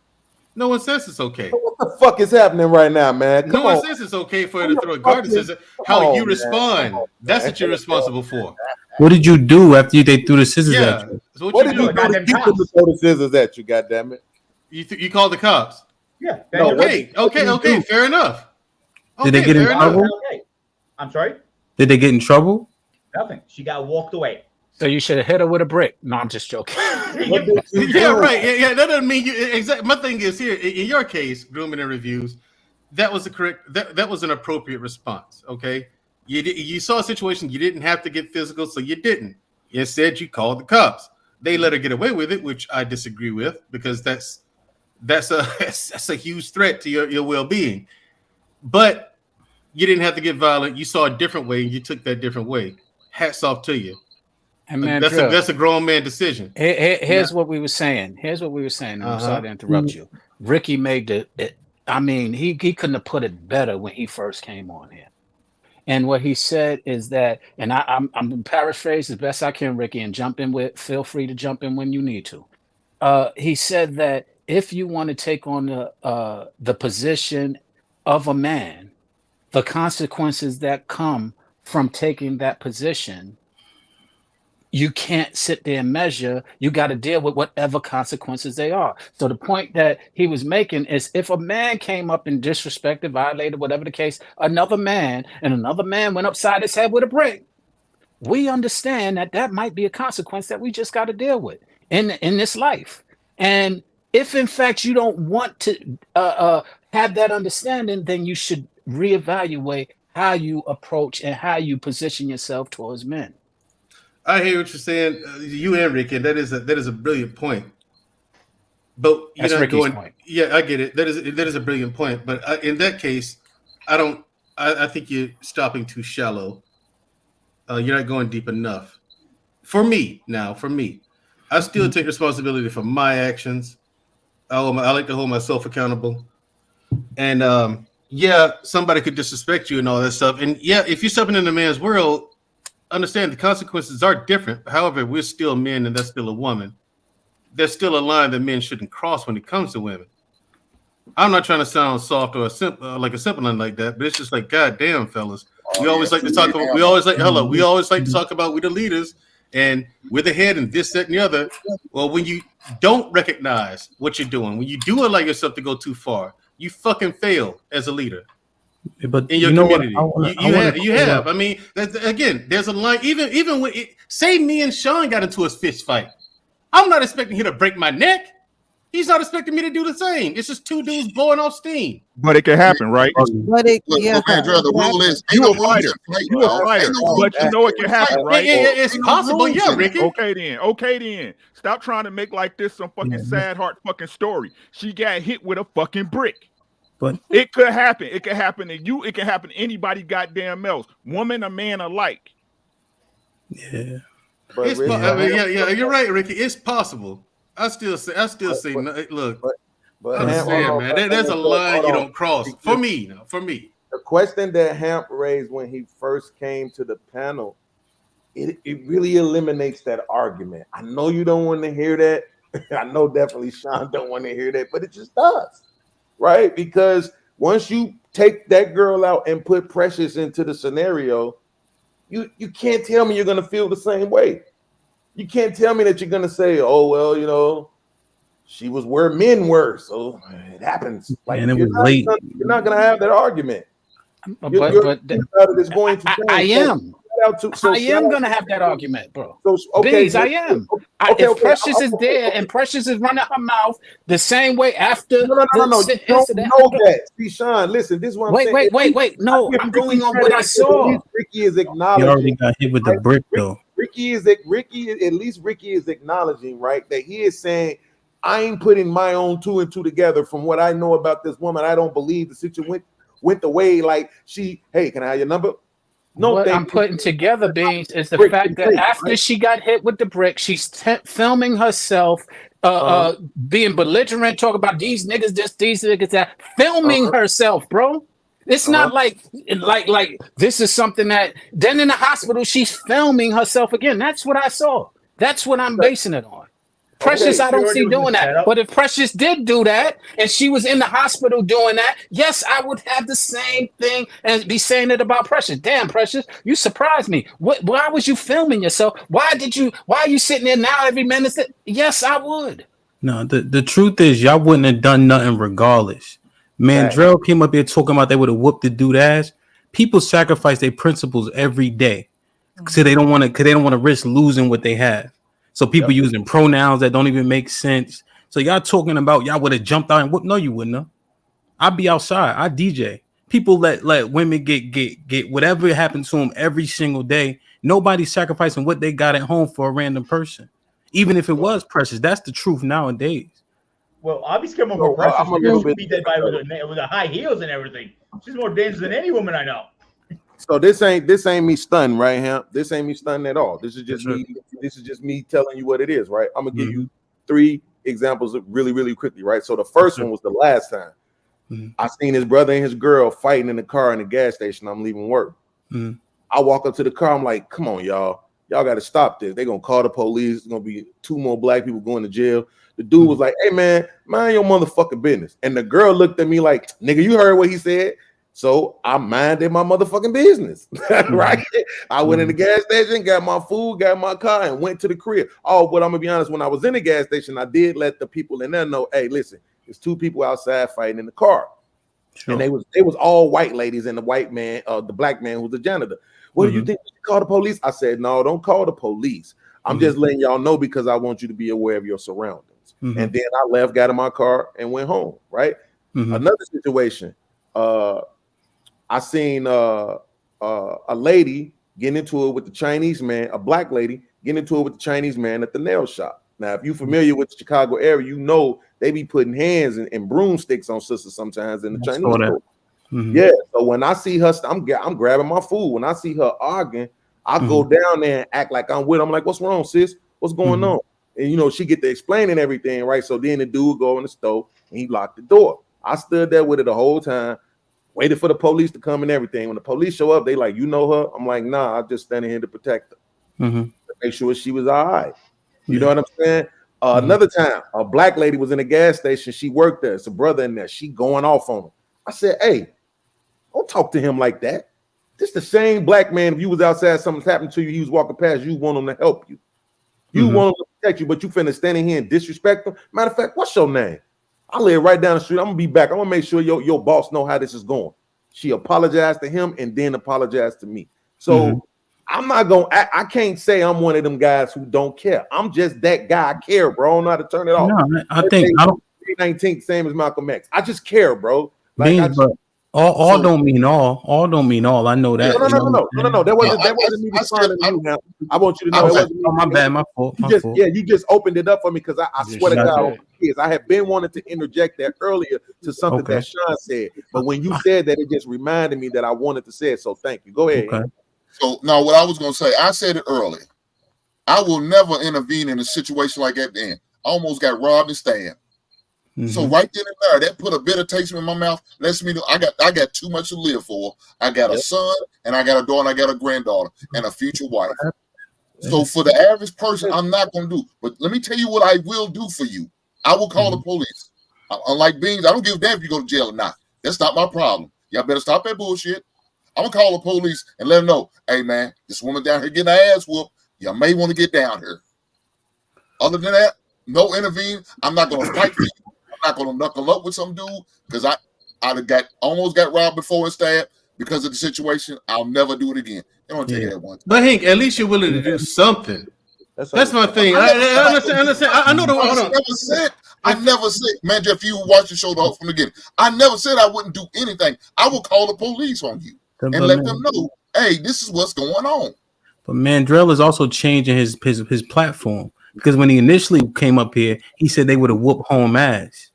No one says it's okay.
What the fuck is happening right now, man?
No one says it's okay for her to throw a garden scissor. How you respond, that's what you're responsible for.
What did you do after they threw the scissors at you?
So
what did you do? You throw the scissors at you, goddammit.
You called the cops?
Yeah.
No, okay, fair enough.
Did they get in trouble?
I'm sorry?
Did they get in trouble?
Nothing. She got walked away.
So you should have hit her with a brick. No, I'm just joking.
Yeah, right. Yeah, that doesn't mean you exactly. My thing is here in your case, grooming and reviews, that was the correct. That was an appropriate response. Okay, you saw a situation you didn't have to get physical, so you didn't. Instead, you called the cops. They let her get away with it, which I disagree with because that's a huge threat to your well-being. But you didn't have to get violent. You saw a different way, and you took that different way. Hats off to you.
And man,
that's a grown man decision.
Here's what we were saying. I'm sorry to interrupt you. Ricky made he couldn't have put it better when he first came on here. And what he said is that, and I'm paraphrase as best I can, Ricky, and feel free to jump in when you need to. He said that if you want to take on the position of a man, the consequences that come from taking that position, you can't sit there and measure. You got to deal with whatever consequences they are. So the point that he was making is, if a man came up and disrespected, violated, whatever the case, another man, and another man went upside his head with a brick, we understand that that might be a consequence that we just got to deal with in this life. And if in fact you don't want to have that understanding, then you should reevaluate how you approach and how you position yourself towards men.
I hear what you're saying, you and Rick, and that is a brilliant point. But you're
That's
not
Ricky's
going.
point.
Yeah, I get it. That is a brilliant point. But in that case, I think you're stopping too shallow. You're not going deep enough. For me, I still take responsibility for my actions. I like to hold myself accountable. And yeah, somebody could disrespect you and all that stuff. And yeah, if you're stepping in a man's world, understand the consequences are different. However, we're still men, and that's still a woman. There's still a line that men shouldn't cross when it comes to women. I'm not trying to sound soft or like a simpleton like that, but it's just like, God damn, fellas. We always like to talk about. We always like to talk about we're the leaders and we're the head and this, that, and the other. Well, when you don't recognize what you're doing, when you do allow yourself to go too far, you fucking fail as a leader.
But
In your
you know
community,
what?
you have. I mean, again, there's a line. Even when say me and Sean got into a fist fight, I'm not expecting him to break my neck. He's not expecting me to do the same. It's just two dudes blowing off steam.
But it can happen, right?
But it, yeah,
the rule is
You a fighter. You a fighter. But you know it can happen, right?
It's possible, yeah, Ricky.
Okay then. Stop trying to make like this some fucking sad heart fucking story. She got hit with a fucking brick.
But
it could happen. It could happen to you. It can happen to anybody goddamn else. Woman or man alike.
Yeah.
Yeah, you're right, Ricky. It's possible. I still say, look. I'm saying, man, there's a line you don't cross. For me.
The question that Hamp raised when he first came to the panel, it really eliminates that argument. I know you don't want to hear that. I know definitely Sean don't want to hear that, but it just does, right? Because once you take that girl out and put Precious into the scenario, you can't tell me you're going to feel the same way. You can't tell me that you're going to say, oh, well, you know, she was where men were, so it happens. Like,
and it was late.
You're not going to have that argument.
I am going to have that argument, bro. Beans, I am. If Precious is there and Precious is running her mouth the same way after
no. You don't know that. See, Sean, listen, this is what I'm saying.
Wait. No, I'm going on what I saw.
Ricky is acknowledging.
He already got hit with the brick, though.
Ricky is acknowledging, right, that he is saying, I ain't putting my own 2 and 2 together from what I know about this woman. I don't believe the situation went the way like she, hey, can I have your number? No,
what I'm putting together, Beans, is the fact that after she got hit with the brick, she's filming herself being belligerent, talking about these niggas this, these niggas that, filming herself, bro. It's not like this is something that then in the hospital she's filming herself again. That's what I saw. That's what I'm basing it on. Precious, I don't see doing that. But if Precious did do that and she was in the hospital doing that, yes, I would have the same thing and be saying it about Precious. Damn, Precious, you surprised me. Why was you filming yourself? Why are you sitting there now every minute? Yes, I would.
No, the truth is y'all wouldn't have done nothing regardless. Mandrell came up here talking about they would have whooped the dude ass. People sacrifice their principles every day because they don't want to risk losing what they have. So people using pronouns that don't even make sense. So y'all talking about y'all would have jumped out and whooped. No, you wouldn't have. I'd be outside. I DJ. People let women get whatever happened to them every single day. Nobody's sacrificing what they got at home for a random person, even if it was Precious. That's the truth nowadays.
Well, I'll be scared more for Precious because she'll be dead by with the high heels and everything. She's more dangerous than any woman I know.
So this ain't me stunned, right, Hamp? This ain't me stunned at all. This is just me. This is just me telling you what it is, right? I'm gonna give you 3 examples really, really quickly, right? So the first one was the last time I seen his brother and his girl fighting in the car in the gas station. I'm leaving work.
Mm.
I walk up to the car. I'm like, come on, y'all got to stop this. They're gonna call the police. It's gonna be 2 more black people going to jail. The dude was like, hey man, mind your motherfucking business. And the girl looked at me like, nigga, you heard what he said. So I minded my motherfucking business. Right? I went in the gas station, got my food, got my car, and went to the crib. Oh, but I'm gonna be honest, when I was in the gas station, I did let the people in there know, hey, listen, there's 2 people outside fighting in the car. Sure. And they was all white ladies, and the white man, the black man who's the janitor. What do you think? We should call the police? I said, no, don't call the police. I'm just letting y'all know because I want you to be aware of your surroundings. And then I left, got in my car, and went home. Right. Another situation. I seen a lady getting into it with the Chinese man, a black lady getting into it with the Chinese man at the nail shop. Now, if you're familiar with the Chicago area, you know they be putting hands and broomsticks on sisters sometimes in the Chinese store. Yeah, so when I see her, I'm grabbing my food. When I see her arguing, I go down there and act like I'm with her. I'm like, what's wrong, sis? What's going on? And, you know, she get to explaining everything, right? So then the dude go in the stove and he locked the door. I stood there with her the whole time, waited for the police to come and everything. When the police show up, they like, you know her? I'm like, nah, I'm just standing here to protect her. To make sure she was all right. You know what I'm saying? Another time, a black lady was in a gas station. She worked there. It's a brother in there. She going off on him. I said, hey, don't talk to him like that. This the same black man. If you was outside, something's happened to you, he was walking past, you want him to help you. You want him to protect you, but you finna standing here and disrespect him. Matter of fact, what's your name? I live right down the street. I'm gonna be back. I'm gonna make sure your boss know how this is going. She apologized to him and then apologized to me. So I'm not gonna. I can't say I'm one of them guys who don't care. I'm just that guy. I care, bro. I don't know how to turn it off.
No, I think I don't.
19th, same as Malcolm X. I just care, bro.
Like but all don't mean all. All don't mean all. I know that.
No. That wasn't me responding to you. Now I want you to know it wasn't me.
Oh, my bad. My fault.
You just opened it up for me because I swear to God, I have been wanting to interject that earlier to something that Sean said, but when you said that, it just reminded me that I wanted to say it. So thank you. Go ahead.
So now, what I was going to say, I said it earlier. I will never intervene in a situation like that. Then I almost got robbed and stabbed. So right then and there, that put a bitter taste in my mouth. Lets me know I got too much to live for. I got a son, and I got a daughter, and I got a granddaughter, and a future wife. So for the average person, I'm not going to do. But let me tell you what I will do for you. I will call the police. Unlike Beans, I don't give a damn if you go to jail or not. That's not my problem. Y'all better stop that bullshit. I'm going to call the police and let them know, hey, man, this woman down here getting her ass whooped. Y'all may want to get down here. Other than that, no intervene. I'm not going to fight for you. I'm not going to knuckle up with some dude because I almost got robbed before and stabbed because of the situation. I'll never do it again. It don't take that one.
But Hank, at least you're willing to do something. That's my thing. I understand. I know the one.
I never said, man, Jeff, you watch the show from the beginning. I never said I wouldn't do anything. I will call the police on you and let them know, hey, this is what's going on.
But Mandrell is also changing his platform because when he initially came up here, he said they would have whooped home ass.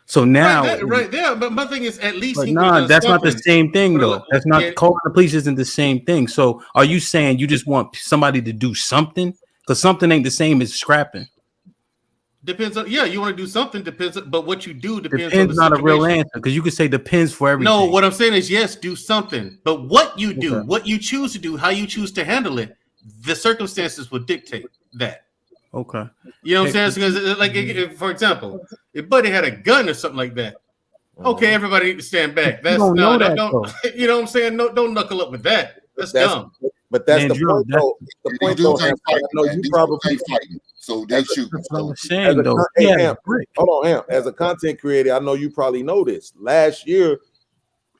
So now,
right there. But my thing is, at least.
But that's not the same thing, though. That's not calling the police isn't the same thing. So are you saying you just want somebody to do something? Because something ain't the same as scrapping.
Depends on you want to do something. Depends, but what you do depends.
Depends on the not a real answer because you could say depends for everything.
No, what I'm saying is yes, do something. But what you do, what you choose to do, how you choose to handle it, the circumstances will dictate that.
Okay.
You know what I'm saying? Because like, for example, if Buddy had a gun or something like that, okay, everybody need to stand back. That's don't you know what I'm saying? No, don't knuckle up with that. That's dumb.
But that's the point, though. The point, though. I know you probably
fighting, so they shoot.
That's what I'm saying, though.
Hold on, Amp. As a content creator, I know you probably know this. Last year,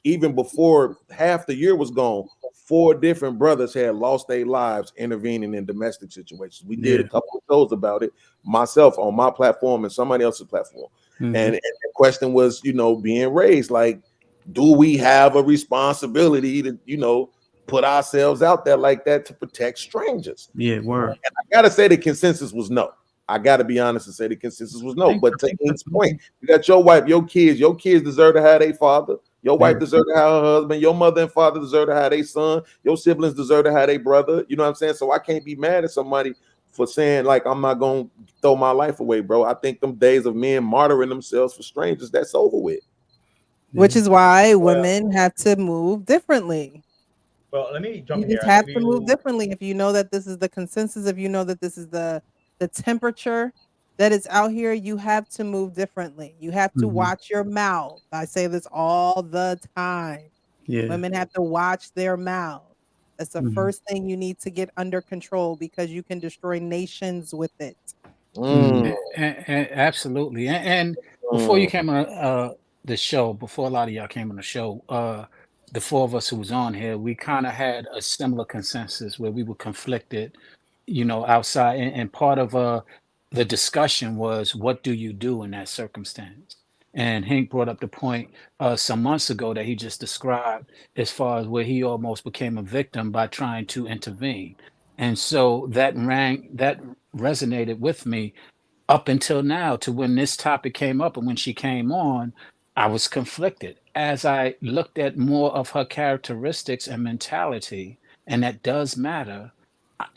even before half the year was gone, 4 different brothers had lost their lives intervening in domestic situations. We did a couple of shows about it, myself on my platform and somebody else's platform. And the question was, being raised, like, do we have a responsibility to, put ourselves out there like that to protect strangers?
Yeah, word.
And I gotta say the consensus was no. I gotta be honest and say the consensus was no. But to Ink's point, you got your wife, your kids deserve to have their father. Your wife deserves to have her husband. Your mother and father deserve to have their son. Your siblings deserve to have their brother. You know what I'm saying? So I can't be mad at somebody for saying, like, I'm not going to throw my life away, bro. I think them days of men martyring themselves for strangers, that's over with.
Which is why women have to move differently.
Well, let me jump
You
in here.
just have to move differently if you know that this is the consensus, if you know that this is the temperature that is out here, you have to move differently. You have to watch your mouth. I say this all the time.
Yeah.
Women have to watch their mouth. That's the first thing you need to get under control because you can destroy nations with it.
Absolutely. And before you came on the show, before a lot of y'all came on the show, the four of us who was on here, we kind of had a similar consensus where we were conflicted, outside. And part of the discussion was, what do you do in that circumstance? And Hank brought up the point some months ago that he just described, as far as where he almost became a victim by trying to intervene. And so that resonated with me up until now, to when this topic came up. And when she came on, I was conflicted as I looked at more of her characteristics and mentality, and that does matter,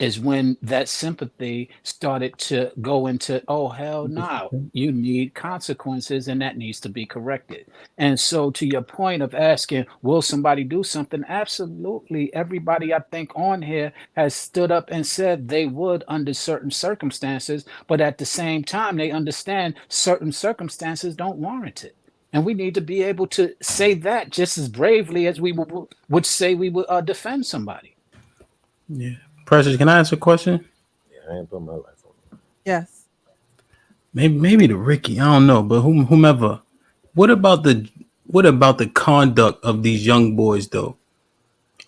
is when that sympathy started to go into, oh, hell no, you need consequences and that needs to be corrected. And so, to your point of asking, will somebody do something? Absolutely. Everybody I think on here has stood up and said they would under certain circumstances, but at the same time, they understand certain circumstances don't warrant it. And we need to be able to say that just as bravely as we would say we would defend somebody.
Yeah. Precious, can I ask a question?
Yeah, I ain't put my life on.
Yes.
Maybe to Ricky, I don't know, but whomever. What about the conduct of these young boys though?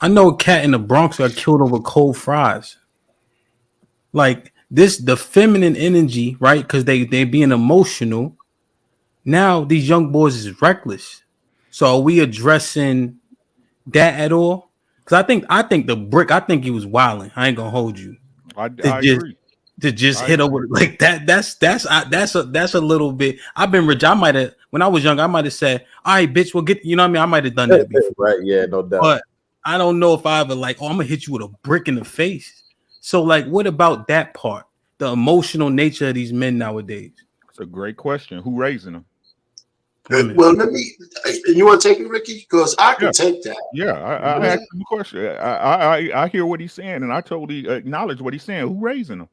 I know a cat in the Bronx got killed over cold fries. Like this, the feminine energy, right? Because they being emotional. Now these young boys is reckless. So are we addressing that at all? Because I think the brick. I think he was wilding. I ain't gonna hold you.
I agree.
To just
I
hit
agree.
over like that. That's a little bit. I've been rich. I might have, when I was young, I might have said, "All right, bitch, we'll get." You know what I mean? I might have done that before.
Right? Yeah, no doubt.
But I don't know if I ever like, oh, I'm gonna hit you with a brick in the face. So like, what about that part? The emotional nature of these men nowadays.
That's a great question. Who raising them?
Well, let me. You want to take it, Ricky? Because I can take that.
Yeah, I asked him a question. I hear what he's saying, and I totally acknowledge what he's saying. Who raising them?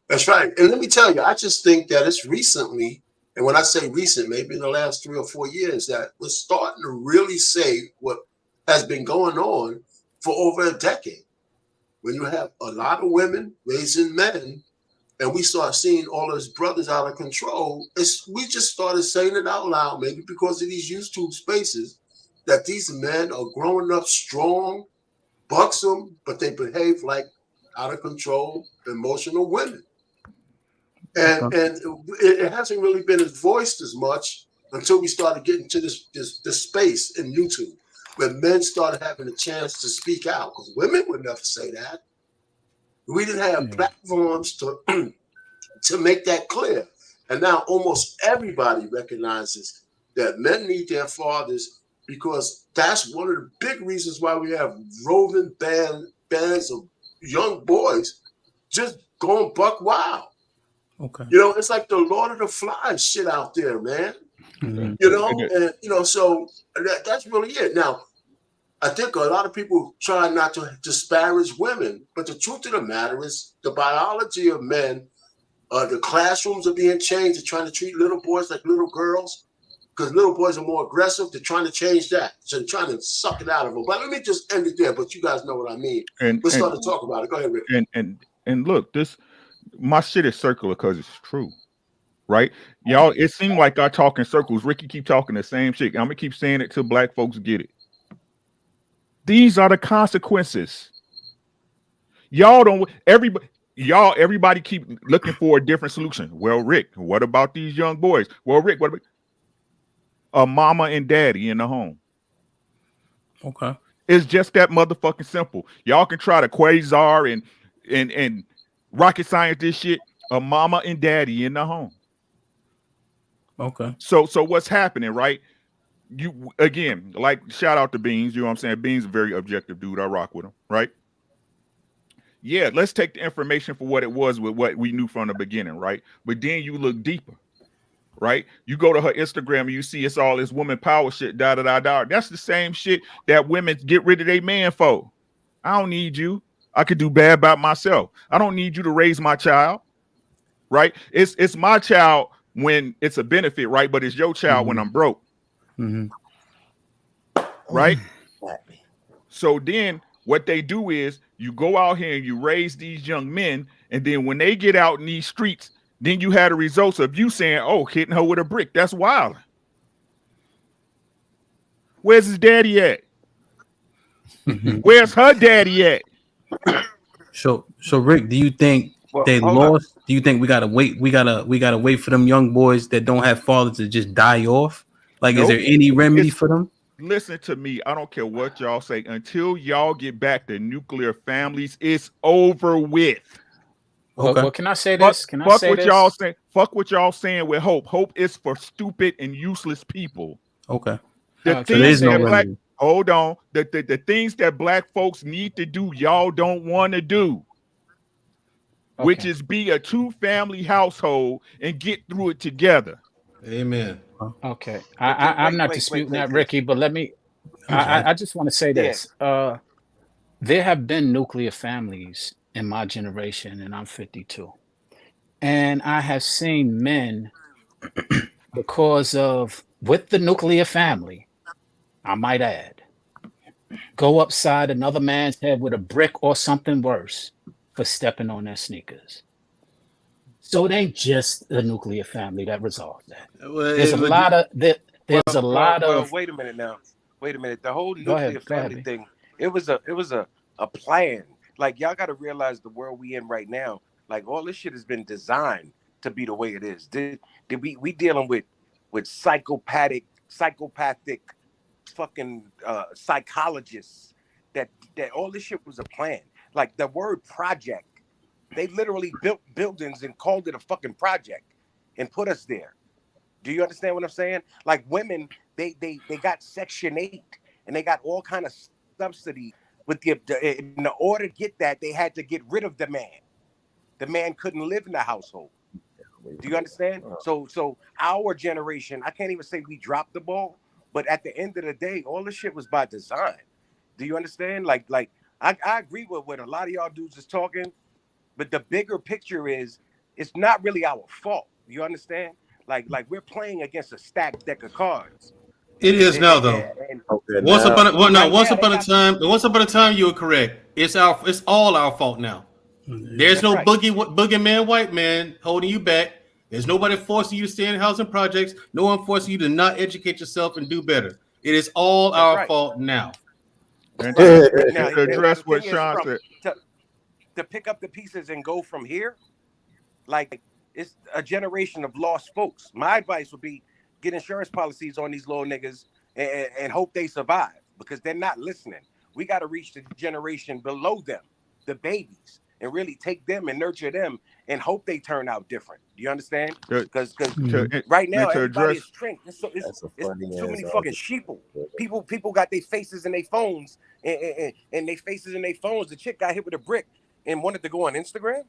That's right. And let me tell you, I just think that it's recently, and when I say recent, maybe in the last 3 or 4 years, that we're starting to really say what has been going on for over a decade. When you have a lot of women raising men, and we start seeing all those brothers out of control, we just started saying it out loud, maybe because of these YouTube spaces, that these men are growing up strong, buxom, but they behave like out of control, emotional women. And it hasn't really been voiced as much until we started getting to this space in YouTube, where men started having a chance to speak out, because women would never say that. We didn't have platforms to make that clear. And now almost everybody recognizes that men need their fathers, because that's one of the big reasons why we have roving bands of young boys just going buck wild.
Okay.
You know, it's like the Lord of the Flies shit out there, man. You know, and so that's really it. Now, I think a lot of people try not to disparage women, but the truth of the matter is the biology of men, the classrooms are being changed. They're trying to treat little boys like little girls, because little boys are more aggressive. They're trying to change that. So they're trying to suck it out of them. But let me just end it there. But you guys know what I mean. Let's start to talk about it. Go ahead, Rick.
And look, my shit is circular because it's true, right? Y'all, it seemed like I talk in circles. Ricky keep talking the same shit. I'm gonna keep saying it till black folks get it. These are the consequences. Everybody keep looking for a different solution. Well, Rick, what about these young boys? Well, Rick, what about a mama and daddy in the home?
Okay.
It's just that motherfucking simple. Y'all can try to quasar and rocket science this shit. A mama and daddy in the home.
Okay.
So what's happening, right? You again, like, shout out to Beans, you know what I'm saying? Beans is a very objective dude. I rock with him, right? Yeah, let's take the information for what it was with what we knew from the beginning, right? But then you look deeper, right? You go to her Instagram and you see it's all this woman power shit, da da da da. That's the same shit that women get rid of their man for. I don't need you. I could do bad by myself. I don't need you to raise my child, right? It's my child when it's a benefit, right? But it's your child when I'm broke, right? So then what they do is you go out here and you raise these young men, and then when they get out in these streets, then you have the results of you saying, "Oh, hitting her with a brick. That's wild." Where's his daddy at? Where's her daddy at?
So Rick, do you think they lost? Do you think we gotta wait? We gotta wait for them young boys that don't have fathers to just die off? Like,
Nope.
is there any remedy for them?
Listen to me. I don't care what y'all say. Until y'all get back to nuclear families, it's over with.
Okay.
Well, can I say this? Can I
Fuck
say
what
this?
y'all say. Fuck what y'all saying with hope. Hope is for stupid and useless people.
Okay.
The
So there's
things
no
that black
remedy.
hold on. The things that black folks need to do, y'all don't want to do. Which is be a 2-family household and get through it together.
Amen.
Okay. I'm not disputing that, Ricky, but let me I just want to say this. There have been nuclear families in my generation, and I'm 52. And I have seen men, because of, with the nuclear family, I might add, go upside another man's head with a brick or something worse for stepping on their sneakers. So it ain't just the nuclear family that resolves that. There's a lot of
wait a minute now. Wait a minute. The whole
Go ahead,
nuclear family
B.
thing, it was a plan. Like, y'all got to realize the world we in right now, like, all this shit has been designed to be the way it is. Did we dealing with psychopathic fucking psychologists that all this shit was a plan. Like, the word project, they literally built buildings and called it a fucking project and put us there. Do you understand what I'm saying? Like, women, they got Section 8 and they got all kind of subsidy. With in order to get that, they had to get rid of the man. The man couldn't live in the household. Do you understand? So our generation, I can't even say we dropped the ball, but at the end of the day, all this shit was by design. Do you understand? Like I agree with what a lot of y'all dudes is talking, but the bigger picture is it's not really our fault. You understand? Like we're playing against a stacked deck of cards.
It is now, though. Once upon a time, you were correct. It's all our fault now. There's no boogeyman white man holding you back. There's nobody forcing you to stay in housing projects. No one forcing you to not educate yourself and do better. It is all our fault now.
And to address what Sean said,
to pick up the pieces and go from here, like, it's a generation of lost folks. My advice would be get insurance policies on these little niggas and hope they survive, because they're not listening. We got to reach the generation below them, the babies, and really take them and nurture them and hope they turn out different. Do you understand? Because right now everybody is trained. It's too many fucking sheeple. People got their faces in their phones and their faces in their phones. The chick got hit with a brick and wanted to go on Instagram.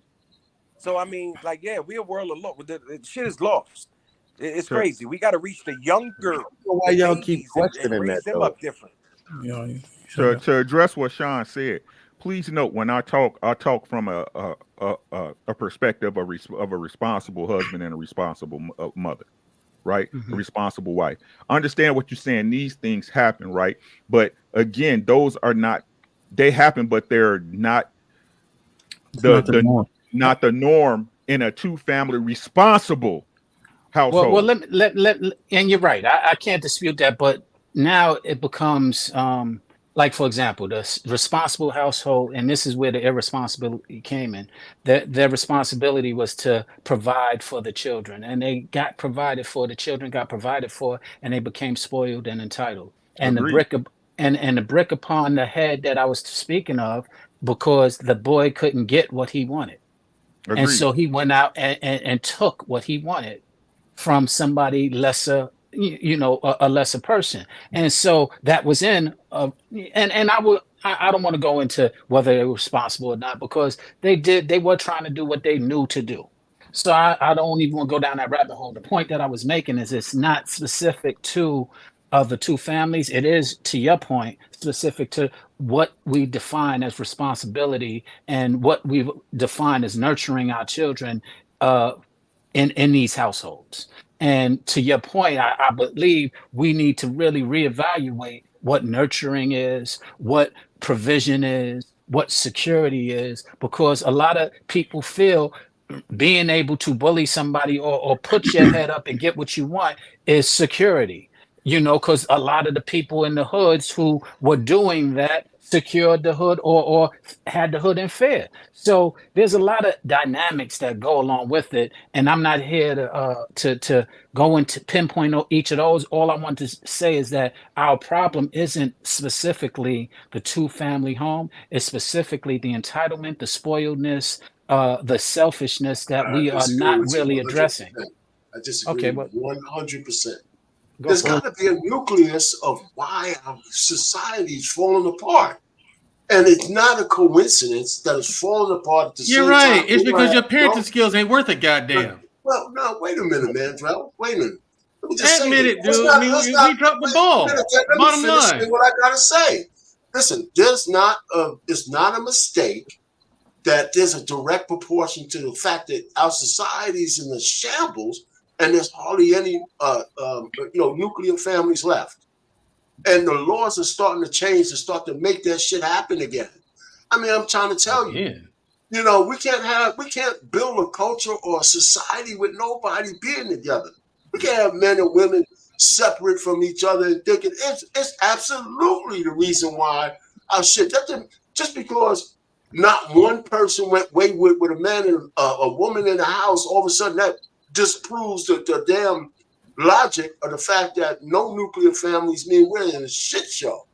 So I mean, like, yeah, we're a world of lost. The shit is lost. It's crazy. We got to reach the younger.
Why y'all keep questioning
raise
that?
them up different.
To address what Sean said, please note when I talk from a perspective of a responsible husband and a responsible mother, right? A responsible wife. Understand what you're saying. These things happen, right? But again, those are not. They happen, but they're not not the norm in a 2-family responsible household.
Well, let and you're right. I can't dispute that, but now it becomes like, for example, the responsible household, and this is where the irresponsibility came in. Their responsibility was to provide for the children, and they got provided for. The children got provided for, and they became spoiled and entitled. And the brick and the brick upon the head that I was speaking of, because the boy couldn't get what he wanted.
Agreed.
And so he went out and took what he wanted from somebody lesser, a lesser person. And so that was in, and I don't want to go into whether they were responsible or not, because they were trying to do what they knew to do. So I don't even want to go down that rabbit hole. The point that I was making is it's not specific to the two families. It is, to your point, specific to what we define as responsibility and what we've defined as nurturing our children in these households. And to your point, I believe we need to really reevaluate what nurturing is, what provision is, what security is, because a lot of people feel being able to bully somebody or put your head up and get what you want is security. Because a lot of the people in the hoods who were doing that secured the hood or had the hood in fear. So there's a lot of dynamics that go along with it, and I'm not here to go into pinpoint each of those. All I want to say is that our problem isn't specifically the two-family home; it's specifically the entitlement, the spoiledness, the selfishness that
I
we are
disagree
not
with you
really
100%.
addressing.
I disagree
Okay,
with
but
100%.
go
There's
for
got
it.
to be a nucleus of why our society is falling apart. And it's not a coincidence that it's falling apart at the
You're
same
right.
time.
It's because your parenting skills ain't worth a goddamn.
Well, no, wait a minute, man, Drell. Wait a minute. Let me just say
Admit
this.
it, dude. I mean, we dropped the ball.
Let me
Bottom
finish
line.
saying what I gotta say. Listen, it's not a mistake that there's a direct proportion to the fact that our society is in the shambles and there's hardly any nuclear families left. And the laws are starting to change and start to make that shit happen again. I mean, I'm trying to tell you, we can't build a culture or a society with nobody being together. We can't have men and women separate from each other and thinking it's absolutely the reason why our shit. Just because not one person went wayward with a man and a woman in the house, all of a sudden that disproves the damn logic of the fact that no nuclear families mean we're in a shit show.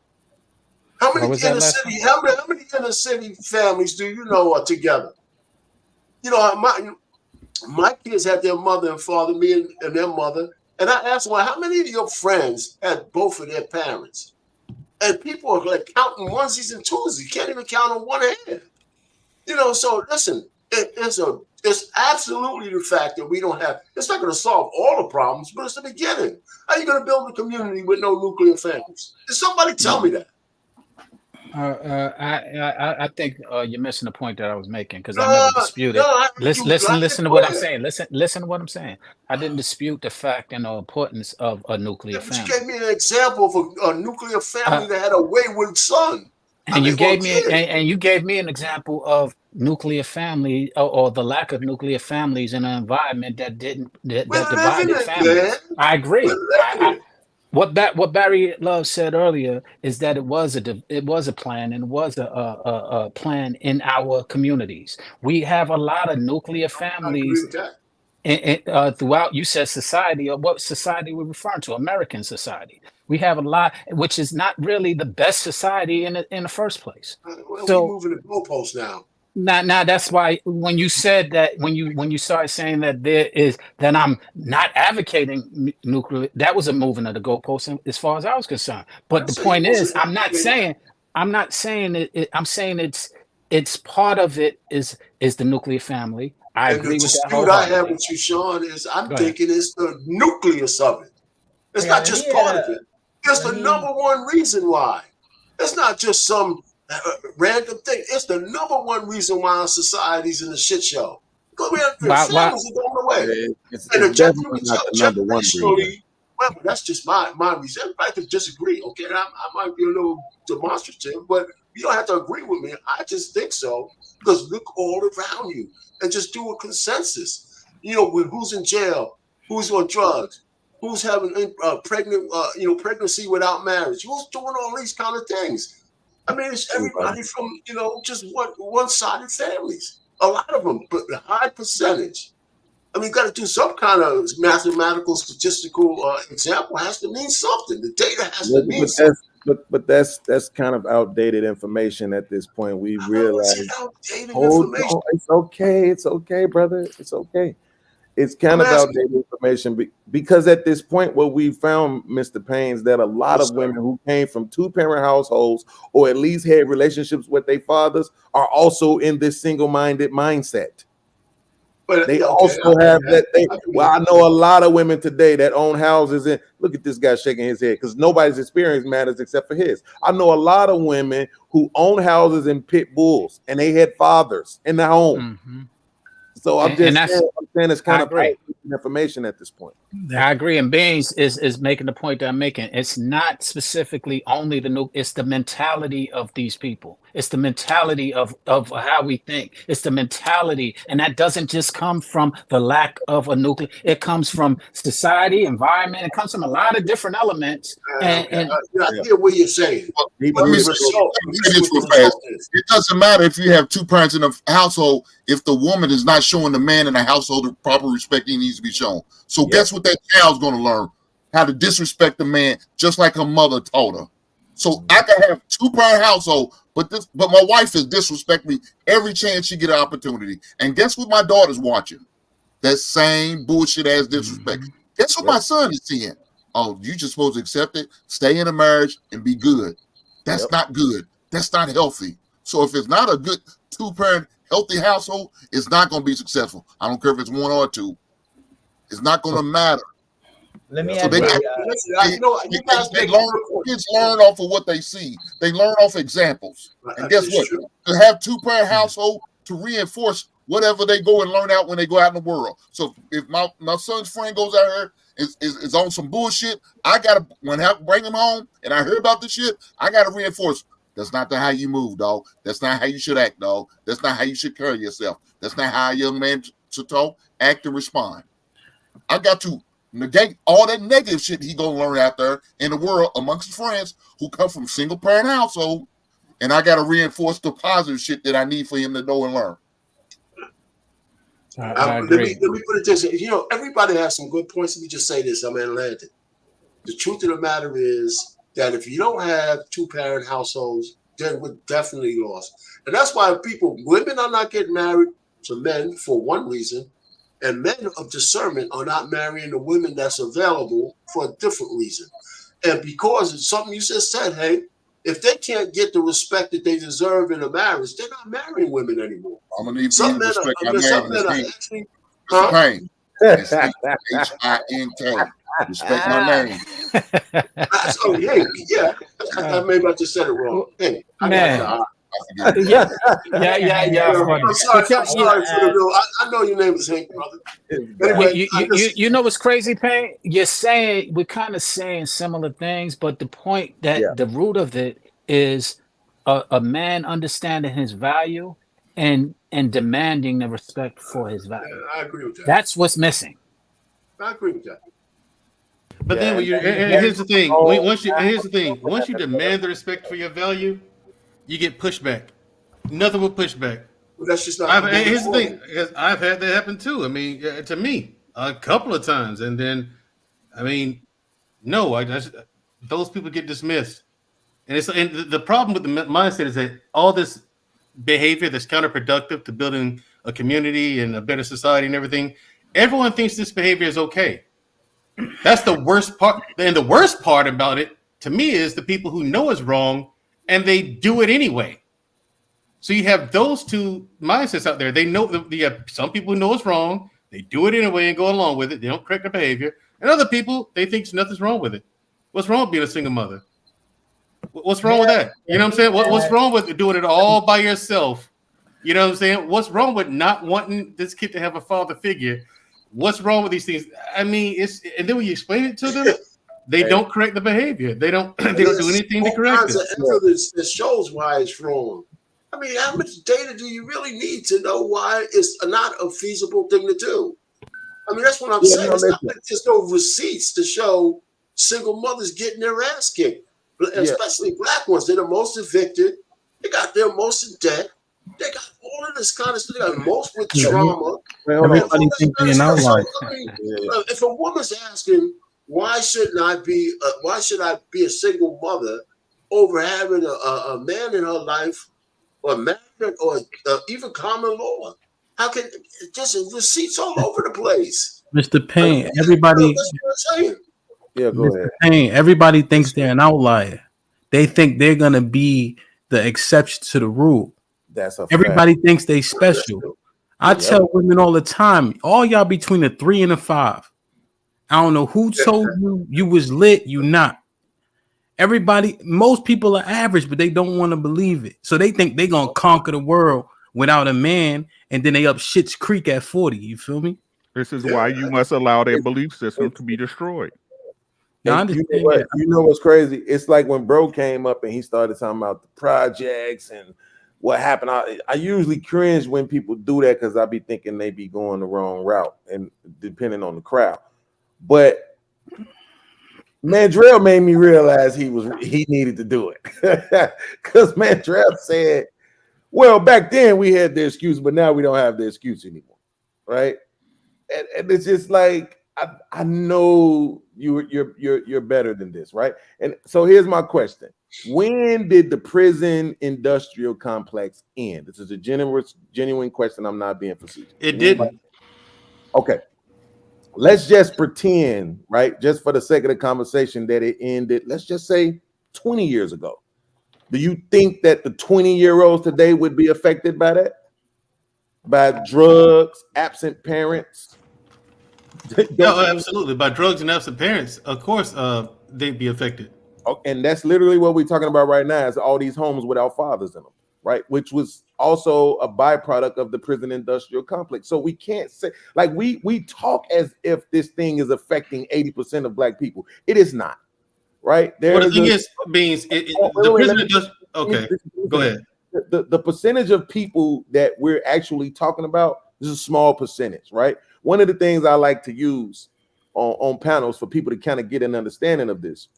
How many inner city? How many inner city families do you know are together? My kids had their mother and father, me and their mother, and I asked them, how many of your friends had both of their parents? And people are like counting onesies and twosies. You can't even count on one hand. So listen, it's absolutely the fact that we don't have. It's not going to solve all the problems, but it's the beginning. How are you going to build a community with no nuclear families? Did somebody tell me that?
I think you're missing the point that I was making because I never disputed. Listen to what I'm saying. Listen to what I'm saying. I didn't dispute the fact and the importance of a nuclear family.
You gave me an example of a nuclear family that had a wayward son.
And you gave me an example of nuclear family or the lack of nuclear families in an environment that divided families. I agree. What Barry Love said earlier is that it was a plan and was a plan in our communities. We have a lot of nuclear families throughout. You said society, or what society we're referring to? American society. We have a lot, which is not really the best society in the first place.
So we're moving the goalposts now.
Now that's why when you said that, when you started saying that I'm not advocating nuclear, that was a moving of the goalposts as far as I was concerned. But the point is, I'm not saying it. I'm saying it's part of it is the nuclear family. I agree with that wholeheartedly.
I have with you, Sean, is I'm thinking it's the nucleus of it. It's not just part of it. It's the number one reason why. It's not just some random thing. It's the number one reason why our society's in a shit show. Because we have families are going away.
It's definitely not the number one reason.
Well, that's just my reason. Everybody can disagree, okay? I might be a little demonstrative, but you don't have to agree with me. I just think so. Because look all around you and just do a consensus. With who's in jail, who's on drugs, who's having pregnancy without marriage, who's doing all these kind of things. I mean, it's everybody from, just one-sided families. A lot of them, but a high percentage. I mean, you got to do some kind of mathematical, statistical example. Has to mean something. The data has to mean something.
But that's kind of outdated information at this point. We realize. Hold on, it's okay, brother. It's okay. It's kind of outdated information because at this point, what we found, Mr. Payne, that a lot of women who came from two-parent households or at least had relationships with their fathers are also in this single-minded mindset.
But
They
okay,
also have that.
Well,
I know a lot of women today that own houses, and look at this guy shaking his head because nobody's experience matters except for his. I know a lot of women who own houses and pit bulls, and they had fathers in the home.
Mm-hmm.
So I'm saying it's kind of
agree.
information at this point.
I agree, and Beans is making the point that I'm making. It's not specifically only it's the mentality of these people. It's the mentality of how we think. It's the mentality, and that doesn't just come from the lack of a nuclear. It comes from society, environment. It comes from a lot of different elements.
I hear what you're saying.
Let me say this real fast. It doesn't matter if you have two parents in a household if the woman is not showing the man in the household the proper respect he needs to be shown. So guess what that child's going to learn? How to disrespect the man, just like her mother taught her. So I can have two-parent household, but my wife is disrespecting me every chance she get an opportunity. And guess what my daughter's watching? That same bullshit ass disrespect. Guess what my son is seeing? Oh, you just supposed to accept it, stay in a marriage, and be good. That's not good. That's not healthy. So if it's not a good two-parent healthy household, it's not going to be successful. I don't care if it's one or two. It's not going to matter.
Let me
so
ask
kids learn off of what they see. They learn off examples. And guess what? To have two-parent household to reinforce whatever they go and learn out when they go out in the world. So if my son's friend goes out here is on some bullshit, I gotta when I bring him home and I hear about the shit, I gotta reinforce. That's not how you move, dog. That's not how you should act, dog. That's not how you should carry yourself. That's not how a young man should talk, act, and respond. I got to negate all that negative shit he gonna learn out there in the world amongst his friends who come from single parent household, and I gotta reinforce the positive shit that I need for him to know and learn.
Let me put it this way. You know, everybody has some good points. Let me just say this. I'm Atlantic. The truth of the matter is that if you don't have two-parent households, then we're definitely lost. And that's why women are not getting married to men for one reason, and men of discernment are not marrying the women that's available for a different reason. And because it's something you just said, hey, if they can't get the respect that they deserve in a marriage, they're not marrying women anymore.
I'm gonna need
some men
respect
are,
my
some
name.
men are actually,
Mr. Payne. It's H-I-N-K. Respect my name.
Maybe I just said it wrong. Hey,
Man.
Yeah. I'm sorry for the real. I know your name is Hank, brother. Anyway,
you know what's crazy, Payne? We're kind of saying similar things, but the point that the root of it is a man understanding his value and demanding the respect for his value.
I agree with that.
That's what's missing.
I agree with that.
But then here's the thing. Here's the thing. Once you demand the respect for your value, you get pushback. Nothing but pushback.
Well, that's just not.
Here's the thing. I've had that happen too. I mean, to me, a couple of times, and then, I mean, no, those people get dismissed, and the problem with the mindset is that all this behavior that's counterproductive to building a community and a better society and everything, everyone thinks this behavior is okay. That's the worst part. And the worst part about it, to me, is the people who know it's wrong and they do it anyway. So you have those two mindsets out there. They know some people know it's wrong. They do it anyway and go along with it. They don't correct the behavior. And other people, they think nothing's wrong with it. What's wrong with being a single mother? What's wrong with that? You know what I'm saying? What's wrong with doing it all by yourself? You know what I'm saying? What's wrong with not wanting this kid to have a father figure? What's wrong with these things? I mean, and then when you explain it to them, they don't correct the behavior. They don't do anything to correct it.
Evidence that shows why it's wrong. I mean, how much data do you really need to know why it's not a feasible thing to do? I mean, that's what I'm saying. It's not like there's no receipts to show single mothers getting their ass kicked, especially black ones. They're the most evicted. They got their most in debt. They got all of this kind of stuff. They got most with trauma.
Everybody thinks they're an outlier.
If a woman's asking, why should I be a single mother over having a man in her life, or married, or even common law? How can just receipts all over the place?
Mr. Payne, everybody.
Yeah, go ahead.
Payne, everybody thinks they're an outlier. They think they're gonna be the exception to the rule.
That's a
everybody
fact.
thinks they special. I tell women all the time, all y'all between a 3 and a 5. I don't know who told you you was lit, you not. Everybody, most people are average, but they don't want to believe it. So they think they're gonna conquer the world without a man, and then they up Shit's Creek at 40. You feel me?
This is why you must allow their belief system to be destroyed.
No,
you know what? You know what's crazy? It's like when bro came up and he started talking about the projects and what happened. I usually cringe when people do that because I be thinking they be going the wrong route and depending on the crowd. But Mandrell made me realize he needed to do it because Mandrell said, "Well, back then we had the excuse, but now we don't have the excuse anymore, right?" And it's just like I know you're better than this, right? And so here's my question: when did the prison industrial complex end? This is a genuine question. I'm not being facetious.
It didn't.
Okay. Let's just pretend, right, just for the sake of the conversation, that it ended, let's just say 20 years ago. Do you think that the 20-year-olds today would be affected by that? By drugs, absent parents?
No, absolutely. By drugs and absent parents, of course, they'd be affected.
Oh, and that's literally what we're talking about right now, is all these homes without fathers in them, right? Which was also a byproduct of the prison industrial complex. So we can't say, like, we talk as if this thing is affecting 80% of black people. It is not, right?
Well, the thing is, Beans, the prison industrial. Okay, go ahead.
The percentage of people that we're actually talking about is a small percentage, right? One of the things I like to use on panels for people to kind of get an understanding of this.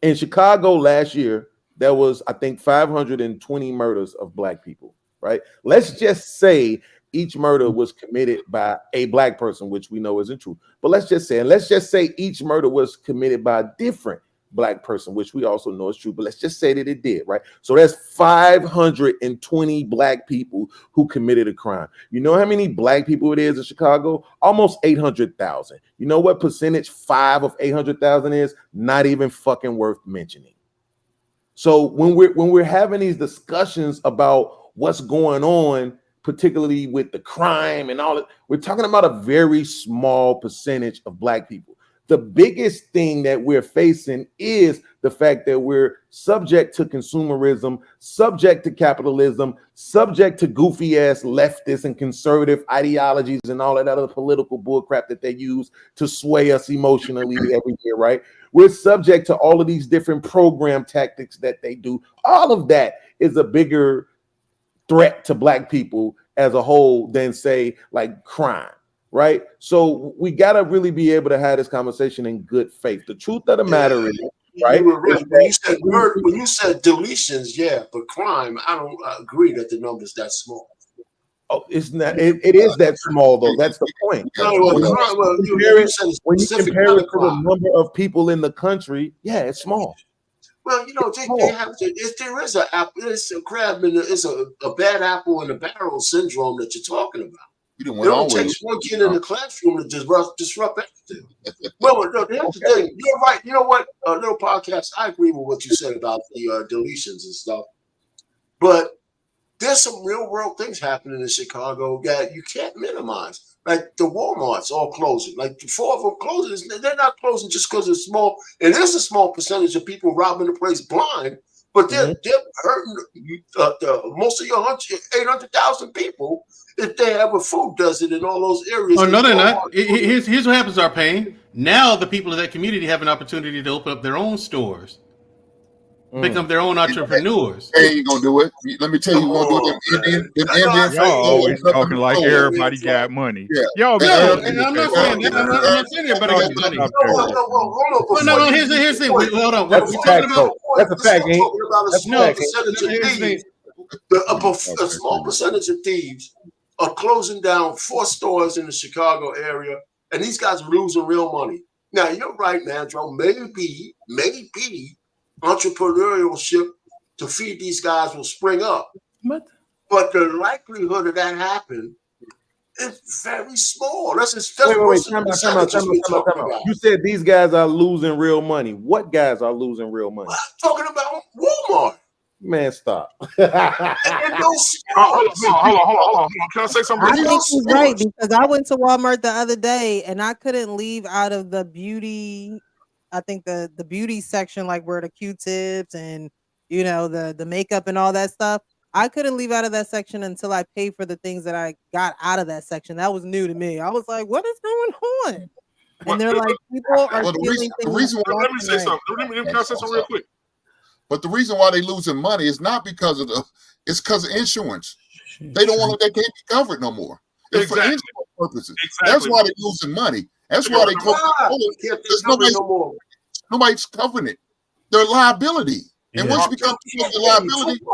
In Chicago last year, there was, I think, 520 murders of black people, right? Let's just say each murder was committed by a black person, which we know isn't true. But let's just say each murder was committed by a different black person, which we also know is true. But let's just say that it did, right? So that's 520 black people who committed a crime. You know how many black people it is in Chicago? Almost 800,000. You know what percentage 5 of 800,000 is? Not even fucking worth mentioning. So when we're having these discussions about what's going on, particularly with the crime and all that, we're talking about a very small percentage of black people. The biggest thing that we're facing is the fact that we're subject to consumerism, subject to capitalism, subject to goofy ass leftist and conservative ideologies and all that other political bullcrap that they use to sway us emotionally every year, right? We're subject to all of these different program tactics that they do. All of that is a bigger threat to black people as a whole than, say, like crime. Right, so we gotta really be able to have this conversation in good faith. The truth of the matter is, right?
You were right. When you said deletions, yeah, but crime, I don't agree that the number's that small.
Oh, it's not. It is that small though. That's the point. When you compare it to the number of people in the country, yeah, it's small.
Well, you know, they have to. If there is it's a crab in it's a bad apple in the barrel syndrome that you're talking about. It don't take one kid in the classroom to disrupt everything. Well, no, here's the thing. You're right. You know what? Little podcast. I agree with what you said about the deletions and stuff. But there's some real world things happening in Chicago that you can't minimize. Like the Walmarts all closing. Like 4 of them closing. They're not closing just because it's small. And there's a small percentage of people robbing the place blind. But they're hurting most of your 800,000 people if they have a food desert in all those areas.
Oh, no, they're not. Here's what happens, Arpain. Now the people of that community have an opportunity to open up their own stores, become their own entrepreneurs.
Hey, you gonna do it? Let me tell you, you're gonna do it.
Y'all always talking like everybody got money.
Yeah.
Y'all,
and I'm not saying that. I'm not saying everybody got money. No, here's the thing. Hold on.
That's a fact. That's a fact.
A small percentage of thieves are closing down 4 stores in the Chicago area, and these guys are losing real money. Now, you're right, Mandro. Maybe entrepreneurship to feed these guys will spring up. But the likelihood of that happening is very small. That's
wait. Time out. You said these guys are losing real money. What guys are losing real money?
I'm talking about Walmart.
Man, stop.
And those
Hold on.
Hold on. Can I say something?
I think he's right because I went to Walmart the other day and I couldn't leave out of the beauty. I think the beauty section, like where the Q-tips and the makeup and all that stuff. I couldn't leave out of that section until I paid for the things that I got out of that section. That was new to me. I was like, "What is going on?" And they're like, "People are stealing things."
Let me say something. Can I say something real quick?
But the reason why they losing money is not because of it's because of insurance. They don't want they can't be covered no more. It's for insurance purposes. That's why they're losing money. That's why they close. Nobody's covering it. They're liability. And once you become a liability,
the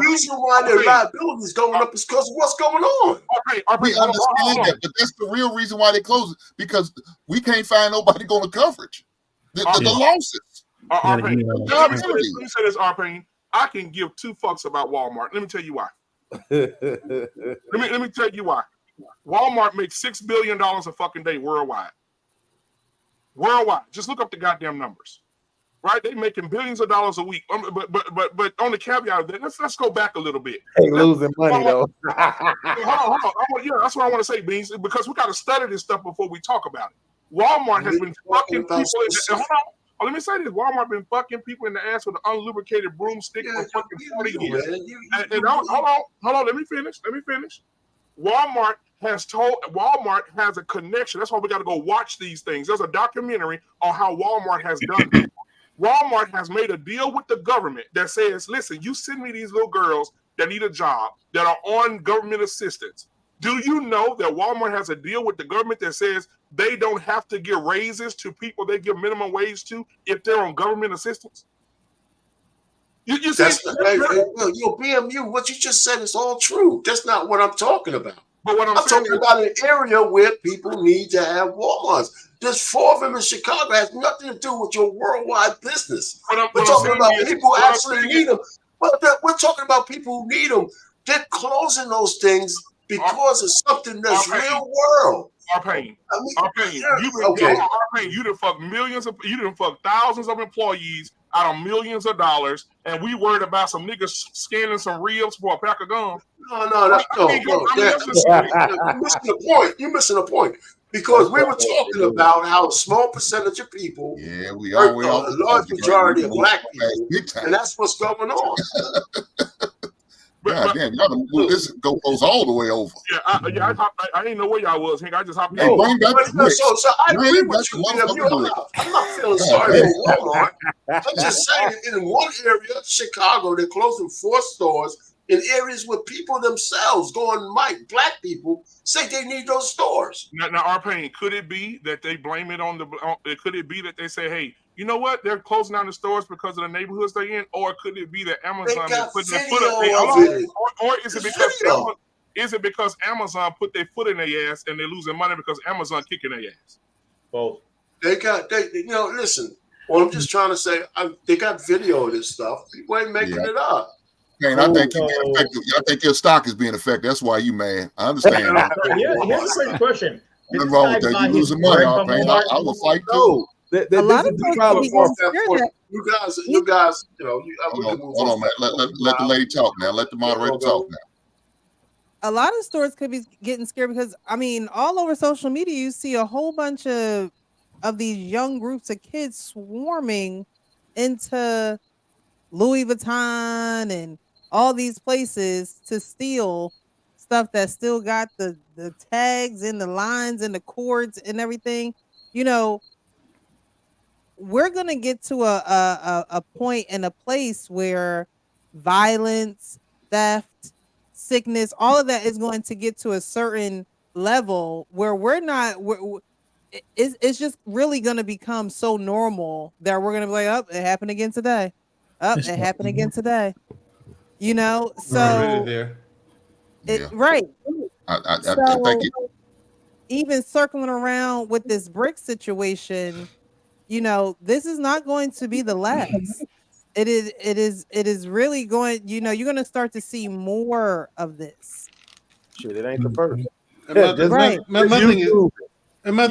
reason why their liability is going up is because of what's going on.
We understand that, but that's the real reason why they close it, because we can't find nobody going to coverage. The losses.
Let me say this, Arpane. I can give two fucks about Walmart. Let me tell you why. let me tell you why. Walmart makes $6 billion a fucking day worldwide. Just look up the goddamn numbers. Right? They're making billions of dollars a week. But on the caveat of that, let's go back a little bit.
They losing money though.
Hold on. Yeah, that's what I want to say, Beans, because we got to study this stuff before we talk about it. Walmart has been fucking people. Hold on. Let me say this. Walmart been fucking people in the ass with an unlubricated broomstick for fucking 40 years. Hold on. Let me finish. Walmart has a connection. That's why we got to go watch these things. There's a documentary on how Walmart has done this. Walmart has made a deal with the government that says, listen, you send me these little girls that need a job that are on government assistance. Do you know that Walmart has a deal with the government that says they don't have to give raises to people they give minimum wage to if they're on government assistance? You see,
BMU, what you just said is all true. That's not what I'm talking about.
But what I'm
talking about an area where people need to have Walmarts. There's 4 of them in Chicago. It has nothing to do with your worldwide business. We're talking about people who actually need them. But we're talking about people who need them. They're closing those things because of something that's real world.
Arpane, you done fuck thousands of employees out of millions of dollars, and we worried about some niggas scanning some reels for a pack of gum.
No. You're missing the point. You're missing the point. Because we were talking about how a small percentage of people hurt a large majority of black people, and that's what's going on.
God damn, y'all done moved this goes all the way over.
Yeah, I didn't know where y'all was, Hank. I just hopped in.
So I agree with you. I'm not feeling sorry for Walmart. I'm just saying, in one area, Chicago, they're closing 4 stores in areas where people themselves, black people, say they need those stores.
Now, Arpane, could it be that they blame it on could it be that they say, hey, you know what? They're closing down the stores because of the neighborhoods they're in, or could it be that Amazon is putting their foot up? Or is it because Amazon put their foot in their ass and they're losing money because Amazon kicking their ass?
Both.
Listen. Well, I'm just trying to say, they got video of this stuff. People ain't making it up.
Man, I think your stock is being affected. That's why you mad. I understand.
Here's a quick question.
Nothing wrong with that. You losing money, I will fight too.
A lot of folks
you guys,
hold on, man. Let the lady talk now. Let the moderator talk now.
A lot of stores could be getting scared because all over social media you see a whole bunch of these young groups of kids swarming into Louis Vuitton and all these places to steal stuff that still got the tags and the lines and the cords and everything. We're gonna get to a point and a place where violence, theft, sickness, all of that is going to get to a certain level where it's just really going to become so normal that we're going to be like, oh, it happened again today. Oh, it happened again today. So right.
I think
even circling around with this brick situation, this is not going to be the last. It is really going, you're going to start to see more of this.
Shit, it ain't the first.
My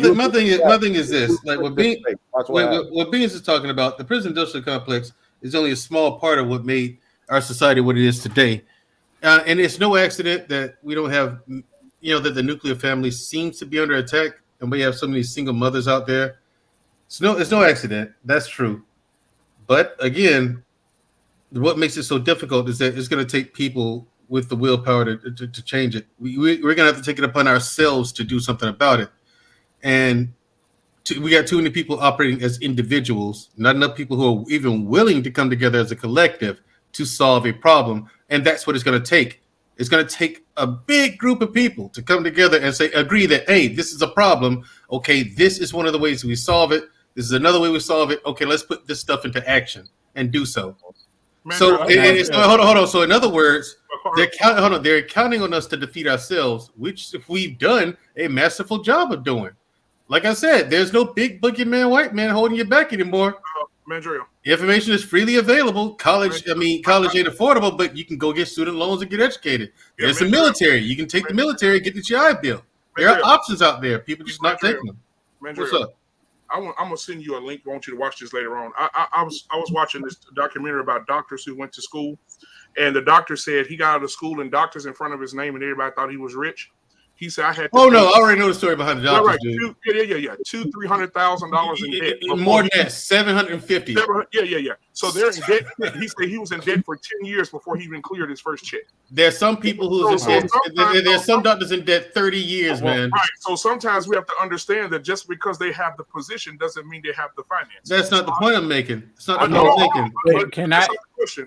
thing is this: like what Beans is talking about, the prison industrial complex is only a small part of what made our society what it is today. And it's no accident that we don't have, that the nuclear family seems to be under attack, and we have so many single mothers out there. It's no accident. That's true. But again, what makes it so difficult is that it's going to take people with the willpower to change it. We're going to have to take it upon ourselves to do something about it. And we got too many people operating as individuals, not enough people who are even willing to come together as a collective to solve a problem. And that's what it's going to take. It's going to take a big group of people to come together and agree that, hey, this is a problem. Okay, this is one of the ways we solve it. This is another way we solve it. Okay, let's put this stuff into action and do so. So, hold on. So, in other words, they're counting on us to defeat ourselves, which we've done a masterful job of doing. Like I said, there's no big boogeyman white man holding you back anymore.
Mandrill.
Information is freely available. College ain't affordable, but you can go get student loans and get educated. There's the military. You can take the military, get the GI Bill. There are options out there. People just not taking them. What's up?
I'm gonna send you a link. I want you to watch this later on. I was watching this documentary about doctors who went to school, and the doctor said he got out of school and doctors in front of his name, and everybody thought he was rich. He said, "I had." I
already know the story behind the doctor.
Right, $200,000-$300,000 in debt.
More than that, $750.
Yeah. So they're in debt. He said he was in debt for 10 years before he even cleared his first check.
There's some people who's in debt. There's some doctors in debt 30 years, man.
Right. So sometimes we have to understand that just because they have the position doesn't mean they have the finances.
That's not the point I'm making. It's not the point I'm making.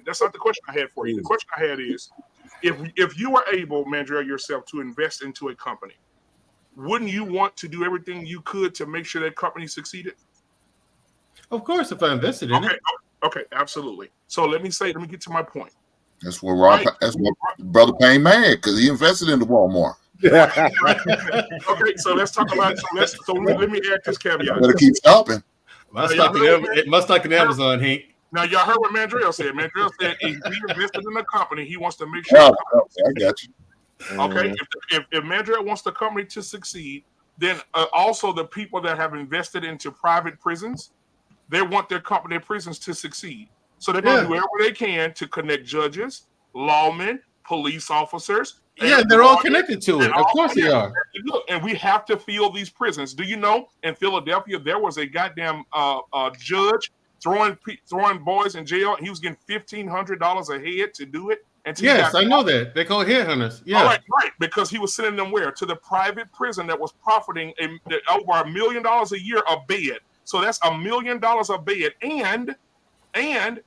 That's not the question I had for you. The question I had is, if you were able, Mandrill, yourself to invest into a company, wouldn't you want to do everything you could to make sure that company succeeded?
Of course, if I invested in it.
Okay, absolutely. So let me get to my point.
That's what Brother Payne mad, because he invested in the Walmart.
Okay, so let's talk about let me add this caveat.
Better keep shopping.
Must like an Amazon, Hank.
Now, y'all heard what Mandrill said. Mandrill said if he invested in a company, he wants to make sure.
I got you.
Okay, if Mandrill wants the company to succeed, then also the people that have invested into private prisons, they want their prisons to succeed. So they're going to do whatever they can to connect judges, lawmen, police officers.
Yeah, they're all connected to it. Of course they are.
Look, and we have to fill these prisons. Do you know in Philadelphia there was a goddamn judge throwing boys in jail? He was getting $1,500 a head to do it.
Yes, I know that. They call headhunters. Yeah,
right. Because he was sending them where? To the private prison that was profiting over $1 million a year a bed. So that's $1 million a bed, and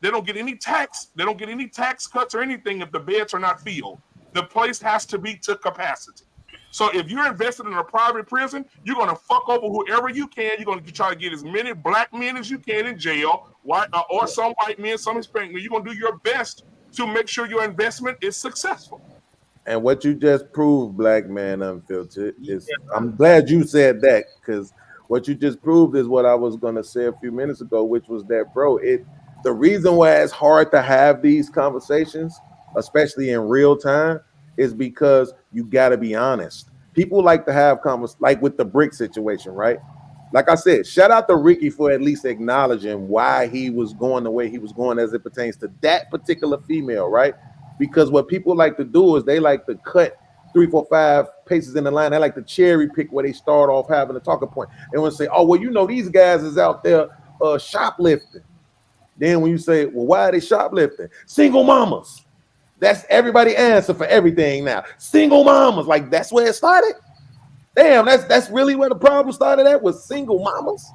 they don't get any tax. They don't get any tax cuts or anything if the beds are not filled. The place has to be to capacity. So if you're invested in a private prison, you're going to fuck over whoever you can. You're going to try to get as many black men as you can in jail, or some white men, some Hispanic men. You're going to do your best to make sure your investment is successful.
And what you just proved, Black Man Unfiltered, is I'm glad you said that, because what you just proved is what I was going to say a few minutes ago, which was that, bro, the reason why it's hard to have these conversations, especially in real time, is because you got to be honest. People like to have conversations, like with the brick situation, right? Like I said, shout out to Ricky for at least acknowledging why he was going the way he was going as it pertains to that particular female, right? Because what people like to do is they like to cut 3, 4, 5 paces in the line. They like to cherry pick where they start off having a talking point. They want to say, oh, well, these guys is out there shoplifting. Then when you say, well, why are they shoplifting? Single mamas. That's everybody's answer for everything now. Single mamas. Like, that's where it started? Damn, that's really where the problem started at, was single mamas?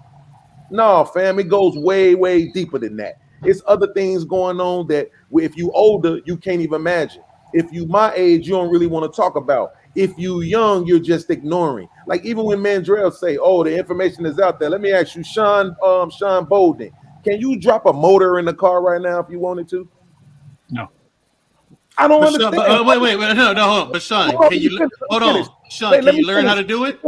No, fam, it goes way, way deeper than that. It's other things going on that if you older, you can't even imagine. If you my age, you don't really want to talk about. If you young, you're just ignoring. Like even when Mandrill say, oh, the information is out there. Let me ask you, Sean Bolden, can you drop a motor in the car right now if you wanted to?
No.
I don't understand.
Wait, no. But Sean, can you hold on? Sean, can you learn how to do it?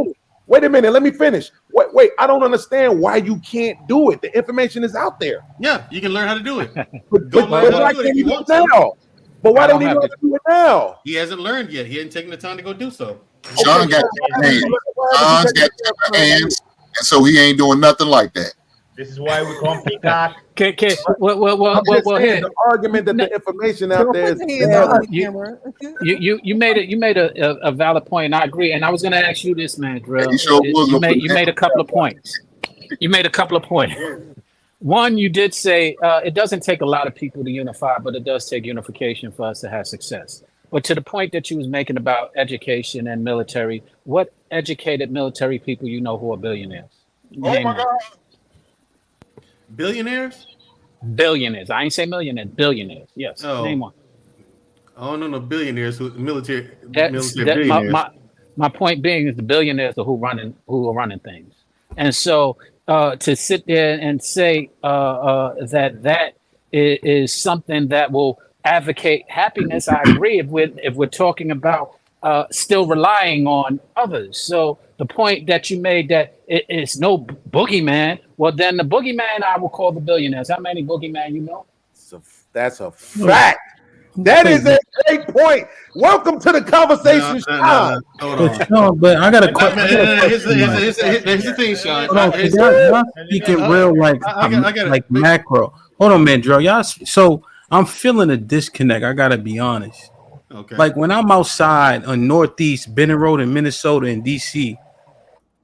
Wait a minute, let me finish. Wait, I don't understand why you can't do it. The information is out there.
Yeah, you can learn how to do it.
But why can't you do it now? But why don't he know how to do it now?
He hasn't learned yet. He hasn't taken the time to go do so.
Sean got hands. Sean's got hands, and so he ain't doing nothing like that.
This is why we call him Peacock.
I'm just saying, the argument that the information out there is
you made a valid point, and I agree. And I was going to ask you this, man, Drill. You made a couple of points. You made a couple of points. One, you did say it doesn't take a lot of people to unify, but it does take unification for us to have success. But to the point that you was making about education and military, what educated military people you know who are billionaires?
Oh my God. Billionaires?
Billionaires. I ain't say millionaires. Billionaires. Yes.
Oh.
Name one.
I don't know no billionaires who military billionaires.
My point being is the billionaires are who are running things, and so to sit there and say that is something that will advocate happiness, I agree. If we're talking about still relying on others, so the point that you made that it's no boogeyman, well then the boogeyman I will call the billionaires. How many boogeyman you know?
That's a fact. That is a great point. Welcome to the conversation, Sean.
Hold on.
No, but I got a question.
Here's the thing, Sean.
Hold on, y'all speaking real like macro. Hold on, man, Dro. Y'all. So I'm feeling a disconnect. I gotta be honest.
Okay.
Like when I'm outside on Northeast Benning Road in Minnesota and DC,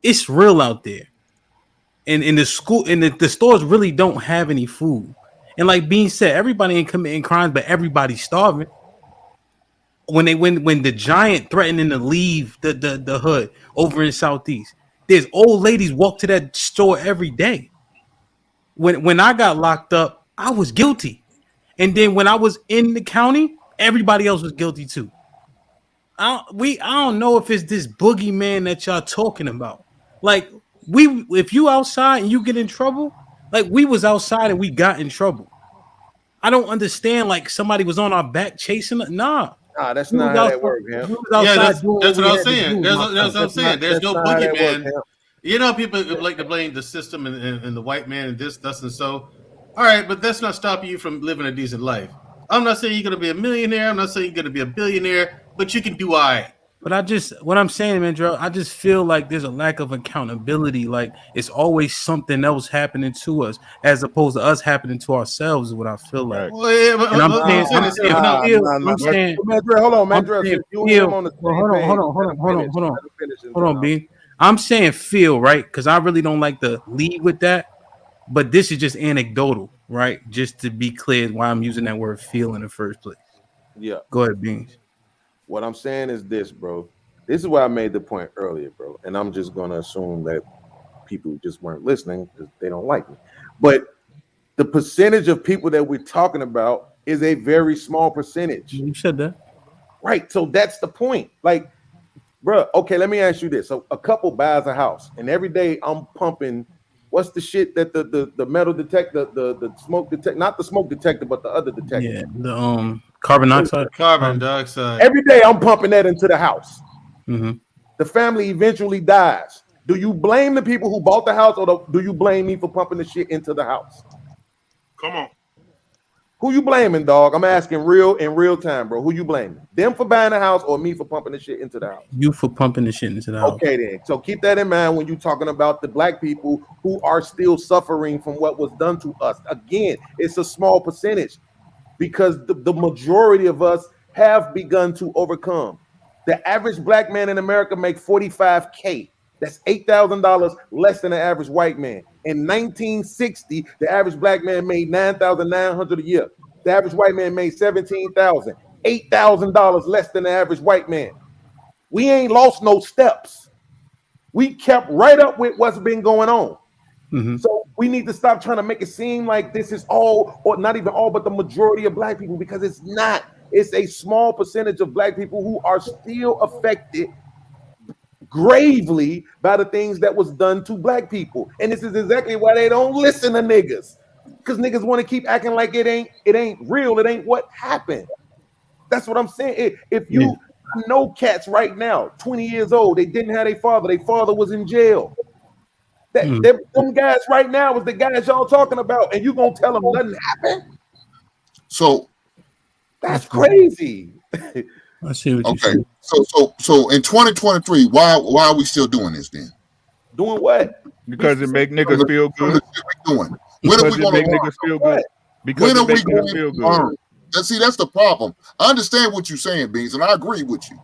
it's real out there. And in the school, and the stores really don't have any food. And like being said, everybody ain't committing crimes, but everybody's starving. When the giant threatening to leave the hood over in Southeast, there's old ladies walk to that store every day. When I got locked up, I was guilty. And then when I was in the county, everybody else was guilty too. I don't know if it's this boogeyman that y'all talking about. Like if you outside and you get in trouble, like we was outside and we got in trouble. I don't understand. Like somebody was on our back chasing it. Nah,
that's not how that works, man.
Yeah, that's what I was saying. That's what I'm saying. There's no boogeyman. You know, people like to blame the system and the white man and this, and so. All right, but that's not stopping you from living a decent life. I'm not saying you're going to be a millionaire. I'm not saying you're going to be a billionaire, but you can do all right.
But what I'm saying, man, Joe, I just feel like there's a lack of accountability. Like it's always something else happening to us, as opposed to us happening to ourselves. Is what I feel like.
Well, yeah, but
and I'm saying,
hold on, man.
Hold on, B. I'm saying feel, right? Because I really don't like to lead with that. But this is just anecdotal, right? Just to be clear, why I'm using that word feel in the first place.
Yeah.
Go ahead, Beans.
What I'm saying is this, bro. This is why I made the point earlier, bro. And I'm just going to assume that people just weren't listening because they don't like me. But the percentage of people that we're talking about is a very small percentage.
You said that.
Right. So that's the point. Like, bro, okay, let me ask you this. So a couple buys a house, and every day I'm pumping, what's the shit that the metal detector, the smoke detector, not the smoke detector, but the other detector.
Yeah, the carbon dioxide.
Carbon dioxide.
Every day I'm pumping that into the house.
Mm-hmm.
The family eventually dies. Do you blame the people who bought the house, or do you blame me for pumping the shit into the house?
Come on.
Who you blaming, dog? I'm asking in real time, bro. Who you blaming? Them for buying the house or me for pumping the shit into the house?
You for pumping the shit into the house.
Okay, then. So keep that in mind when you're talking about the black people who are still suffering from what was done to us. Again, it's a small percentage because the majority of us have begun to overcome. The average black man in America makes $45K. That's $8,000 less than the average white man. In 1960, the average black man made $9,900 a year. The average white man made $17,000, $8,000 less than the average white man. We ain't lost no steps. We kept right up with what's been going on.
Mm-hmm.
So we need to stop trying to make it seem like this is all, or not even all, but the majority of black people, because it's not. It's a small percentage of black people who are still affected gravely by the things that was done to black people. And this is exactly why they don't listen to niggas, because niggas want to keep acting like it ain't real. It ain't what happened. That's what I'm saying. If you know cats right now, 20 years old, they didn't have their father. Their father was in jail. Them guys right now was the guys y'all talking about, and you gonna tell them nothing happened?
So
that's crazy.
I see what
okay. So in 2023, why are we still doing this then?
Doing what?
Because it make niggas feel good.
Doing.
When
are we going to
make niggas feel good? Because
when are we
going
going
feel
to
good?
learn? And see, that's the problem. I understand what you're saying, Beans, and I agree with you.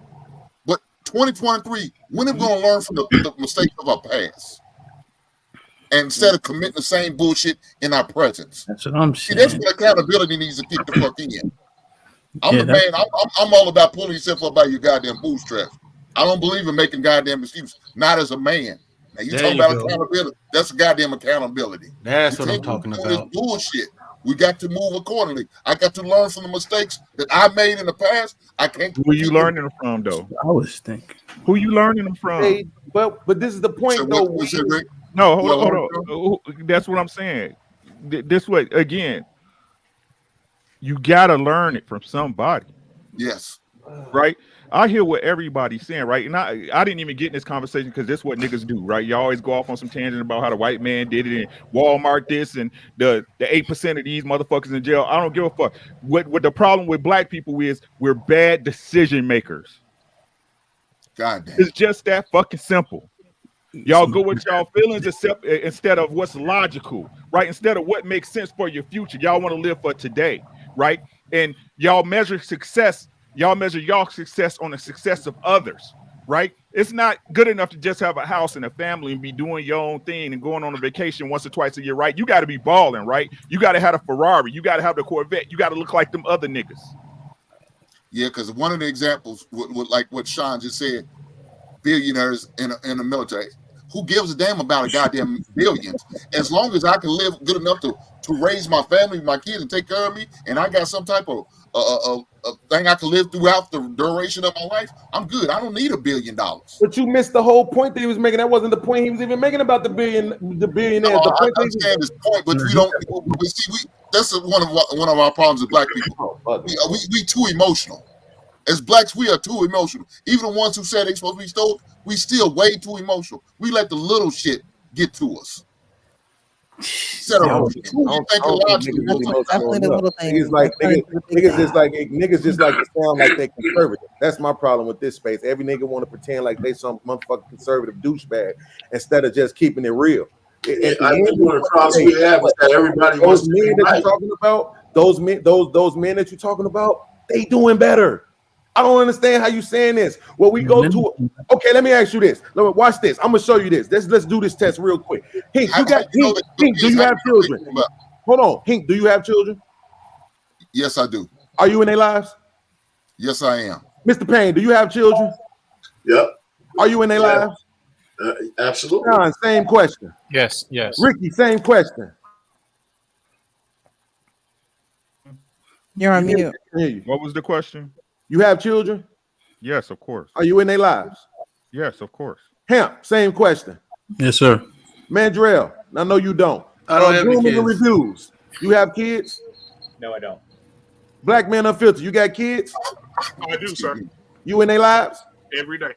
But 2023, when are we going to learn from the mistakes of our past? And instead of committing the same bullshit in our presence.
That's what I'm saying.
See, that's what accountability needs to kick the fuck in. I'm the man. I'm all about pulling yourself up by your goddamn bootstraps. I don't believe in making goddamn excuses. Not as a man. Now you talking about accountability? That's a goddamn accountability.
That's what I'm talking about.
This bullshit. We got to move accordingly. I got to learn from the mistakes that I made in the past. I can't.
Who are you learning them from, though?
I was thinking.
Who you learning them from?
Hey, but this is the point,
So
though.
No, hold on. That's what I'm saying. This way again. You gotta learn it from somebody.
Yes.
Right. I hear what everybody's saying, right? And I didn't even get in this conversation because this is what niggas do, right? You always go off on some tangent about how the white man did it and Walmart this and the 8% of these motherfuckers in jail. I don't give a fuck. What the problem with black people is we're bad decision makers.
God damn.
It's just that fucking simple. Y'all go with y'all feelings instead of what's logical, right? Instead of what makes sense for your future. Y'all want to live for today, right? And y'all measure success. Y'all measure y'all success on the success of others, right? It's not good enough to just have a house and a family and be doing your own thing and going on a vacation once or twice a year, right? You got to be balling, right? You got to have a Ferrari. You got to have the Corvette. You got to look like them other niggas.
Yeah, because one of the examples, like what Sean just said, billionaires in the military. Who gives a damn about a goddamn billions? As long as I can live good enough to raise my family, my kids, and take care of me, and I got some type of thing I can live throughout the duration of my life, I'm good. I don't need $1 billion.
But you missed the whole point that he was making. That wasn't the point he was even making about the billionaires.
No,
the point
I understand this point, but we don't. We see, that's one of our problems with black people. We too emotional. As blacks, we are too emotional. Even the ones who said they're supposed to be stoic, we still way too emotional. We let the little shit get to us. Instead of truly thinking logically.
Niggas just like to sound like they conservative. That's my problem with this space. Every nigga want to pretend like they some motherfucking conservative douchebag instead of just keeping it real. I think one of the problems we have is that everybody wants men that you're talking about. Those men that you're talking about, they doing better. I don't understand how you saying this. Well, we go to okay. Let me ask you this. Watch this. I'm gonna show you this. Let's do this test real quick. Hink, Hink, do you have children? Hold on, Hink, do you have children?
Yes, I do.
Are you in their lives?
Yes, I am.
Mr. Payne, do you have children?
Yep.
Are you in their lives?
Absolutely.
John, same question.
Yes.
Ricky, same question.
You're on mute.
What was the question?
You have children?
Yes, of course.
Are you in their lives?
Yes, of course.
Hemp, same question.
Yes, sir.
Mandrell, I know you don't.
I don't have any kids.
Reviews. You have kids?
No, I don't.
Black Man Unfiltered, you got kids?
I do, sir.
You in their lives?
Every day.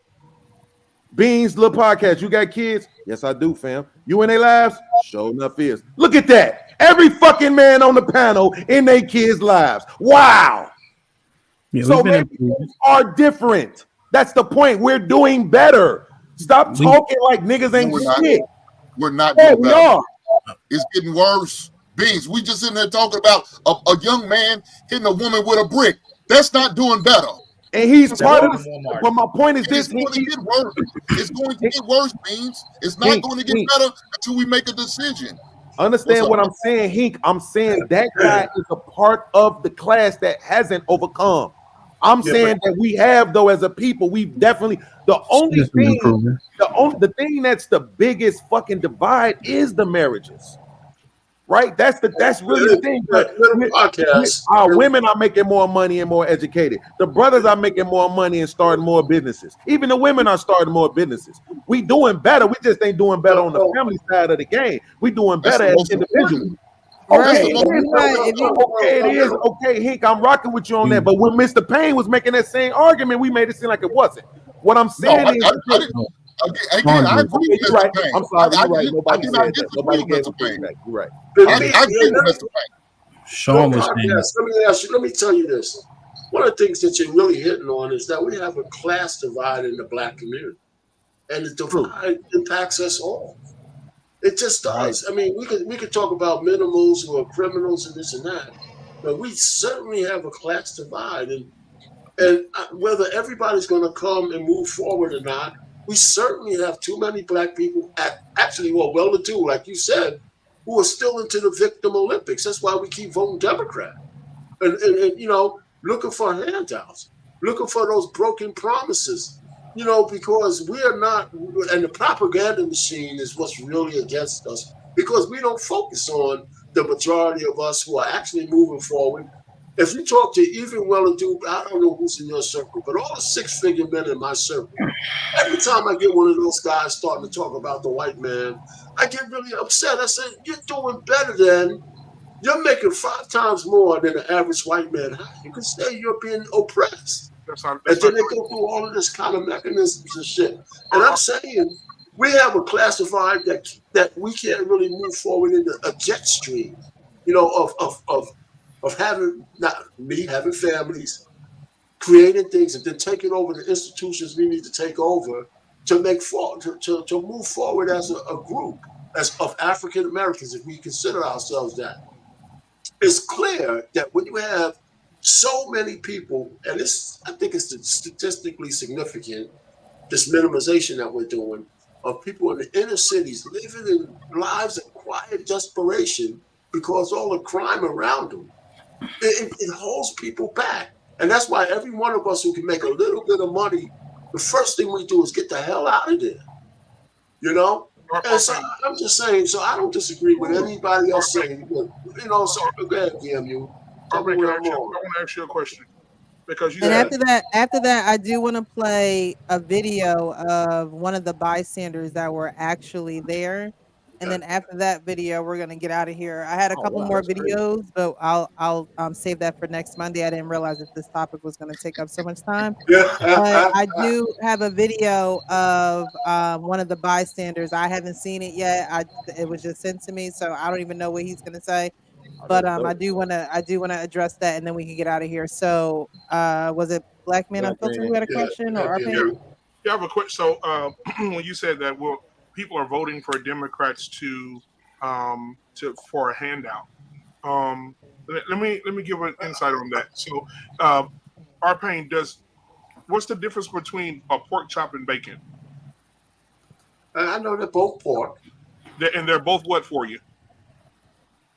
Beans, little podcast, you got kids? Yes, I do, fam. You in their lives? Sure enough is. Look at that. Every fucking man on the panel in their kids' lives. Wow.
Yeah,
so maybe things are different. That's the point. We're doing better. Stop talking like niggas ain't shit.
We're not doing better.
We are.
It's getting worse. Beans, we just sitting there talking about a young man hitting a woman with a brick. That's not doing better.
And he's part of the. But my point is this:
it's going to get worse. It's going to get worse, Beans. It's not going to get better until we make a decision.
Understand what I'm saying, Hink? I'm saying that guy is a part of the class that hasn't overcome. I'm saying that we have, though, as a people, we've definitely the thing that's the biggest fucking divide is the marriages. Right? That's really the thing. Our women are making more money and more educated. The brothers are making more money and starting more businesses. Even the women are starting more businesses. We doing better. We just ain't doing better on the family side of the game. We doing better as individuals. Okay, it is. Okay, Hink, I'm rocking with you on that. But when Mr. Payne was making that same argument, we made it seem like it wasn't. What I'm saying is,
I agree with
Mr.
Payne.
I'm sorry, you're right. Nobody said that. Nobody gave Mr. Payne. You're right.
I agree with Mr. Payne.
Sean was saying.
Let me tell you this. One of the things that you're really hitting on is that we have a class divide in the black community, and the divide impacts us all. It just does. I mean, we could talk about minimals who are criminals and this and that, but we certainly have a class divide, and whether everybody's going to come and move forward or not, we certainly have too many black people, actually, well-to-do, like you said, who are still into the victim Olympics. That's why we keep voting Democrat, and you know, looking for handouts, looking for those broken promises. You know, because we are not, and the propaganda machine is what's really against us, because we don't focus on the majority of us who are actually moving forward. If you talk to even well-to-do, I don't know who's in your circle, but all the six-figure men in my circle, every time I get one of those guys starting to talk about the white man, I get really upset. I said, you're doing better than, you're making 5 times more than the average white man. You can say you're being oppressed. And then they go through all of this kind of mechanisms and shit. And I'm saying we have a classified that we can't really move forward into a jet stream, you know, of having, not me, having families, creating things, and then taking over the institutions we need to take over to make to move forward as a group, as of African Americans, if we consider ourselves that. It's clear that when you have so many people, and this, I think it's statistically significant, this minimization that we're doing of people in the inner cities living in lives of quiet desperation because all the crime around them, it holds people back. And that's why every one of us who can make a little bit of money, the first thing we do is get the hell out of there, you know? And so I'm just saying, so I don't disagree with anybody else saying, you know, so go ahead, DMU.
I want to ask you a question, because you
And
said,
after that, I do want to play a video of one of the bystanders that were actually there. And then after that video, we're gonna get out of here. I had a couple more videos, but I'll save that for next Monday. I didn't realize that this topic was gonna take up so much time. But I do have a video of one of the bystanders. I haven't seen it yet. It was just sent to me, so I don't even know what he's gonna say. But I do wanna address that, and then we can get out of here. So was it Black Man Unfiltered who had a question, or RP?
You have a question. So when you said that, well, people are voting for Democrats for a handout. Let me give an insight on that. So, Arpain, what's the difference between a pork chop and bacon?
I know they're both pork.
And they're both what for you?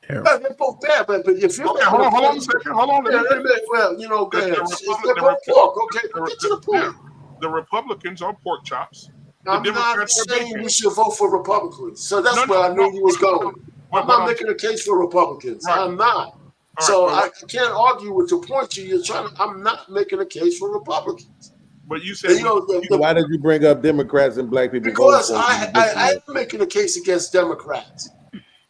They're both bad, but if you're
hold on a second. Hold on.
Well, you know, they're both pork. Okay, get to the point.
The Republicans are pork chops.
I'm not saying we should vote for Republicans. So that's where I knew you was going. I'm not making a case for Republicans. Right. I'm not. So I can't argue with the point you're trying to. I'm not making a case for Republicans.
But you said,
why did you bring up Democrats and black people?
Because I am making a case against Democrats.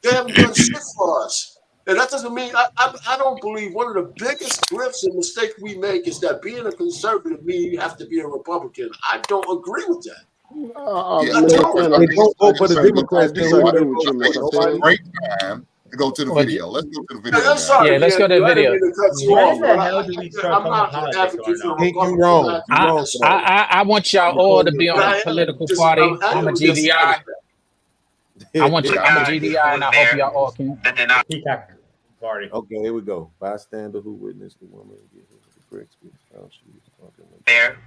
They haven't done shit for us. And that doesn't mean I don't believe one of the biggest glitches and mistakes we make is that being a conservative means you have to be a Republican. I don't agree with that.
They don't vote for the Democrats.
Great time to go to the video. Let's go to the video.
I'm sorry,
let's go to the video.
I'm not advocating for
Republicans. I want y'all all to be on a political party. I'm a GDI. I'm a GDI, and I hope y'all all can.
Party.
Okay, here we go. Bystander who witnessed the woman get hit with the bricks.
There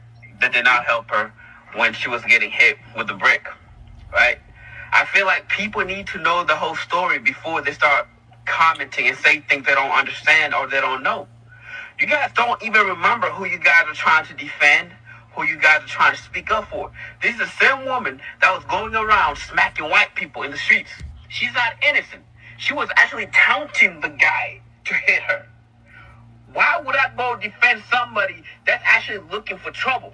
that did not help her when she was getting hit with the brick, right? I feel like people need to know the whole story before they start commenting and say things they don't understand or they don't know. You guys don't even remember who you guys are trying to defend, who you guys are trying to speak up for. This is the same woman that was going around smacking white people in the streets. She's not innocent. She was actually taunting the guy to hit her. Why would I go defend somebody that's actually looking for trouble?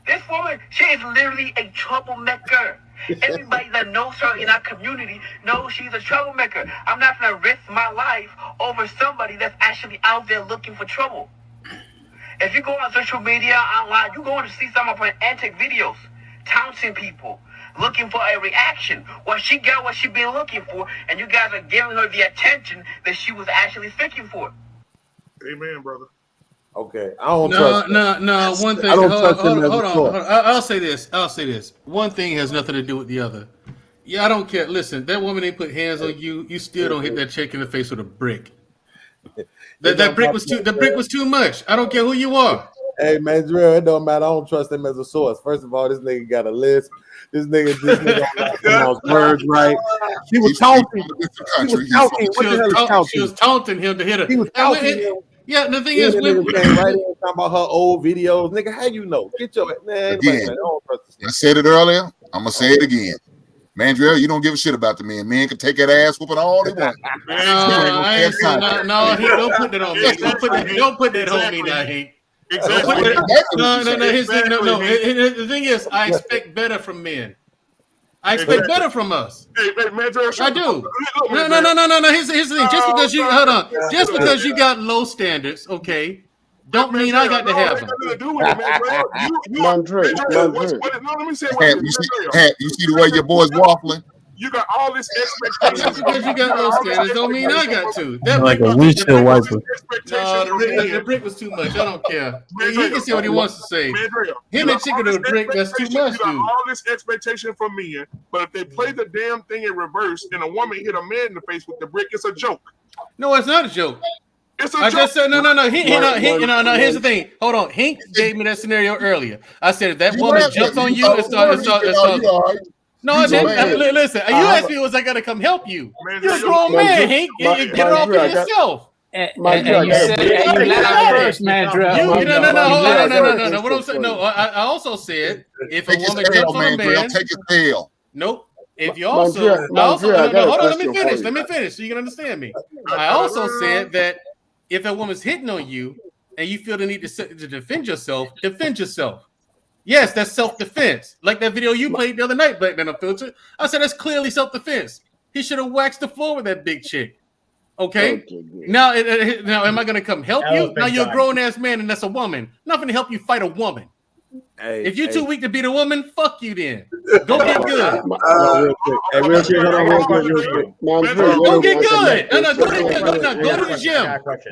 This woman, she is literally a troublemaker. Everybody that knows her in our community knows she's a troublemaker. I'm not going to risk my life over somebody that's actually out there looking for trouble. If you go on social media, online, you're going to see some of her antic videos, taunting people, looking for a reaction. Well, she got what she been looking for, and you guys are giving her the attention that she was actually seeking for.
Amen, brother.
Okay, I don't trust.
No. One thing.
I don't trust him as a
hold on. I'll say this. One thing has nothing to do with the other. Yeah, I don't care. Listen, that woman ain't put hands on you. You still don't hit that chick in the face with a brick. That brick was too much. I don't care who you are.
Hey man, Drill, it don't matter. I don't trust him as a source. First of all, this nigga got a list. This nigga don't pronounce words right. She was taunting.
She was taunting him to hit her.
He was taunting him.
Yeah, the thing is,
right in talking about her old videos, nigga. How you know? Get your man.
Again, I said it earlier. I'm gonna say it again. Mandrill, you don't give a shit about the men. Men can take that ass whooping all they want.
No, don't put that on me. Don't put that on me now, Hank. Exactly. No. The thing is, I expect better from men. I expect better from us.
Hey, Mandrill,
I do. No. Here's the thing. Just because you hold on, just because you got low standards, okay, don't mean I got to have them.
You
see the way your boy's waffling?
You got all this expectation.
Just because you got low standards don't mean I got to. That
like a windshield wiper.
No, the brick was too much. I don't care. He can say what he wants to say. Him and chicken with a brick, that's too much, dude.
You got all this expectation from men, but if they play the damn thing in reverse and a woman hit a man in the face with the brick, it's a joke.
No, it's not a joke.
It's a
I
joke.
just said no. Here's the thing. Hold on. Hank gave me that scenario earlier. I said if that woman jumps on you and starts. No, I didn't. Listen, you asked me, was I gonna come help you? You're a grown man, Hank. Get it off for yourself.
You said you lied first, Mandrill.
No. What I'm saying, no. I also said if a woman jumps on a man,
take his tail.
Nope. If you also, hold on, let me finish so you can understand me. I also said that if a woman's hitting on you and you feel the need to defend yourself, defend yourself. Yes, that's self-defense. Like that video you played the other night, Black Man Unfiltered. I said that's clearly self-defense. He should have waxed the floor with that big chick. Okay? Now am I going to come help you? Now you're a grown-ass man and that's a woman. Nothing to help you fight a woman. If you're too weak to beat a woman, fuck you then. Go get good. Go get good. Go to the gym.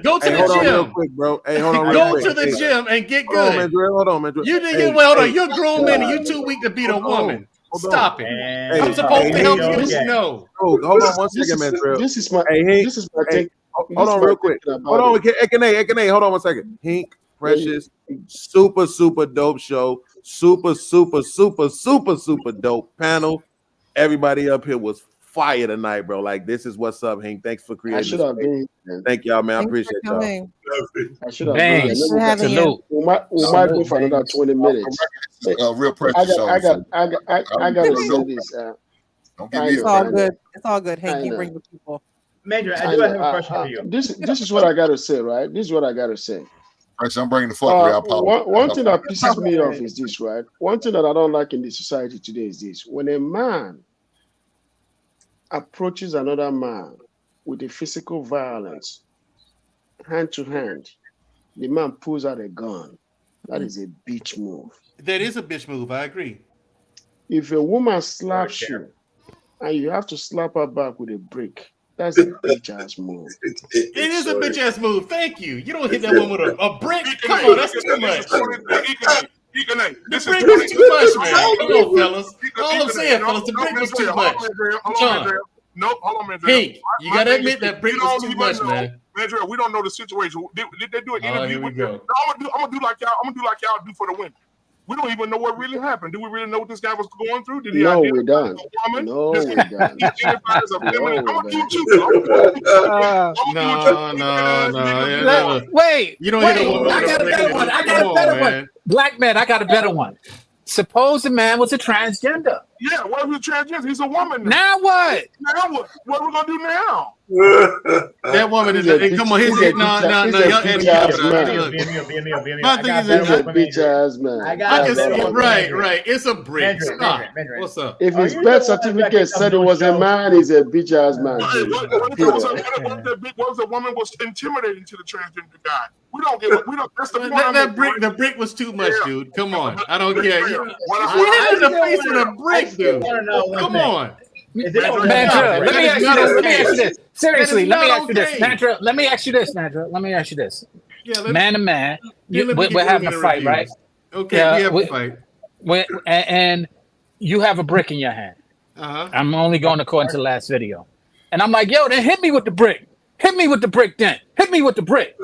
Go to the gym. Go to the gym and get good.
Hold on, man.
Hold on. You're a grown man and you're too weak to beat a woman. Stop it. I'm supposed to help you. No.
Hold on 1 second, man.
This is my take.
Hold on real quick. Hold on, Ekene. Hold on 1 second. Hink, Precious, super dope show. Super dope panel. Everybody up here was fire tonight, bro. Like, this is what's up, Hank. Thanks for creating.
I should have been.
Thank y'all, man. I appreciate y'all.
I should have been. We might go for another 20 minutes.
Real precious.
I got to say this.
It's all good. It's all good. Hank, you bring the people.
Major, I do have a question for you.
This is what I got to say, right? This is what I got to say.
Right, I'm bringing the fuck.
One thing that pisses me off is this, right? One thing that I don't like in the society today is this: when a man approaches another man with a physical violence, hand to hand, the man pulls out a gun. That is a bitch move.
That is a bitch move. I agree.
If a woman slaps you and you have to slap her back with a brick, that's a bitch ass move.
It is a bitch ass move. Thank you. You don't hit that one with a brick. Come on, that's too much. The brick was too much, man. Come on, fellas. All I'm saying, fellas, the brick was too much. John.
Nope, hold on, man.
Hey, you gotta admit that brick was too much, man.
Mandrill, we don't know the situation. Did they do an interview with you? I'm gonna do like y'all do for the women. We don't even know what really happened. Do we really know what this guy was going through? Did he
we don't. No, we don't.
No. Wait.
You don't hit a woman.
I got a better one. I got a better one. Black man, I got a better one. Suppose the man was a transgender.
Yeah, what if he's transgender? He's a woman.
Now what?
Now what? What are we gonna do now?
That woman is come on. He's no.
My thing is a bitch ass man.
I can see it. Right. It's a brick. Stop. What's up?
If his birth certificate said it was a man, he's a bitch ass man.
What if the woman was intimidating to the transgender guy? We don't. That's the point.
The brick was too much, dude. Come on. I don't care. You hit in the face with a brick, dude. Come on.
Mandrill, let me ask you this. Seriously, let me ask you this. Mandrill, let me ask you this. Man to man, we're having a fight, right?
Okay, we have a fight.
And you have a brick in your hand. I'm only going according to the last video. And I'm like, yo, then hit me with the brick. Hit me with the brick then. Hit me with the brick.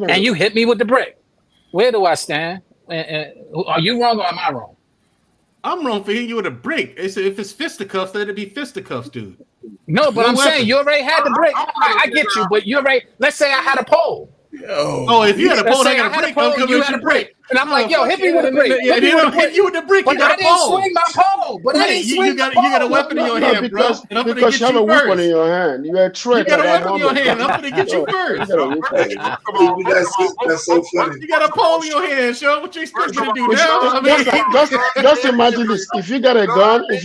And you hit me with the brick. Where do I stand? Are you wrong or am I wrong?
I'm wrong for hitting you with a brick. If it's fisticuffs, then it'd be fisticuffs, dude.
No, but I'm saying you already had the brick. I get you, but you already. Let's say I had a pole.
Oh, if you had a pole, I got a brick. I'm
you had a brick, and I'm like, yo, hit me with a brick.
Hit you with the brick.
But I didn't swing my pole. But I didn't swing my pole.
You got a weapon in your hand, bro. And I'm gonna
Because
get
you have
you
a weapon
first.
in your hand. You are a threat.
You got a weapon in your hand. I'm gonna get you first.
That's so funny.
You got a pole in your hand, Sean. What you expect me to do now?
Just imagine this. If you got a gun in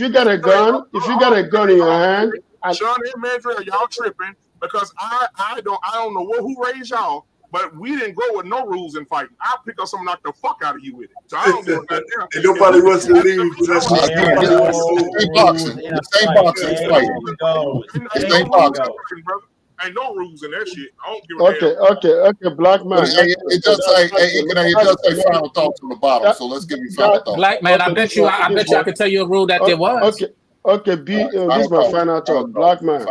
your hand.
Sean and Mandrill, y'all tripping because I don't know who raised y'all, but we didn't grow with no rules in fighting. I'll pick up something, knock the fuck out of you with it. So I don't give a damn.
And nobody wants to leave.
Ain't no rules in that shit. I don't give a damn.
Okay, black man.
It does say final thoughts on the bottom. So let's give you final thoughts.
Black man, I bet you I could tell you a rule that there was.
Okay, this is my final thought. Black man.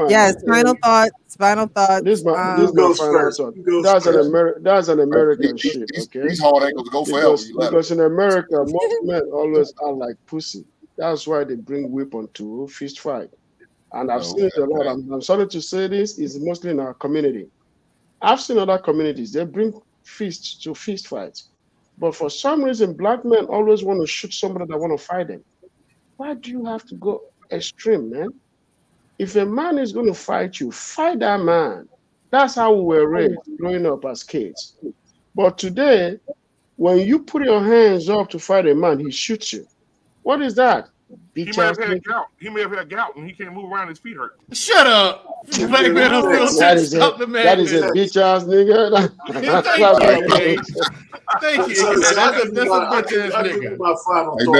Yes, final thoughts.
This is my final thought. That's an American shit, okay?
These hard angles go forever.
Because in America, most men always are like pussy. That's why they bring weapon to fist fight. And I've seen it a lot. I'm sorry to say this, is mostly in our community. I've seen other communities, they bring fists to fist fights. But for some reason, black men always want to shoot somebody that want to fight them. Why do you have to go extreme, man? If a man is going to fight you, fight that man. That's how we were raised growing up as kids. But today, when you put your hands up to fight a man, he shoots you. What is that?
He may have had gout. He may have had gout and he can't move around. His feet hurt.
Shut up. Black man,
that is a bitch ass nigga.
Thank you. That's a bitch ass nigga.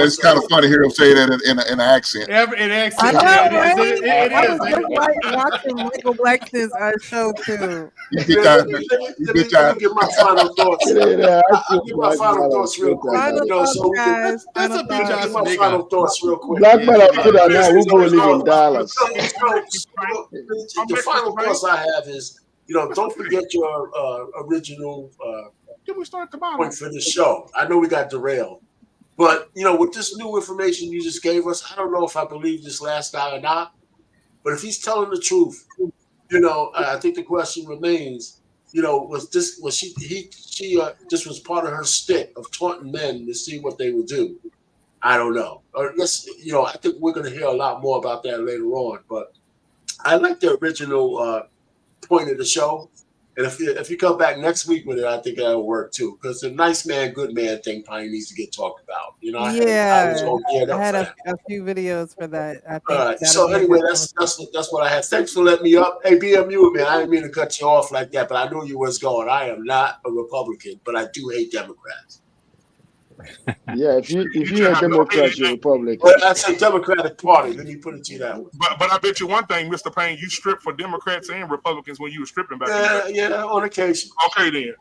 It's kind of funny to hear him say that in an accent.
In accent.
I know, right?
It
I was just like watching Michael Blackson's show too.
Let me get my final thoughts. I'll give my final thoughts real quick.
That's a bitch ass nigga.
Final thoughts real quick.
Black man, I'm good at now. We're going to live in Dallas.
The final thoughts I have is, don't forget your original point for the show. I know we got derailed, but with this new information you just gave us, I don't know if I believe this last guy or not. But if he's telling the truth, I think the question remains. Was she this was part of her stick of taunting men to see what they would do? I don't know. Or I think we're going to hear a lot more about that later on. But I like the original point of the show. And if you come back next week with it, I think that'll work too. Because the nice man, good man thing probably needs to get talked about.
I had a few videos for that. I think
all right. So anyway, that's what I had. Thanks for letting me up. Hey, BMU, man, I didn't mean to cut you off like that, but I knew you was going. I am not a Republican, but I do hate Democrats.
Yeah, if you a Democrat, you're Republican.
Well, that's a Democratic Party. Let me put it to you that way.
But I bet you one thing, Mr. Payne, you stripped for Democrats and Republicans when you were stripping back then.
Yeah, on occasion.
Okay then.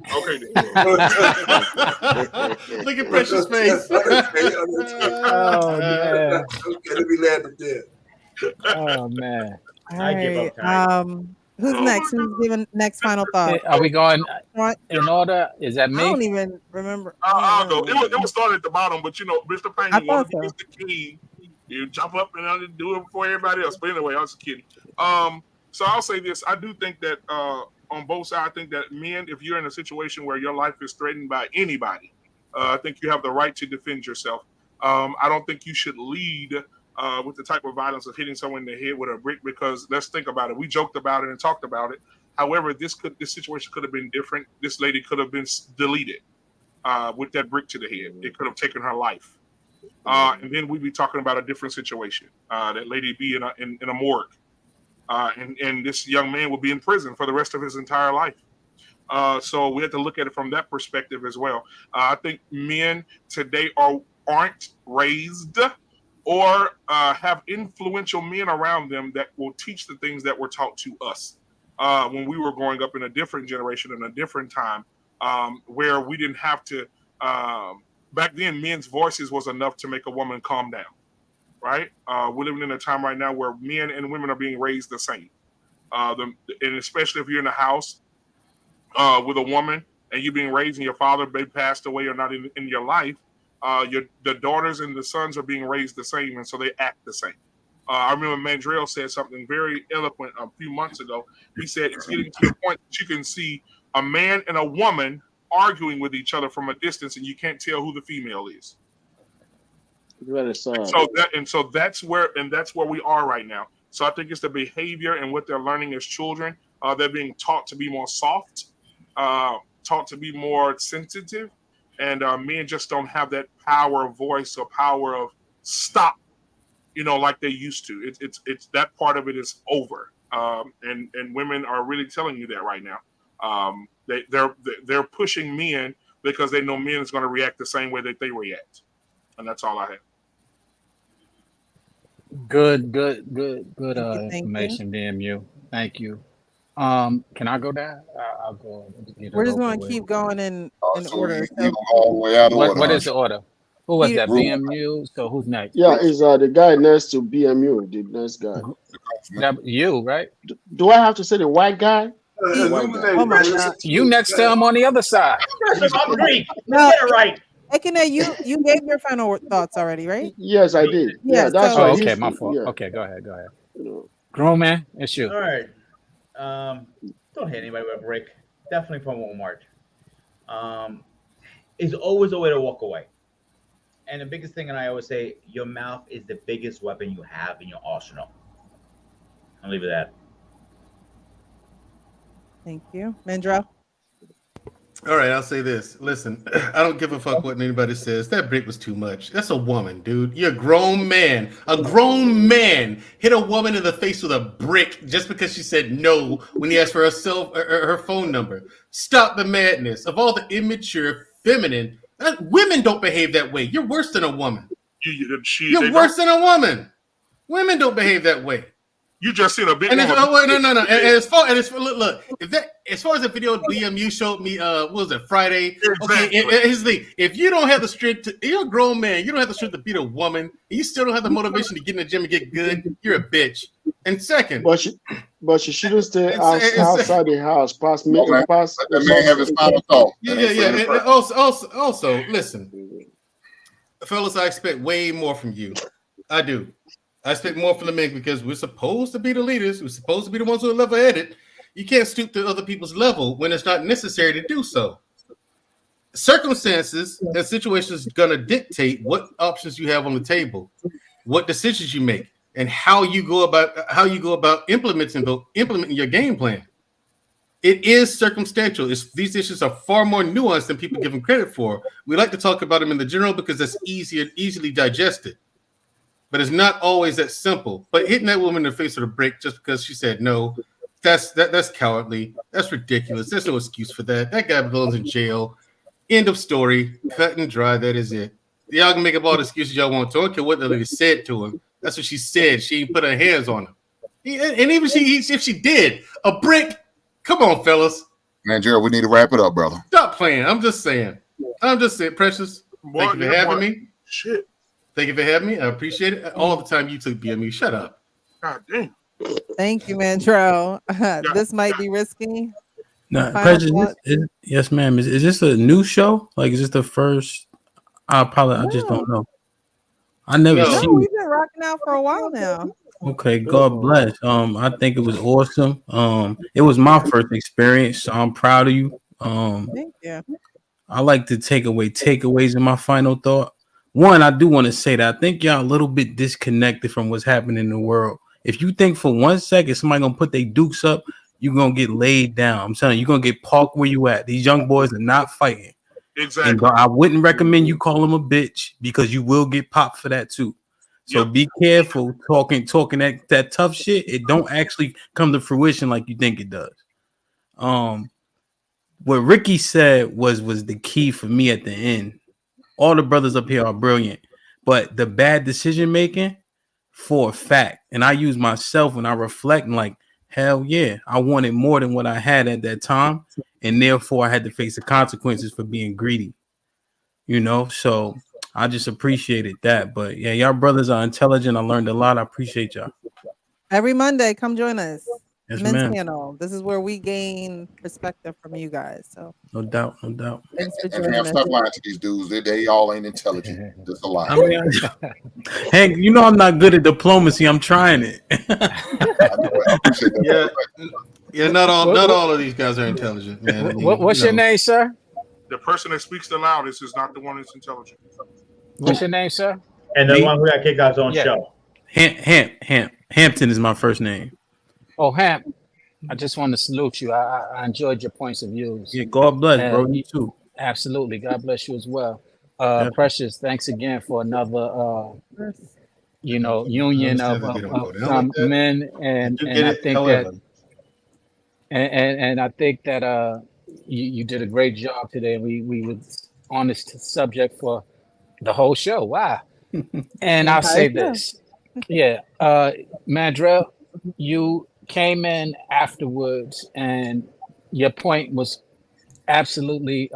Look at Precious' face.
Oh man.
Okay, let me land it there.
Oh man.
All right. Who's next? Who's giving next final thought?
Are we going in order? Is that me?
I don't even remember.
I'll go. It was started at the bottom, but Mr. Payne,
I
you want to
thought
be
so.
Mr. King. You jump up and do it before everybody else. But anyway, I was kidding. So I'll say this. I do think that on both sides, I think that men, if you're in a situation where your life is threatened by anybody, I think you have the right to defend yourself. I don't think you should lead with the type of violence of hitting someone in the head with a brick, because let's think about it. We joked about it and talked about it. However, this situation could have been different. This lady could have been deleted with that brick to the head. It could have taken her life. And then we'd be talking about a different situation. That lady be in a morgue. And this young man would be in prison for the rest of his entire life. So we have to look at it from that perspective as well. I think men today aren't raised or have influential men around them that will teach the things that were taught to us when we were growing up in a different generation in a different time, where we didn't have to. Back then, men's voices was enough to make a woman calm down. right? We're living in a time right now where men and women are being raised the same. And especially if you're in a house with a woman and you're being raised and your father may passed away or not in your life, the daughters and the sons are being raised the same, and so they act the same. I remember Mandrell said something very eloquent a few months ago. He said it's getting to the point that you can see a man and a woman arguing with each other from a distance, and you can't tell who the female is.
Very sad.
So that's where we are right now. So I think it's the behavior and what they're learning as children. They're being taught to be more soft, taught to be more sensitive, and men just don't have that power of voice or power of stop, like they used to. It's that part of it is over, and women are really telling you that right now. They're pushing men because they know men is going to react the same way that they react, and that's all I have.
Good information, DMU. Thank you. Can I go down? I'll go.
We're just going to keep going in order.
All the way out of order.
What is the order? Who was that? BMU. So who's next?
Yeah, it's the guy next to BMU, the next guy.
You, right?
Do I have to say the white guy?
Oh my God.
You next to him on the other side.
I'm Greek.
No,
Get it right.
Ekene, you gave your final thoughts already, right?
Yes, I did.
Yeah,
that's
Oh,
right.
okay, my fault.
Yeah.
Okay, go ahead. Grown man, it's you.
All right. Don't hit anybody with a brick. Definitely from Walmart. Is always a way to walk away. And the biggest thing, and I always say, your mouth is the biggest weapon you have in your arsenal. I'll leave it at that.
Thank you. Mandrell?
All right, I'll say this. Listen, I don't give a fuck what anybody says. That brick was too much. That's a woman, dude. You're a grown man. A grown man hit a woman in the face with a brick just because she said no when he asked for her phone number. Stop the madness. Of all the immature, feminine, women don't behave that way. You're worse than a woman. You're worse than a woman. Women don't behave that way.
You just seen a big
and
woman.
No. And as far look, as far as the video BMU showed me, what was it, Friday?
Exactly.
Okay, here's the thing. If you don't have the strength you're a grown man, you don't have the strength to beat a woman, and you still don't have the motivation to get in the gym and get good, you're a bitch. And second,
but she shouldn't stay outside the house. Let the
man have his final thought.
Yeah. And also, listen, fellas, I expect way more from you. I do. I expect more from the men because we're supposed to be the leaders. We're supposed to be the ones who are level-headed. You can't stoop to other people's level when it's not necessary to do so. Circumstances and situations are going to dictate what options you have on the table, what decisions you make, and how you go about implementing your game plan. It is circumstantial. These issues are far more nuanced than people give them credit for. We like to talk about them in the general because that's easily digested. But it's not always that simple. But hitting that woman in the face with a brick just because she said no, that's cowardly. That's ridiculous. There's no excuse for that. That guy belongs in jail. End of story. Cut and dry. That is it. Y'all can make up all the excuses y'all want to. I don't care what the lady said to him. That's what she said. She ain't put her hands on him. And even if she did, a brick. Come on, fellas.
Man, Gerald, we need to wrap it up, brother.
Stop playing. I'm just saying, Precious. Thank you for having me.
Shit.
Thank you for having me. I appreciate it. All the time you took BME. Shut up.
God damn.
Thank you, Mandrell. This might be risky.
No, President, yes, ma'am. Is this a new show? Like, is this the first? I just don't know. I never seen.
No, we've been rocking out for a while now.
Okay, God bless. I think it was awesome. It was my first experience, so I'm proud of you.
Thank you.
I like to take away takeaways in my final thought. One, I do want to say that I think y'all a little bit disconnected from what's happening in the world. If you think for 1 second somebody gonna put their dukes up, you're gonna get laid down. I'm telling you, you're gonna get parked where you at. These young boys are not fighting.
Exactly.
And I wouldn't recommend you call them a bitch because you will get popped for that too. So be careful talking that tough shit. It don't actually come to fruition like you think it does. What Ricky said was the key for me at the end. All the brothers up here are brilliant, but the bad decision making for a fact. And I use myself when I reflect and like, hell yeah, I wanted more than what I had at that time. And therefore I had to face the consequences for being greedy. So I just appreciated that. But yeah, y'all brothers are intelligent. I learned a lot. I appreciate y'all.
Every Monday, come join us.
Yes,
Men's
ma'am.
panel. This is where we gain perspective from you guys. So
No doubt, no doubt.
thanks for
And
joining
Ham,
us.
stop lying to these dudes. They all ain't intelligent. Just a lie.
I mean, Hank, you know I'm not good at diplomacy. I'm trying it.
I appreciate that.
Yeah, not all of these guys are intelligent, man. I mean,
What's your name, sir?
The person that speaks the loudest is not the one that's intelligent.
What's your name, sir?
And the
Me?
one who got kicked out his own
Yeah.
show.
Hampton is my first name.
Oh, Hamp. I just want to salute you. I enjoyed your points of views.
Yeah, God bless, bro. You too.
Absolutely. God bless you as well.
Definitely.
Precious, thanks again for another union of some men, and I think that and I think that you did a great job today. We was on this subject for the whole show. Wow. And I'll say this. Yeah. Mandrell, you came in afterwards and your point was absolutely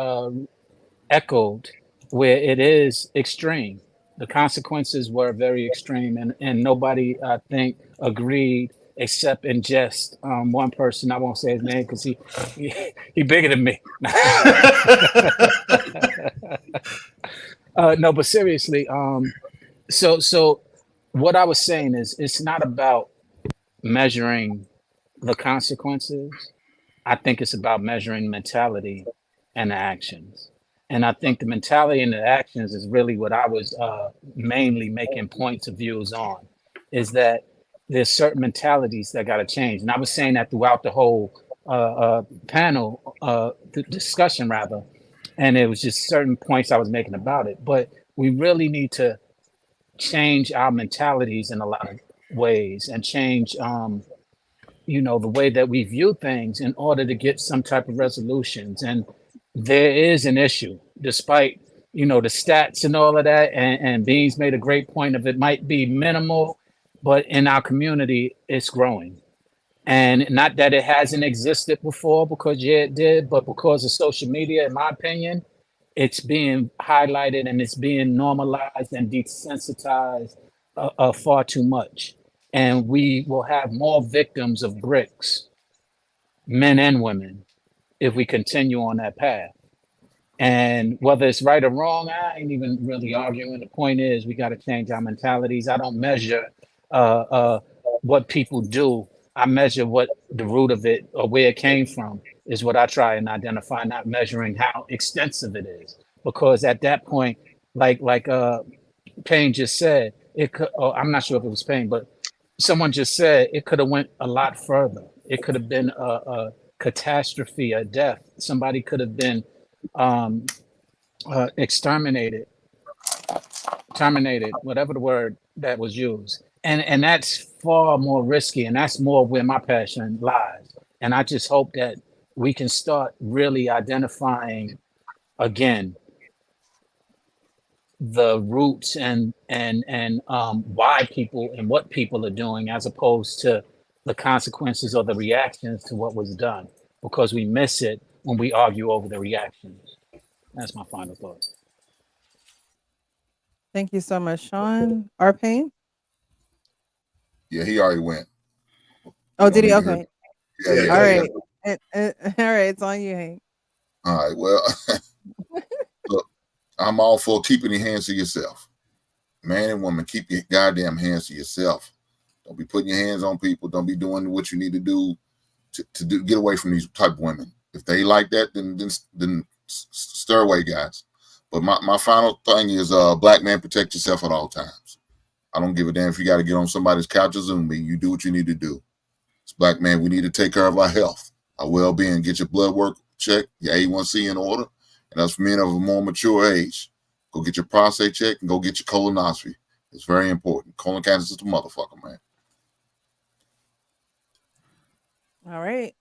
echoed, where it is extreme. The consequences were very extreme, and nobody, I think, agreed except in jest. One person, I won't say his name because he bigger than me. No, but seriously, so what I was saying is it's not about measuring the consequences. I think it's about measuring mentality and the actions. And I think the mentality and the actions is really what I was mainly making points of views on, is that there's certain mentalities that got to change. And I was saying that throughout the whole panel, the discussion rather, and it was just certain points I was making about it. But we really need to change our mentalities in a lot of ways and change the way that we view things in order to get some type of resolutions. And there is an issue, despite the stats and all of that, and Beans made a great point of it might be minimal, but in our community it's growing. And not that it hasn't existed before, because it did, but because of social media, in my opinion, it's being highlighted and it's being normalized and desensitized far too much. And we will have more victims of bricks, men and women, if we continue on that path. And whether it's right or wrong, I ain't even really arguing. The point is, we got to change our mentalities. I don't measure what people do. I measure what the root of it or where it came from is what I try and identify, not measuring how extensive it is. Because at that point, like Payne just said, it could. Or I'm not sure if it was Payne, but someone just said it could have went a lot further. It could have been a catastrophe, a death. Somebody could have been exterminated, terminated, whatever the word that was used. And that's far more risky, and that's more where my passion lies. And I just hope that we can start really identifying again the roots and why people and what people are doing, as opposed to the consequences or the reactions to what was done, because we miss it when we argue over the reactions. That's my final thought.
Thank you so much, Sean. R. Payne?
Yeah, he already went.
Oh, did he? Okay.
Yeah.
All right. All right, it's on you, Hank.
All right. Well, look, I'm all for keeping your hands to yourself. Man and woman, keep your goddamn hands to yourself. Don't be putting your hands on people. Don't be doing what you need to do to get away from these type of women. If they like that, then stir away, guys. But my final thing is, black man, protect yourself at all times. I don't give a damn if you got to get on somebody's couch or Zoom meeting. You do what you need to do. As black man, we need to take care of our health, our well-being. Get your blood work checked, your A1C in order. And that's for men of a more mature age. Go get your prostate checked and go get your colonoscopy. It's very important. Colon cancer is the motherfucker, man.
All right.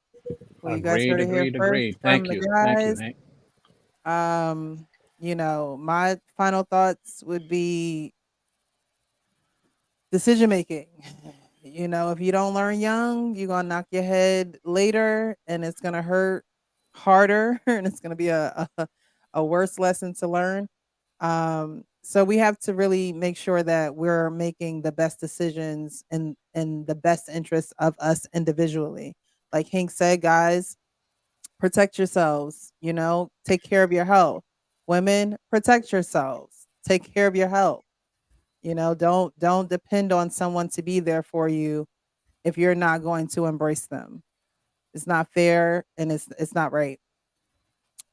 Well, you guys heard it here first from the guys.
Thank you, Hank.
My final thoughts would be decision making. If you don't learn young, you're gonna knock your head later, and it's gonna hurt harder, and it's gonna be a worse lesson to learn. So we have to really make sure that we're making the best decisions in the best interest of us individually. Like Hank said, guys, protect yourselves, take care of your health. Women, protect yourselves. Take care of your health. Don't depend on someone to be there for you if you're not going to embrace them. It's not fair and it's not right.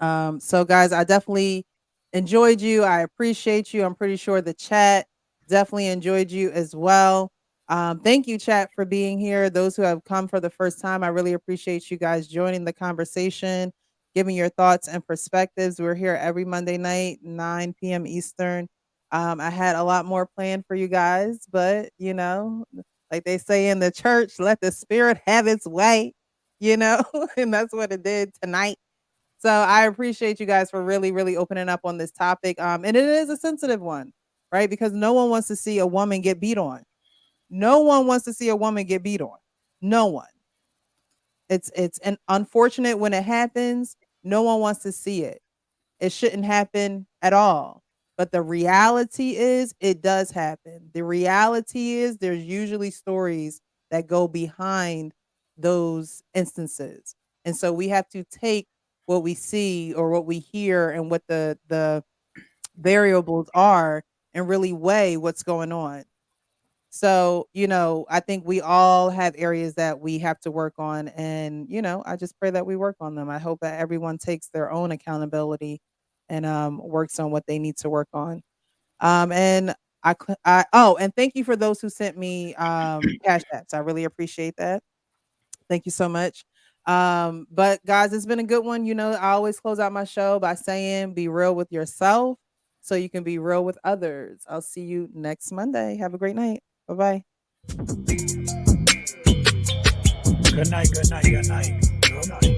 So guys, I definitely enjoyed you. I appreciate you. I'm pretty sure the chat definitely enjoyed you as well. Thank you, chat, for being here. Those who have come for the first time, I really appreciate you guys joining the conversation, giving your thoughts and perspectives. We're here every Monday night, 9 p.m. Eastern. I had a lot more planned for you guys, but like they say in the church, let the spirit have its way, and that's what it did tonight. So I appreciate you guys for really, really opening up on this topic. And it is a sensitive one, right? Because no one wants to see a woman get beat on. No one wants to see a woman get beat on. No one. It's unfortunate when it happens. No one wants to see it. It shouldn't happen at all. But the reality is it does happen. The reality is there's usually stories that go behind those instances. And so we have to take what we see or what we hear and what the variables are and really weigh what's going on. So, I think we all have areas that we have to work on. And, I just pray that we work on them. I hope that everyone takes their own accountability and works on what they need to work on. And and thank you for those who sent me cash apps. I really appreciate that. Thank you so much. But guys, it's been a good one. I always close out my show by saying be real with yourself so you can be real with others. I'll see you next Monday. Have a great night. Bye-bye.
Good night, good night, good night. Good night.